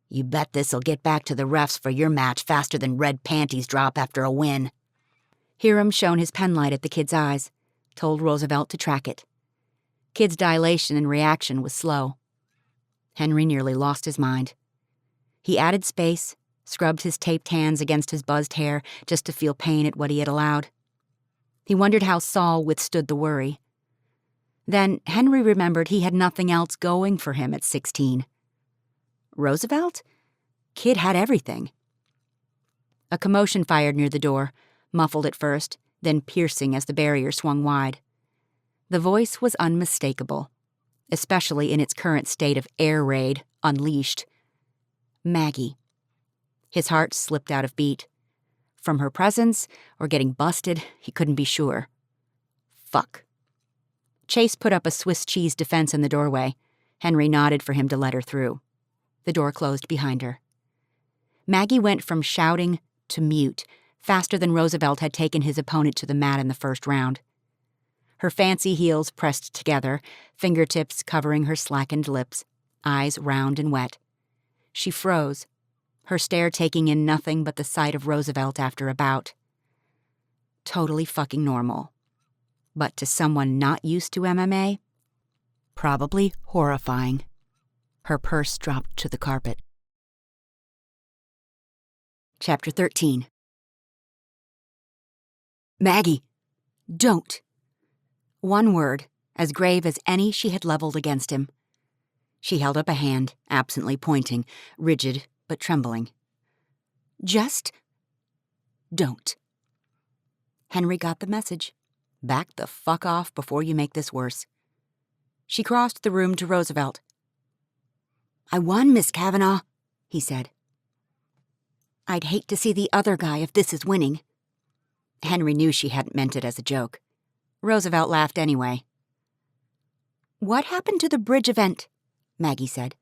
You bet this'll get back to the refs for your match faster than red panties drop after a win. Hiram shone his penlight at the kid's eyes, told Roosevelt to track it. Kid's dilation and reaction was slow. Henry nearly lost his mind. He added space, scrubbed his taped hands against his buzzed hair just to feel pain at what he had allowed. He wondered how Saul withstood the worry. Then Henry remembered he had nothing else going for him at 16. Roosevelt? Kid had everything. A commotion fired near the door, muffled at first, then piercing as the barrier swung wide. The voice was unmistakable, especially in its current state of air raid unleashed. Maggie. His heart slipped out of beat. From her presence, or getting busted, he couldn't be sure. Fuck. Chase put up a Swiss cheese defense in the doorway. Henry nodded for him to let her through. The door closed behind her. Maggie went from shouting to mute, faster than Roosevelt had taken his opponent to the mat in the first round. Her fancy heels pressed together, fingertips covering her slackened lips, eyes round and wet. She froze, her stare taking in nothing but the sight of Roosevelt after a bout. Totally fucking normal. But to someone not used to MMA, probably horrifying. Her purse dropped to the carpet. Chapter 13. Maggie, don't. One word, as grave as any she had leveled against him. She held up a hand, absently pointing, rigid but trembling. Just don't. Henry got the message. Back the fuck off before you make this worse. She crossed the room to Roosevelt. I won, Miss Kavanaugh, he said. I'd hate to see the other guy if this is winning. Henry knew she hadn't meant it as a joke. Roosevelt laughed anyway. What happened to the bridge event? Maggie said.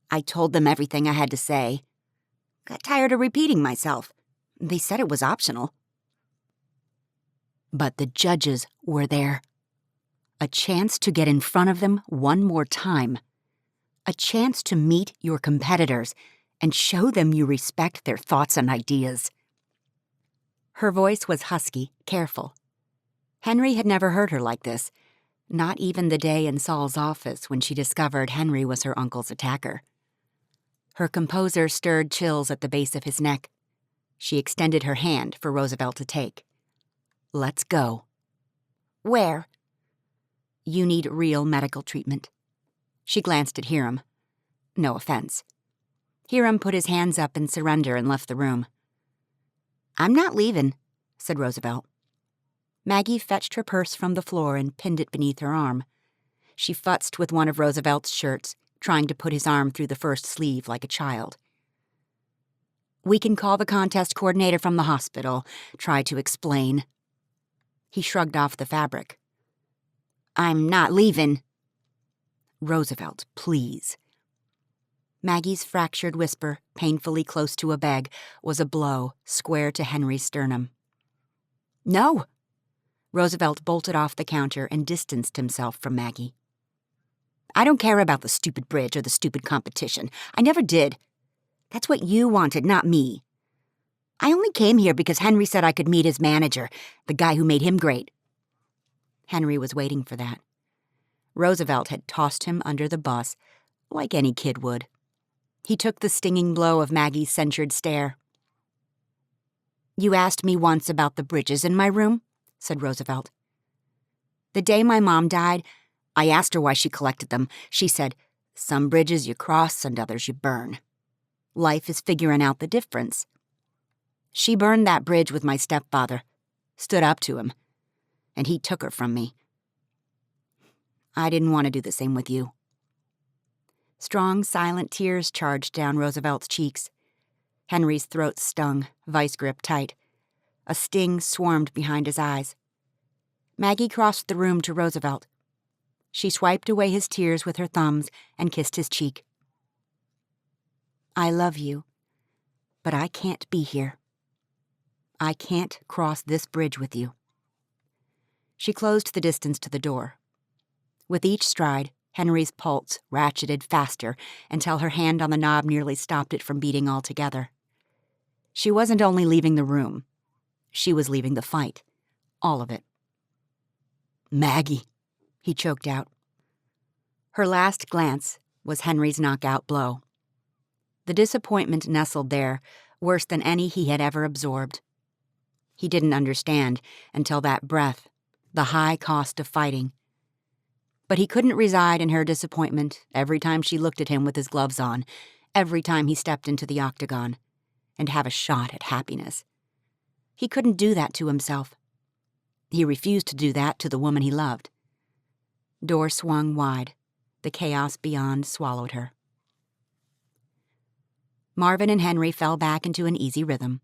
I told them everything I had to say. Got tired of repeating myself. They said it was optional. But the judges were there. A chance to get in front of them one more time. A chance to meet your competitors and show them you respect their thoughts and ideas. Her voice was husky, careful. Henry had never heard her like this, not even the day in Saul's office when she discovered Henry was her uncle's attacker. Her composure stirred chills at the base of his neck. She extended her hand for Roosevelt to take. Let's go. Where? You need real medical treatment. She glanced at Hiram. No offense. Hiram put his hands up in surrender and left the room. I'm not leaving, said Roosevelt. Maggie fetched her purse from the floor and pinned it beneath her arm. She futzed with one of Roosevelt's shirts, trying to put his arm through the first sleeve like a child. We can call the contest coordinator from the hospital, try to explain. He shrugged off the fabric. I'm not leaving. Roosevelt, please. Maggie's fractured whisper, painfully close to a beg, was a blow square to Henry's sternum. No! Roosevelt bolted off the counter and distanced himself from Maggie. I don't care about the stupid bridge or the stupid competition. I never did. That's what you wanted, not me. I only came here because Henry said I could meet his manager, the guy who made him great. Henry was waiting for that. Roosevelt had tossed him under the bus, like any kid would. He took the stinging blow of Maggie's censured stare. "You asked me once about the bridges in my room," said Roosevelt. "The day my mom died, I asked her why she collected them. She said, 'Some bridges you cross and others you burn. Life is figuring out the difference.' She burned that bridge with my stepfather, stood up to him, and he took her from me. I didn't want to do the same with you." Strong, silent tears charged down Roosevelt's cheeks. Henry's throat stung, vice grip tight. A sting swarmed behind his eyes. Maggie crossed the room to Roosevelt. She swiped away his tears with her thumbs and kissed his cheek. "I love you, but I can't be here. I can't cross this bridge with you." She closed the distance to the door. With each stride, Henry's pulse ratcheted faster until her hand on the knob nearly stopped it from beating altogether. She wasn't only leaving the room. She was leaving the fight. All of it. "Maggie," he choked out. Her last glance was Henry's knockout blow. The disappointment nestled there, worse than any he had ever absorbed. He didn't understand until that breath, the high cost of fighting. But he couldn't reside in her disappointment every time she looked at him with his gloves on, every time he stepped into the octagon, and have a shot at happiness. He couldn't do that to himself. He refused to do that to the woman he loved. Door swung wide. The chaos beyond swallowed her. Marvin and Henry fell back into an easy rhythm.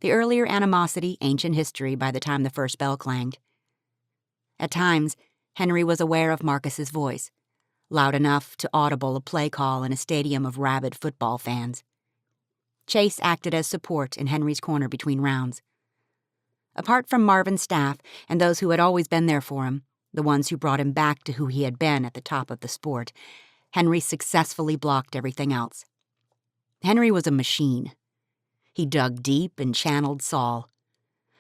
The earlier animosity ancient history by the time the first bell clanged. At times, Henry was aware of Marcus's voice, loud enough to audible a play call in a stadium of rabid football fans. Chase acted as support in Henry's corner between rounds. Apart from Marvin's staff and those who had always been there for him, the ones who brought him back to who he had been at the top of the sport, Henry successfully blocked everything else. Henry was a machine. He dug deep and channeled Saul.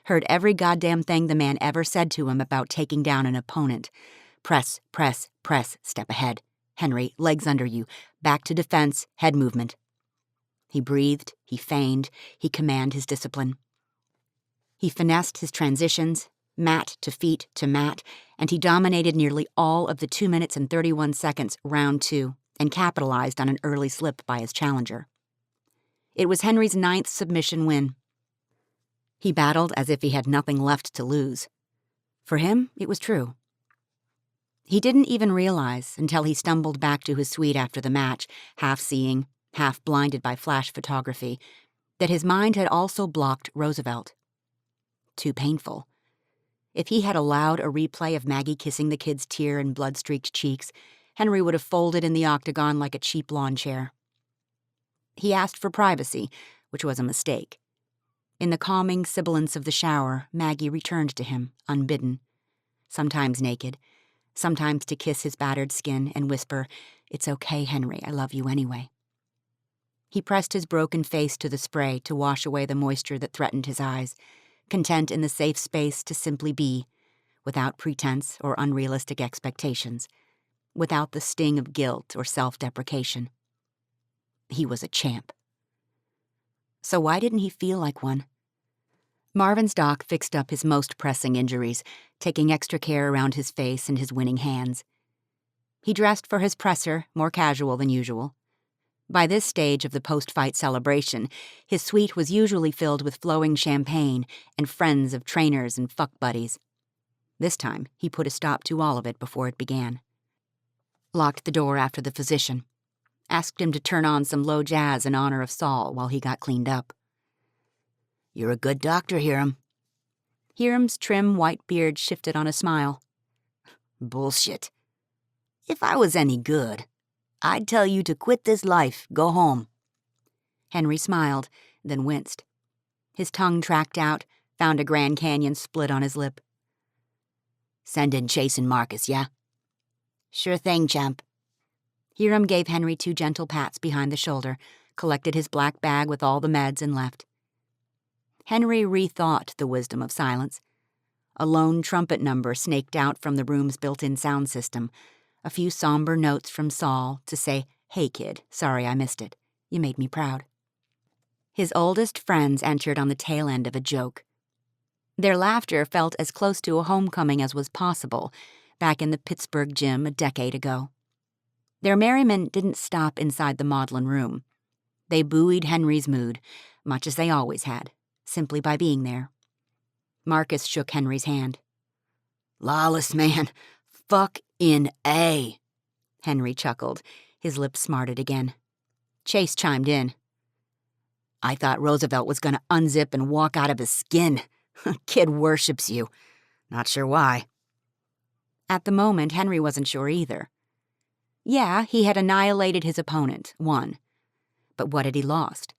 Heard every goddamn thing the man ever said to him about taking down an opponent. Press, press, press, step ahead. Henry, legs under you. Back to defense, head movement. He breathed, he feigned, he commanded his discipline. He finessed his transitions, mat to feet to mat, and he dominated nearly all of the 2 minutes and 31 seconds round 2 and capitalized on an early slip by his challenger. It was Henry's 9th submission win. He battled as if he had nothing left to lose. For him, it was true. He didn't even realize until he stumbled back to his suite after the match, half seeing, half blinded by flash photography, that his mind had also blocked Roosevelt. Too painful. If he had allowed a replay of Maggie kissing the kid's tear and blood-streaked cheeks, Henry would have folded in the octagon like a cheap lawn chair. He asked for privacy, which was a mistake. In the calming sibilance of the shower, Maggie returned to him, unbidden, sometimes naked, sometimes to kiss his battered skin and whisper, "It's okay, Henry, I love you anyway." He pressed his broken face to the spray to wash away the moisture that threatened his eyes, content in the safe space to simply be, without pretense or unrealistic expectations, without the sting of guilt or self-deprecation. He was a champ. So why didn't he feel like one? Marvin's doc fixed up his most pressing injuries, taking extra care around his face and his winning hands. He dressed for his presser, more casual than usual. By this stage of the post-fight celebration, his suite was usually filled with flowing champagne and friends of trainers and fuck buddies. This time, he put a stop to all of it before it began. Locked the door after the physician. Asked him to turn on some low jazz in honor of Saul while he got cleaned up. "You're a good doctor, Hiram." Hiram's trim white beard shifted on a smile. "Bullshit. If I was any good, I'd tell you to quit this life, go home." Henry smiled, then winced. His tongue tracked out, found a Grand Canyon split on his lip. "Send in Chase and Marcus, yeah?" "Sure thing, champ." Hiram gave Henry 2 gentle pats behind the shoulder, collected his black bag with all the meds, and left. Henry rethought the wisdom of silence. A lone trumpet number snaked out from the room's built-in sound system, a few somber notes from Saul to say, "Hey, kid, sorry I missed it." You made me proud." His oldest friends entered on the tail end of a joke. Their laughter felt as close to a homecoming as was possible back in the Pittsburgh gym a decade ago. Their merriment didn't stop inside the maudlin room. They buoyed Henry's mood, much as they always had, simply by being there. Marcus shook Henry's hand. "Lawless, man. Fuck in A." Henry chuckled. His lips smarted again. Chase chimed in. "I thought Roosevelt was gonna unzip and walk out of his skin. Kid worships you. Not sure why." At the moment, Henry wasn't sure either. Yeah, he had annihilated his opponent, won. But what had he lost?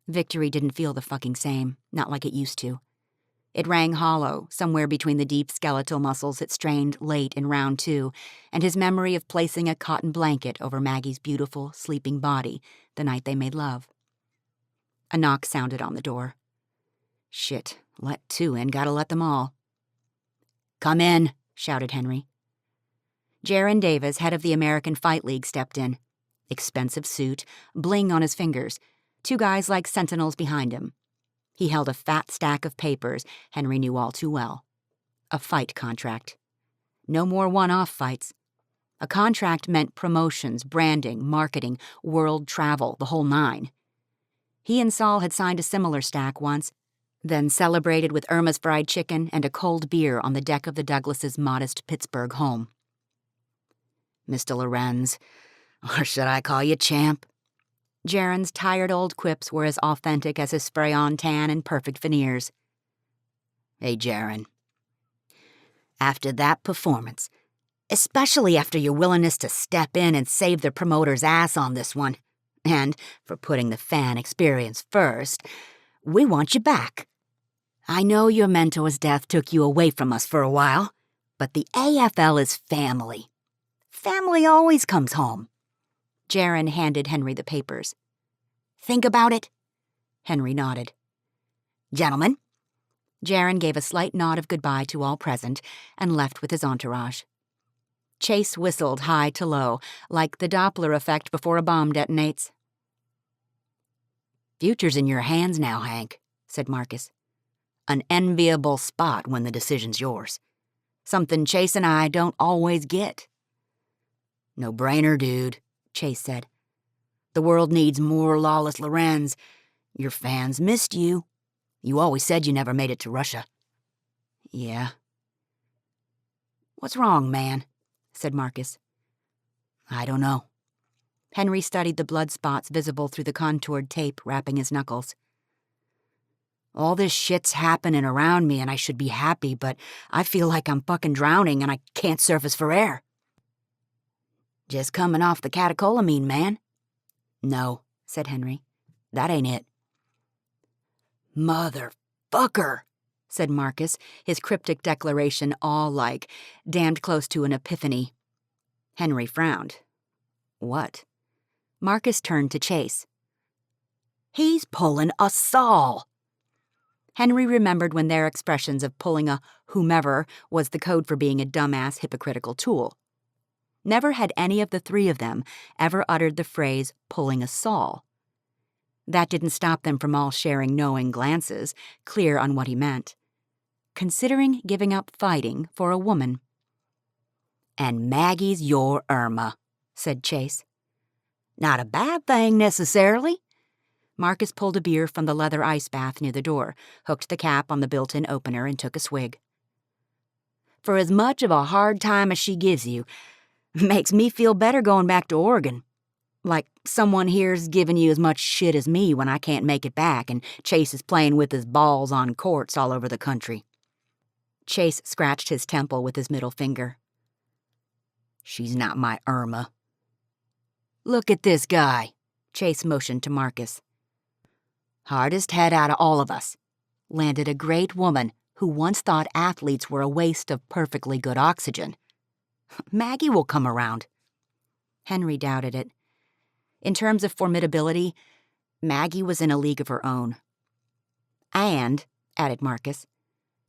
Victory didn't feel the fucking same, not like it used to. It rang hollow, somewhere between the deep skeletal muscles it strained late in round 2 and his memory of placing a cotton blanket over Maggie's beautiful, sleeping body the night they made love. A knock sounded on the door. Shit, let 2 in, gotta let them all. "Come in," shouted Henry. Jaron Davis, head of the American Fight League, stepped in. Expensive suit, bling on his fingers, 2 guys like sentinels behind him. He held a fat stack of papers Henry knew all too well. A fight contract. No more one-off fights. A contract meant promotions, branding, marketing, world travel, the whole 9. He and Saul had signed a similar stack once, then celebrated with Irma's fried chicken and a cold beer on the deck of the Douglases' modest Pittsburgh home. "Mr. Lorenz, or should I call you Champ?" Jaron's tired old quips were as authentic as his spray-on tan and perfect veneers. "Hey, Jaron. After that performance, especially after your willingness to step in and save the promoter's ass on this one, and for putting the fan experience first, we want you back. I know your mentor's death took you away from us for a while, but the AFL is family. Family always comes home." Jaron handed Henry the papers. "Think about it." Henry nodded. "Gentlemen." Jaron gave a slight nod of goodbye to all present and left with his entourage. Chase whistled high to low, like the Doppler effect before a bomb detonates. "Future's in your hands now, Hank," said Marcus. "An enviable spot when the decision's yours. Something Chase and I don't always get." "No-brainer, dude," Chase said. "The world needs more Lawless Lorenz. Your fans missed you. You always said you never made it to Russia." "Yeah." "What's wrong, man?" said Marcus. "I don't know." Henry studied the blood spots visible through the contoured tape wrapping his knuckles. "All this shit's happening around me and I should be happy, but I feel like I'm fucking drowning and I can't surface for air." "Just coming off the catecholamine, man." "No," said Henry. "That ain't it." "Motherfucker," said Marcus, his cryptic declaration awe-like, damned close to an epiphany. Henry frowned. "What?" Marcus turned to Chase. "He's pulling a Saul." Henry remembered when their expressions of pulling a whomever was the code for being a dumbass, hypocritical tool. Never had any of the 3 of them ever uttered the phrase pulling a Saul. That didn't stop them from all sharing knowing glances, clear on what he meant. Considering giving up fighting for a woman. "And Maggie's your Irma," said Chase. "Not a bad thing, necessarily." Marcus pulled a beer from the leather ice bath near the door, hooked the cap on the built-in opener, and took a swig. "For as much of a hard time as she gives you, makes me feel better going back to Oregon. Like someone here's giving you as much shit as me when I can't make it back and Chase is playing with his balls on courts all over the country." Chase scratched his temple with his middle finger. "She's not my Irma." "Look at this guy," Chase motioned to Marcus. "Hardest head out of all of us. Landed a great woman who once thought athletes were a waste of perfectly good oxygen. Maggie will come around." Henry doubted it. In terms of formidability, Maggie was in a league of her own. "And," added Marcus,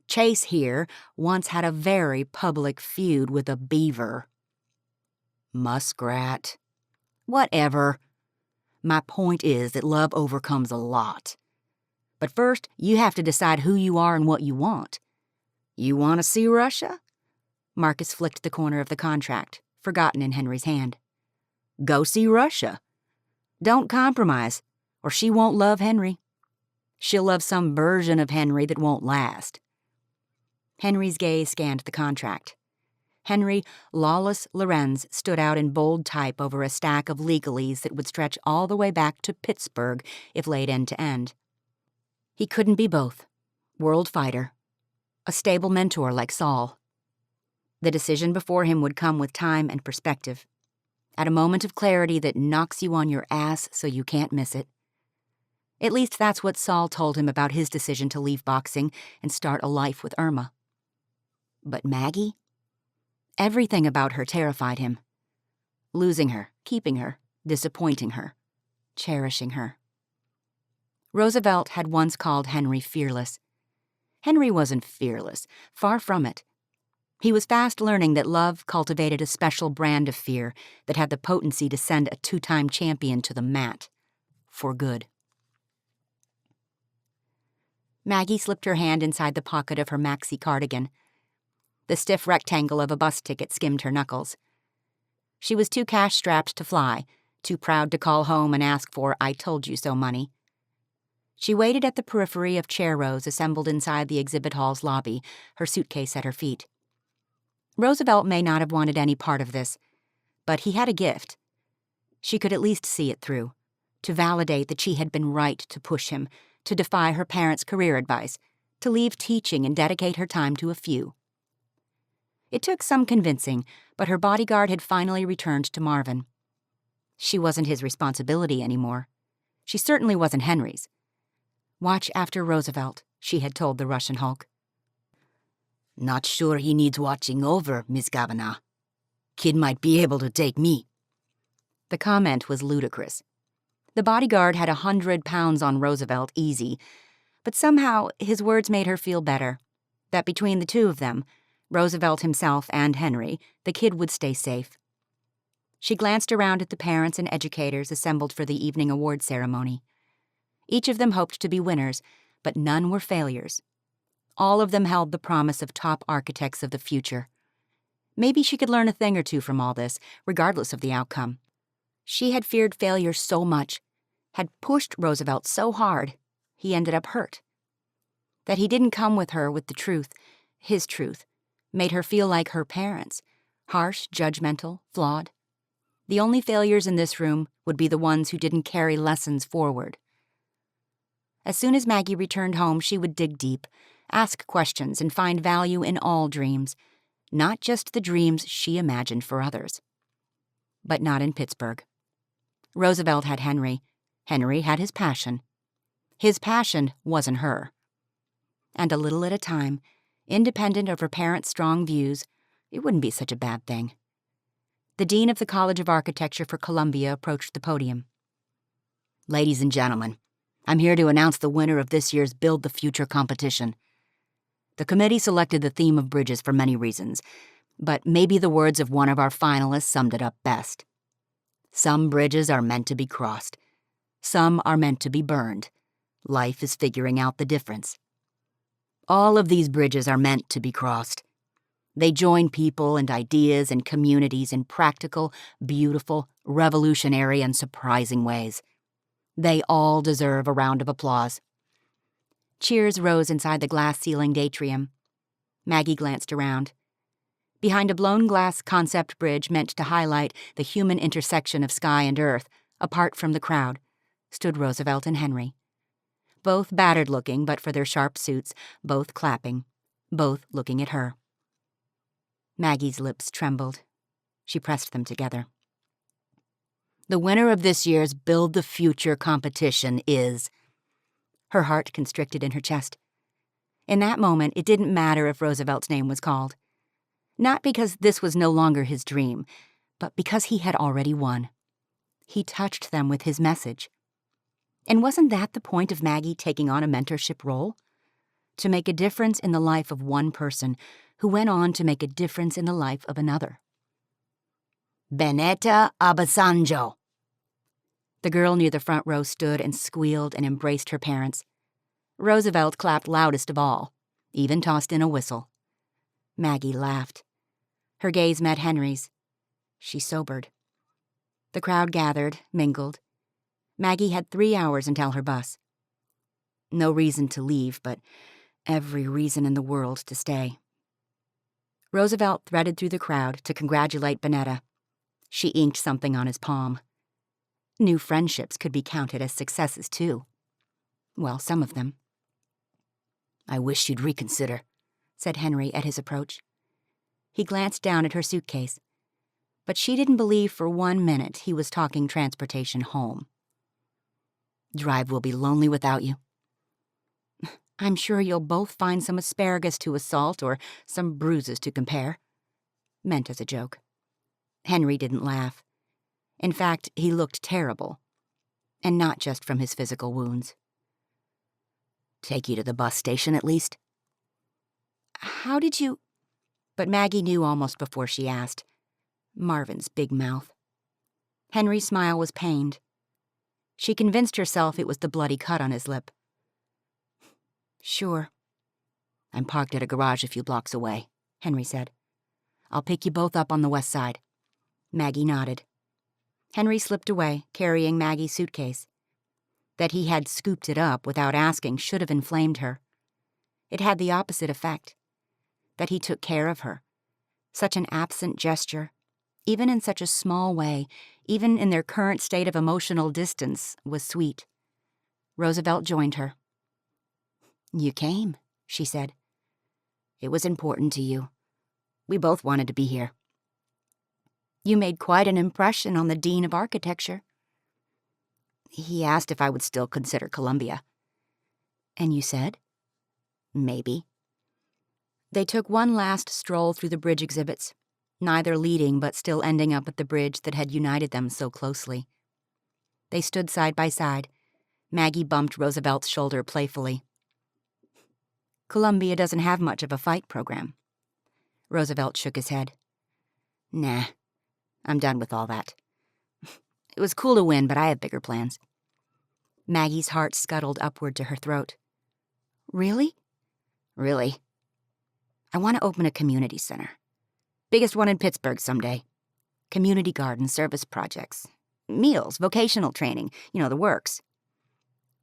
"Chase here once had a very public feud with a beaver." "Muskrat." "Whatever. My point is that love overcomes a lot. But first, you have to decide who you are and what you want. You want to see Russia? Marcus flicked the corner of the contract, forgotten in Henry's hand. Go see Russia. Don't compromise, or she won't love Henry. She'll love some version of Henry that won't last. Henry's gaze scanned the contract. Henry Lawless Lorenz stood out in bold type over a stack of legalese that would stretch all the way back to Pittsburgh if laid end to end. He couldn't be both. World fighter. A stable mentor like Saul. The decision before him would come with time and perspective. At a moment of clarity that knocks you on your ass so you can't miss it. At least that's what Saul told him about his decision to leave boxing and start a life with Irma. But Maggie? Everything about her terrified him. Losing her, keeping her, disappointing her, cherishing her. Roosevelt had once called Henry fearless. Henry wasn't fearless, far from it. He was fast learning that love cultivated a special brand of fear that had the potency to send a two-time champion to the mat. For good. Maggie slipped her hand inside the pocket of her maxi cardigan. The stiff rectangle of a bus ticket skimmed her knuckles. She was too cash-strapped to fly, too proud to call home and ask for I-told-you-so money. She waited at the periphery of chair rows assembled inside the exhibit hall's lobby, her suitcase at her feet. Roosevelt may not have wanted any part of this, but he had a gift. She could at least see it through, to validate that she had been right to push him, to defy her parents' career advice, to leave teaching and dedicate her time to a few. It took some convincing, but her bodyguard had finally returned to Marvin. She wasn't his responsibility anymore. She certainly wasn't Henry's. Watch after Roosevelt, she had told the Russian Hulk. Not sure he needs watching over, Miss Kavanagh. Kid might be able to take me. The comment was ludicrous. The bodyguard had 100 pounds on Roosevelt easy, but somehow his words made her feel better, that between the two of them, Roosevelt himself and Henry, the kid would stay safe. She glanced around at the parents and educators assembled for the evening award ceremony. Each of them hoped to be winners, but none were failures. All of them held the promise of top architects of the future. Maybe she could learn a thing or two from all this, regardless of the outcome. She had feared failure so much, had pushed Roosevelt so hard, he ended up hurt. That he didn't come with her with the truth, his truth, made her feel like her parents, harsh, judgmental, flawed. The only failures in this room would be the ones who didn't carry lessons forward. As soon as Maggie returned home, she would dig deep, ask questions, and find value in all dreams, not just the dreams she imagined for others. But not in Pittsburgh. Roosevelt had Henry. Henry had his passion. His passion wasn't her. And a little at a time, independent of her parents' strong views, it wouldn't be such a bad thing. The dean of the College of Architecture for Columbia approached the podium. Ladies and gentlemen, I'm here to announce the winner of this year's Build the Future competition. The committee selected the theme of bridges for many reasons, but maybe the words of one of our finalists summed it up best. Some bridges are meant to be crossed. Some are meant to be burned. Life is figuring out the difference. All of these bridges are meant to be crossed. They join people and ideas and communities in practical, beautiful, revolutionary, and surprising ways. They all deserve a round of applause. Cheers rose inside the glass-ceilinged atrium. Maggie glanced around. Behind a blown-glass concept bridge meant to highlight the human intersection of sky and earth, apart from the crowd, stood Roosevelt and Henry. Both battered-looking, but for their sharp suits, both clapping, both looking at her. Maggie's lips trembled. She pressed them together. The winner of this year's Build the Future competition is... Her heart constricted in her chest. In that moment, it didn't matter if Roosevelt's name was called. Not because this was no longer his dream, but because he had already won. He touched them with his message. And wasn't that the point of Maggie taking on a mentorship role? To make a difference in the life of one person who went on to make a difference in the life of another. Benetta Abasanjo. The girl near the front row stood and squealed and embraced her parents. Roosevelt clapped loudest of all, even tossed in a whistle. Maggie laughed. Her gaze met Henry's. She sobered. The crowd gathered, mingled. Maggie had 3 hours until her bus. No reason to leave, but every reason in the world to stay. Roosevelt threaded through the crowd to congratulate Bonetta. She inked something on his palm. New friendships could be counted as successes, too. Well, some of them. "I wish you'd reconsider," said Henry at his approach. He glanced down at her suitcase, but she didn't believe for 1 minute he was talking transportation home. "Drive will be lonely without you." "I'm sure you'll both find some asparagus to assault or some bruises to compare." Meant as a joke. Henry didn't laugh. In fact, he looked terrible. And not just from his physical wounds. "Take you to the bus station, at least?" "How did you—" But Maggie knew almost before she asked. Marvin's big mouth. Henry's smile was pained. She convinced herself it was the bloody cut on his lip. "Sure." "I'm parked at a garage a few blocks away," Henry said. "I'll pick you both up on the west side." Maggie nodded. Henry slipped away, carrying Maggie's suitcase. That he had scooped it up without asking should have inflamed her. It had the opposite effect. That he took care of her. Such an absent gesture, even in such a small way, even in their current state of emotional distance, was sweet. Roosevelt joined her. "You came," she said. "It was important to you. We both wanted to be here." "You made quite an impression on the Dean of Architecture." "He asked if I would still consider Columbia." "And you said?" "Maybe." They took one last stroll through the bridge exhibits, neither leading but still ending up at the bridge that had united them so closely. They stood side by side. Maggie bumped Roosevelt's shoulder playfully. "Columbia doesn't have much of a fight program." Roosevelt shook his head. "Nah, I'm done with all that. It was cool to win, but I have bigger plans." Maggie's heart scuttled upward to her throat. "Really?" "Really. I want to open a community center. Biggest one in Pittsburgh someday. Community garden, service projects, meals, vocational training, the works."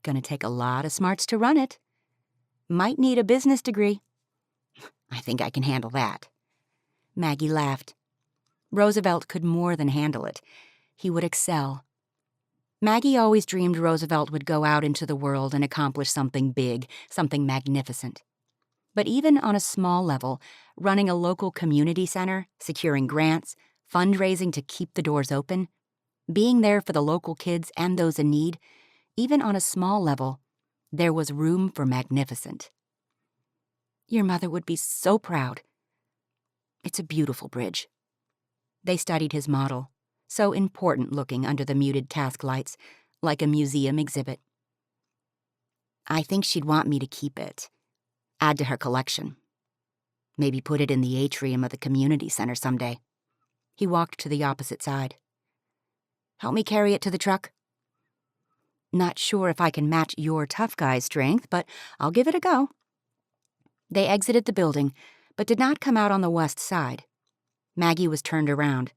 "Gonna take a lot of smarts to run it. Might need a business degree." "I think I can handle that." Maggie laughed. Roosevelt could more than handle it. He would excel. Maggie always dreamed Roosevelt would go out into the world and accomplish something big, something magnificent. But even on a small level, running a local community center, securing grants, fundraising to keep the doors open, being there for the local kids and those in need, even on a small level, there was room for magnificent. "Your mother would be so proud." "It's a beautiful bridge." They studied his model, so important looking under the muted task lights, like a museum exhibit. "I think she'd want me to keep it. Add to her collection. Maybe put it in the atrium of the community center someday." He walked to the opposite side. "Help me carry it to the truck?" "Not sure if I can match your tough guy's strength, but I'll give it a go." They exited the building, but did not come out on the west side. Maggie was turned around.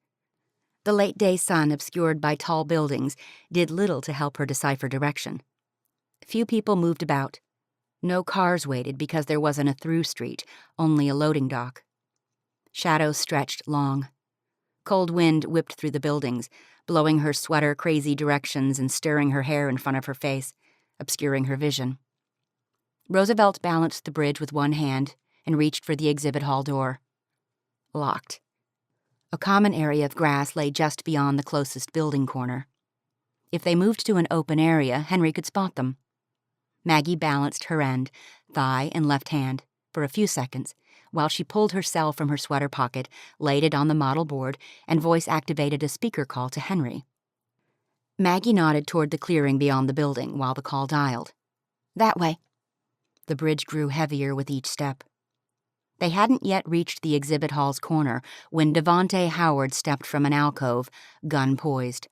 The late-day sun, obscured by tall buildings, did little to help her decipher direction. Few people moved about. No cars waited because there wasn't a through street, only a loading dock. Shadows stretched long. Cold wind whipped through the buildings, blowing her sweater crazy directions and stirring her hair in front of her face, obscuring her vision. Roosevelt balanced the bridge with one hand and reached for the exhibit hall door. Locked. A common area of grass lay just beyond the closest building corner. If they moved to an open area, Henry could spot them. Maggie balanced her end, thigh and left hand, for a few seconds, while she pulled her cell from her sweater pocket, laid it on the model board, and voice-activated a speaker call to Henry. Maggie nodded toward the clearing beyond the building while the call dialed. "That way." The bridge grew heavier with each step. They hadn't yet reached the exhibit hall's corner when Devonte Howard stepped from an alcove, gun poised.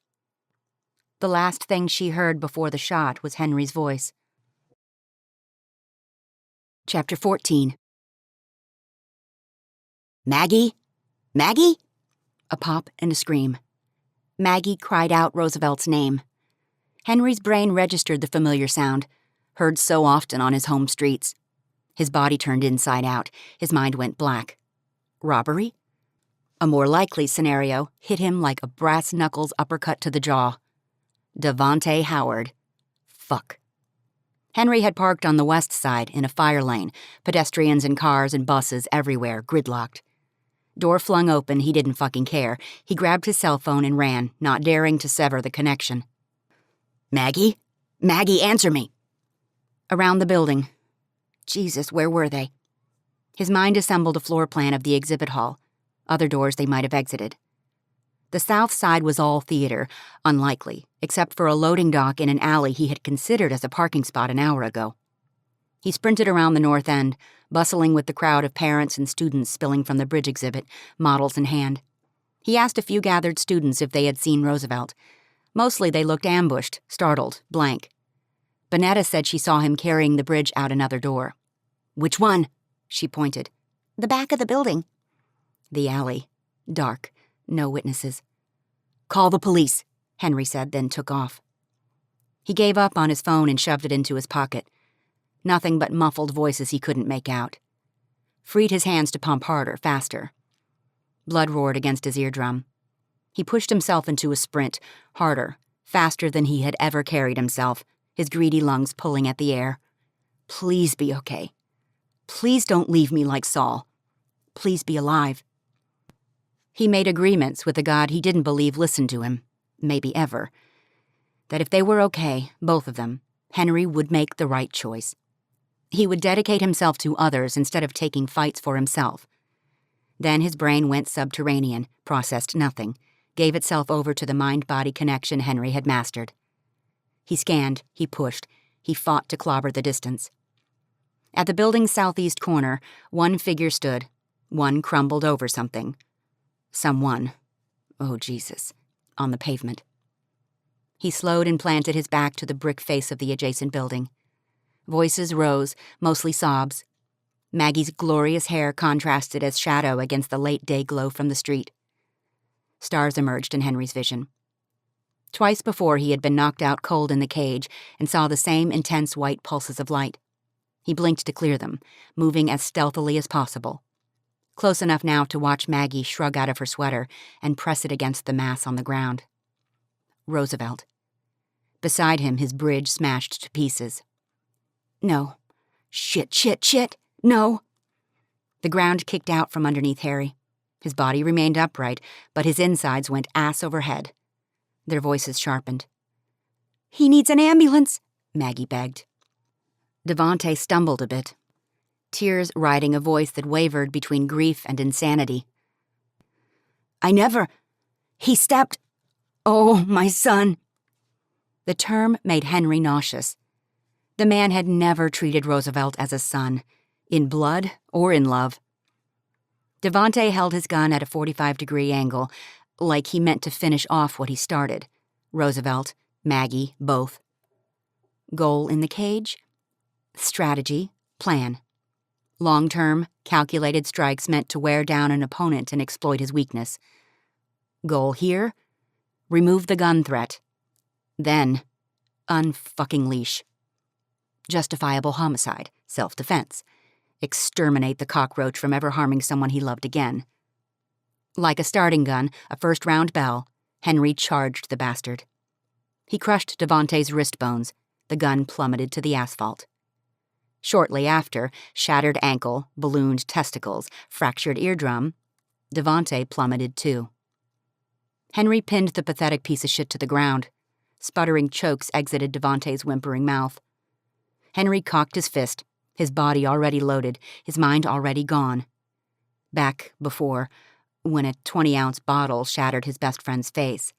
The last thing she heard before the shot was Henry's voice. Chapter 14. Maggie? Maggie? A pop and a scream. Maggie cried out Roosevelt's name. Henry's brain registered the familiar sound, heard so often on his home streets. His body turned inside out. His mind went black. Robbery? A more likely scenario hit him like a brass knuckles uppercut to the jaw. Devontae Howard. Fuck. Henry had parked on the west side in a fire lane, pedestrians and cars and buses everywhere, gridlocked. Door flung open, he didn't fucking care. He grabbed his cell phone and ran, not daring to sever the connection. Maggie? Maggie, answer me. Around the building. Jesus, where were they? His mind assembled a floor plan of the exhibit hall. Other doors they might have exited. The south side was all theater, unlikely, except for a loading dock in an alley he had considered as a parking spot an hour ago. He sprinted around the north end, bustling with the crowd of parents and students spilling from the bridge exhibit, models in hand. He asked a few gathered students if they had seen Roosevelt. Mostly they looked ambushed, startled, blank. Bonetta said she saw him carrying the bridge out another door. Which one? She pointed. The back of the building. The alley. Dark. No witnesses. Call the police, Henry said, then took off. He gave up on his phone and shoved it into his pocket. Nothing but muffled voices he couldn't make out. Freed his hands to pump harder, faster. Blood roared against his eardrum. He pushed himself into a sprint, harder, faster than he had ever carried himself, his greedy lungs pulling at the air. Please be okay. Please don't leave me like Saul. Please be alive. He made agreements with a God he didn't believe listened to him, maybe ever. That if they were okay, both of them, Henry would make the right choice. He would dedicate himself to others instead of taking fights for himself. Then his brain went subterranean, processed nothing, gave itself over to the mind-body connection Henry had mastered. He scanned, he pushed, he fought to clobber the distance. At the building's southeast corner, one figure stood, one crumbled over something. Someone, oh Jesus, on the pavement. He slowed and planted his back to the brick face of the adjacent building. Voices rose, mostly sobs. Maggie's glorious hair contrasted as shadow against the late-day glow from the street. Stars emerged in Henry's vision. Twice before he had been knocked out cold in the cage and saw the same intense white pulses of light. He blinked to clear them, moving as stealthily as possible. Close enough now to watch Maggie shrug out of her sweater and press it against the mass on the ground. Roosevelt. Beside him, his bridge smashed to pieces. No. Shit, no. The ground kicked out from underneath Harry. His body remained upright, but his insides went ass over head. Their voices sharpened. He needs an ambulance, Maggie begged. Devontae stumbled a bit, tears riding a voice that wavered between grief and insanity. He stepped. Oh, my son. The term made Henry nauseous. The man had never treated Roosevelt as a son, in blood or in love. Devontae held his gun at a 45-degree angle, like he meant to finish off what he started. Roosevelt, Maggie, both. Goal in the cage? Strategy, plan. Long-term, calculated strikes meant to wear down an opponent and exploit his weakness. Goal here? Remove the gun threat. Then, unfucking leash. Justifiable homicide, self-defense. Exterminate the cockroach from ever harming someone he loved again. Like a starting gun, a first-round bell, Henry charged the bastard. He crushed Devontae's wrist bones. The gun plummeted to the asphalt. Shortly after, shattered ankle, ballooned testicles, fractured eardrum, Devontae plummeted too. Henry pinned the pathetic piece of shit to the ground. Sputtering chokes exited Devontae's whimpering mouth. Henry cocked his fist, his body already loaded, his mind already gone. Back before, when a 20-ounce bottle shattered his best friend's face.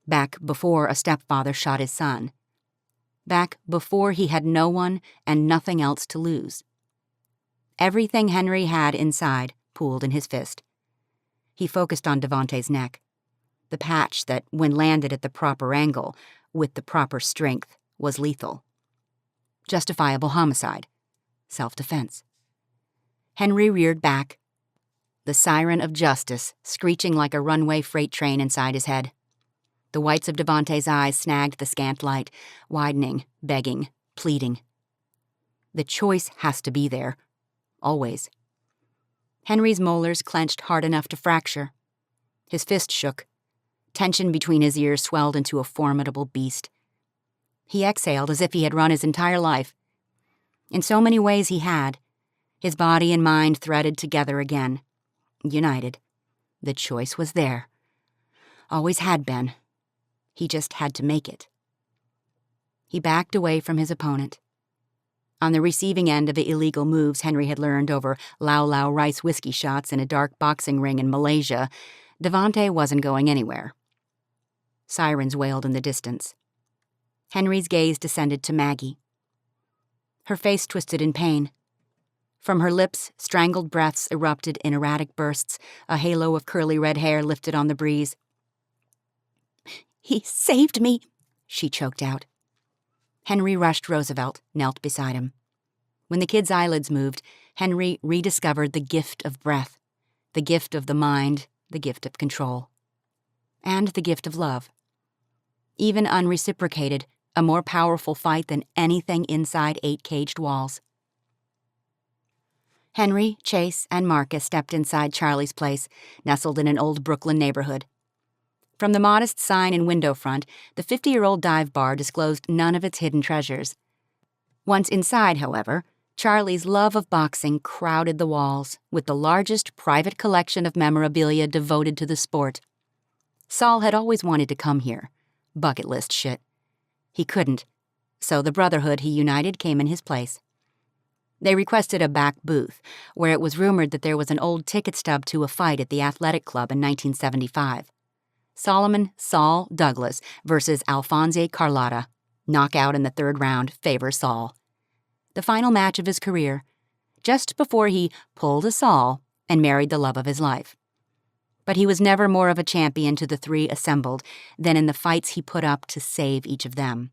Back before a stepfather shot his son. Back before he had no one and nothing else to lose. Everything Henry had inside pooled in his fist. He focused on Devontae's neck. The patch that, when landed at the proper angle, with the proper strength, was lethal. Justifiable homicide. Self-defense. Henry reared back, the siren of justice screeching like a runway freight train inside his head. The whites of Devante's eyes snagged the scant light, widening, begging, pleading. The choice has to be there. Always. Henry's molars clenched hard enough to fracture. His fist shook. Tension between his ears swelled into a formidable beast. He exhaled as if he had run his entire life. In so many ways he had. His body and mind threaded together again. United. The choice was there. Always had been. He just had to make it. He backed away from his opponent. On the receiving end of the illegal moves Henry had learned over Lau Lau rice whiskey shots in a dark boxing ring in Malaysia, Devante wasn't going anywhere. Sirens wailed in the distance. Henry's gaze descended to Maggie. Her face twisted in pain. From her lips, strangled breaths erupted in erratic bursts, a halo of curly red hair lifted on the breeze. "He saved me," she choked out. Henry rushed Roosevelt, knelt beside him. When the kid's eyelids moved, Henry rediscovered the gift of breath, the gift of the mind, the gift of control, and the gift of love. Even unreciprocated, a more powerful fight than anything inside 8 caged walls. Henry, Chase, and Marcus stepped inside Charlie's place, nestled in an old Brooklyn neighborhood. From the modest sign and window front, the 50-year-old dive bar disclosed none of its hidden treasures. Once inside, however, Charlie's love of boxing crowded the walls, with the largest private collection of memorabilia devoted to the sport. Saul had always wanted to come here. Bucket list shit. He couldn't, so the brotherhood he united came in his place. They requested a back booth, where it was rumored that there was an old ticket stub to a fight at the athletic club in 1975. Solomon Saul Douglas versus Alphonse Carlotta. Knockout in the 3rd round favors Saul. The final match of his career, just before he pulled a Saul and married the love of his life. But he was never more of a champion to the 3 assembled than in the fights he put up to save each of them.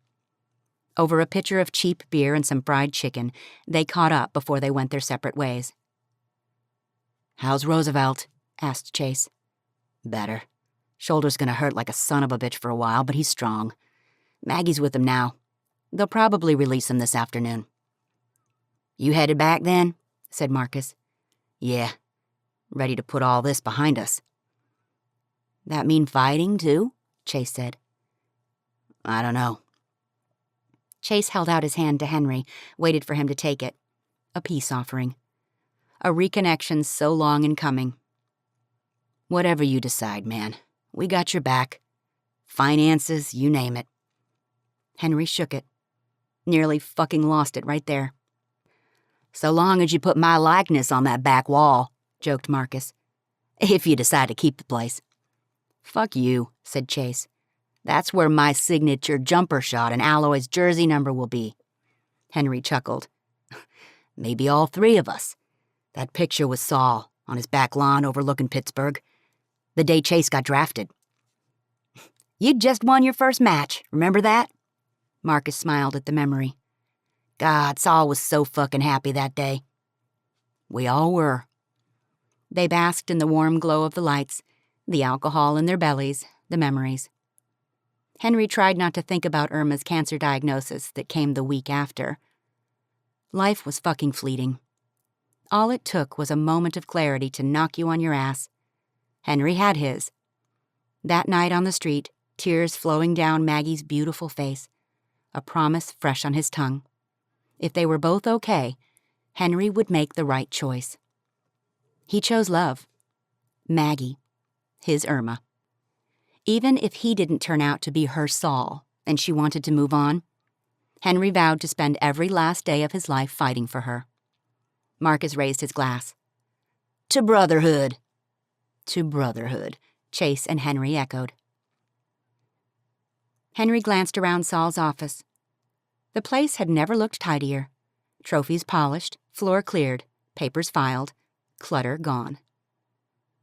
Over a pitcher of cheap beer and some fried chicken, they caught up before they went their separate ways. "How's Roosevelt?" asked Chase. "Better. Shoulder's gonna hurt like a son of a bitch for a while, but he's strong. Maggie's with him now. They'll probably release him this afternoon." "You headed back then?" said Marcus. "Yeah. Ready to put all this behind us." "That mean fighting, too?" Chase said. "I don't know." Chase held out his hand to Henry, waited for him to take it. A peace offering. A reconnection so long in coming. "Whatever you decide, man. We got your back. Finances, you name it." Henry shook it. Nearly fucking lost it right there. "So long as you put my likeness on that back wall," joked Marcus. "If you decide to keep the place." "Fuck you," said Chase. "That's where my signature jumper shot and Alloy's jersey number will be." Henry chuckled. "Maybe all 3 of us. That picture was Saul, on his back lawn overlooking Pittsburgh. The day Chase got drafted." "You'd just won your first match, remember that?" Marcus smiled at the memory. "God, Saul was so fucking happy that day." "We all were." They basked in the warm glow of the lights, the alcohol in their bellies, the memories. Henry tried not to think about Irma's cancer diagnosis that came the week after. Life was fucking fleeting. All it took was a moment of clarity to knock you on your ass. Henry had his. That night on the street, tears flowing down Maggie's beautiful face, a promise fresh on his tongue. If they were both okay, Henry would make the right choice. He chose love. Maggie. His Irma. Even if he didn't turn out to be her Saul, and she wanted to move on, Henry vowed to spend every last day of his life fighting for her. Marcus raised his glass. "To brotherhood." "To brotherhood," Chase and Henry echoed. Henry glanced around Saul's office. The place had never looked tidier. Trophies polished, floor cleared, papers filed, clutter gone.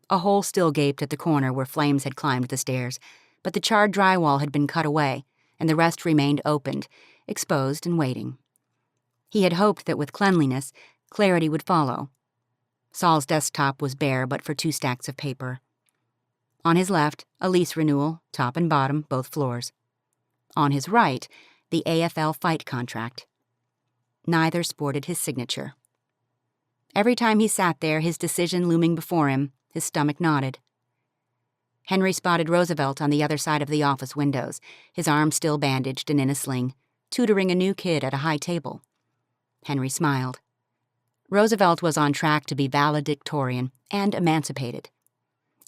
A hole still gaped at the corner where flames had climbed the stairs, but the charred drywall had been cut away, and the rest remained opened, exposed and waiting. He had hoped that with cleanliness, clarity would follow. Saul's desktop was bare but for 2 stacks of paper. On his left, a lease renewal, top and bottom, both floors. On his right, the AFL fight contract. Neither sported his signature. Every time he sat there, his decision looming before him, his stomach knotted. Henry spotted Roosevelt on the other side of the office windows, his arm still bandaged and in a sling, tutoring a new kid at a high table. Henry smiled. Roosevelt was on track to be valedictorian and emancipated.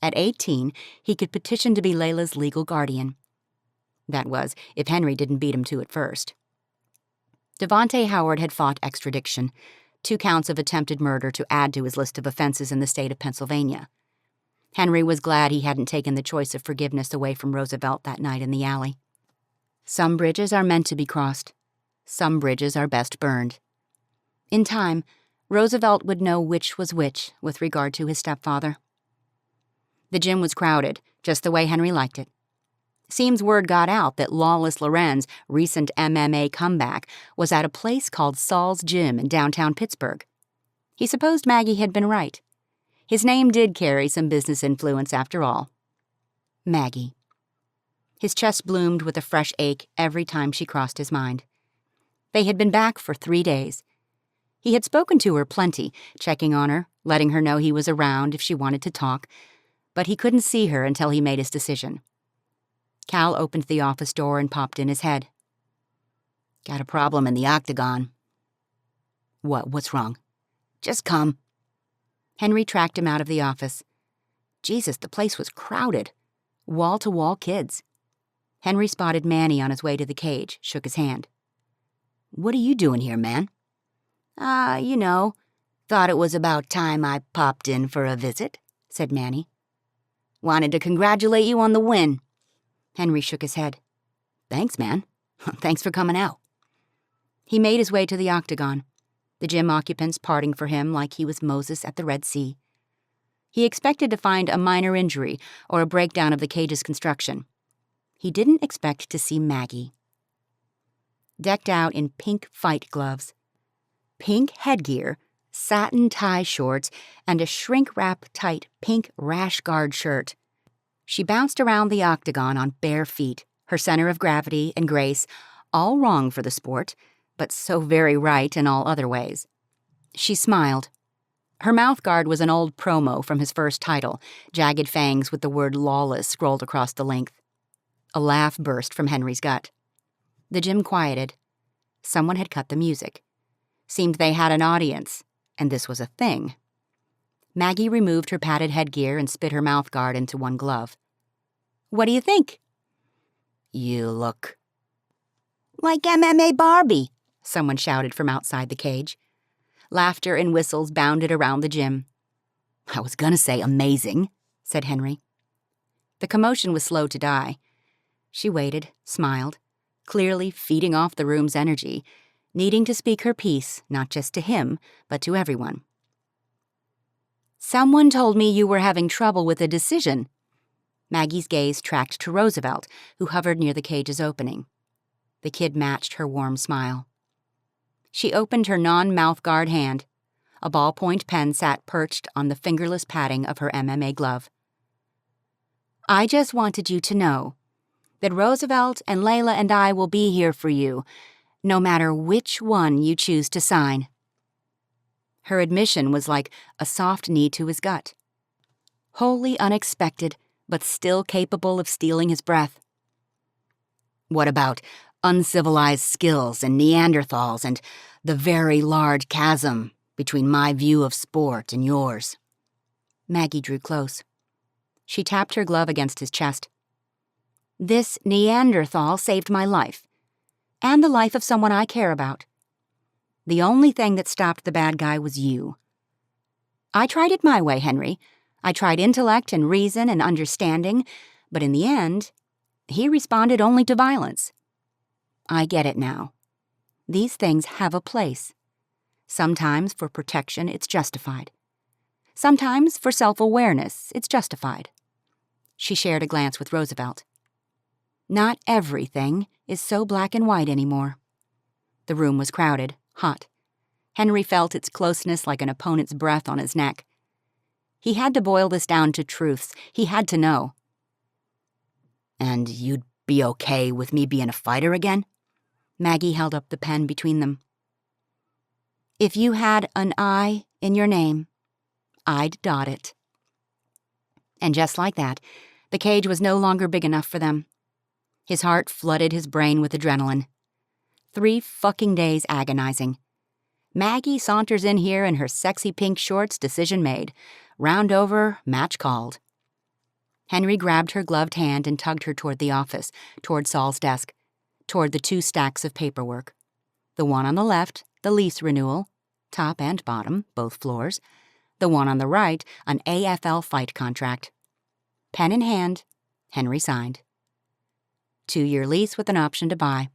At 18, he could petition to be Layla's legal guardian. That was, if Henry didn't beat him to it first. Devonte Howard had fought extradition, 2 counts of attempted murder to add to his list of offenses in the state of Pennsylvania. Henry was glad he hadn't taken the choice of forgiveness away from Roosevelt that night in the alley. Some bridges are meant to be crossed. Some bridges are best burned. In time, Roosevelt would know which was which with regard to his stepfather. The gym was crowded, just the way Henry liked it. Seems word got out that Lawless Lorenz' recent MMA comeback was at a place called Saul's Gym in downtown Pittsburgh. He supposed Maggie had been right. His name did carry some business influence after all. Maggie. His chest bloomed with a fresh ache every time she crossed his mind. They had been back for 3 days. He had spoken to her plenty, checking on her, letting her know he was around if she wanted to talk, but he couldn't see her until he made his decision. Cal opened the office door and popped in his head. Got a problem in the octagon. What's wrong? Just come. Henry tracked him out of the office. Jesus, the place was crowded. Wall-to-wall kids. Henry spotted Manny on his way to the cage, shook his hand. What are you doing here, man? Thought it was about time I popped in for a visit, said Manny. Wanted to congratulate you on the win. Henry shook his head. Thanks, man. Thanks for coming out. He made his way to the octagon, the gym occupants parting for him like he was Moses at the Red Sea. He expected to find a minor injury or a breakdown of the cage's construction. He didn't expect to see Maggie. Decked out in pink fight gloves, pink headgear, satin tie shorts, and a shrink-wrap tight pink rash guard shirt, she bounced around the octagon on bare feet, her center of gravity and grace, all wrong for the sport, but so very right in all other ways. She smiled. Her mouthguard was an old promo from his first title, jagged fangs with the word lawless scrolled across the length. A laugh burst from Henry's gut. The gym quieted. Someone had cut the music. Seemed they had an audience, and this was a thing. Maggie removed her padded headgear and spit her mouthguard into one glove. What do you think? You look... like MMA Barbie, someone shouted from outside the cage. Laughter and whistles bounded around the gym. I was gonna say amazing, said Henry. The commotion was slow to die. She waited, smiled, clearly feeding off the room's energy, needing to speak her piece, not just to him, but to everyone. Someone told me you were having trouble with a decision. Maggie's gaze tracked to Roosevelt, who hovered near the cage's opening. The kid matched her warm smile. She opened her non-mouthguard hand. A ballpoint pen sat perched on the fingerless padding of her MMA glove. I just wanted you to know that Roosevelt and Layla and I will be here for you, no matter which one you choose to sign. Her admission was like a soft knee to his gut. Wholly unexpected, but still capable of stealing his breath. What about uncivilized skills and Neanderthals and the very large chasm between my view of sport and yours? Maggie drew close. She tapped her glove against his chest. This Neanderthal saved my life, and the life of someone I care about. The only thing that stopped the bad guy was you. I tried it my way, Henry. I tried intellect and reason and understanding, but in the end, he responded only to violence. I get it now. These things have a place. Sometimes for protection, it's justified. Sometimes for self-awareness, it's justified. She shared a glance with Roosevelt. Not everything is so black and white anymore. The room was crowded, hot. Henry felt its closeness like an opponent's breath on his neck. He had to boil this down to truths. He had to know. And you'd be okay with me being a fighter again? Maggie held up the pen between them. If you had an I in your name, I'd dot it. And just like that, the cage was no longer big enough for them. His heart flooded his brain with adrenaline. 3 fucking days agonizing. Maggie saunters in here in her sexy pink shorts, decision made. Round over, match called. Henry grabbed her gloved hand and tugged her toward the office, toward Saul's desk, toward the 2 stacks of paperwork. The one on the left, the lease renewal, top and bottom, both floors. The one on the right, an AFL fight contract. Pen in hand, Henry signed. 2-year lease with an option to buy.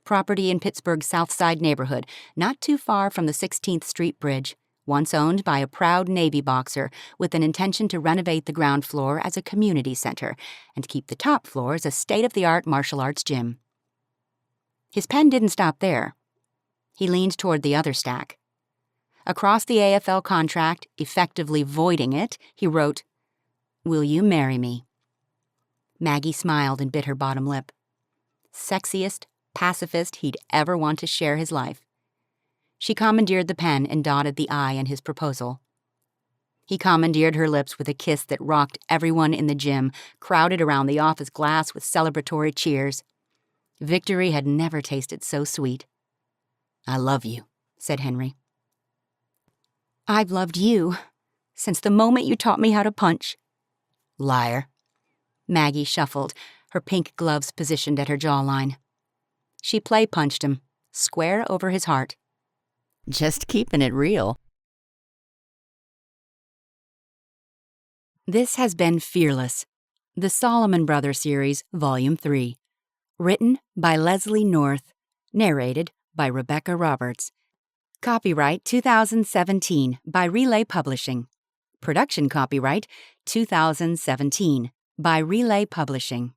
Property in Pittsburgh's South Side neighborhood, not too far from the 16th Street Bridge, once owned by a proud Navy boxer with an intention to renovate the ground floor as a community center and keep the top floor as a state-of-the-art martial arts gym. His pen didn't stop there. He leaned toward the other stack. Across the AFL contract, effectively voiding it, he wrote, "Will you marry me?" Maggie smiled and bit her bottom lip. Sexiest pacifist he'd ever want to share his life. She commandeered the pen and dotted the I in his proposal. He commandeered her lips with a kiss that rocked everyone in the gym, crowded around the office glass with celebratory cheers. Victory had never tasted so sweet. I love you, said Henry. I've loved you since the moment you taught me how to punch. Liar. Maggie shuffled, her pink gloves positioned at her jawline. She play-punched him, square over his heart. Just keeping it real. This has been Fearless, the Solomon Brothers series, Volume 3. Written by Leslie North. Narrated by Rebecca Roberts. Copyright 2017 by Relay Publishing. Production copyright 2017 by Relay Publishing.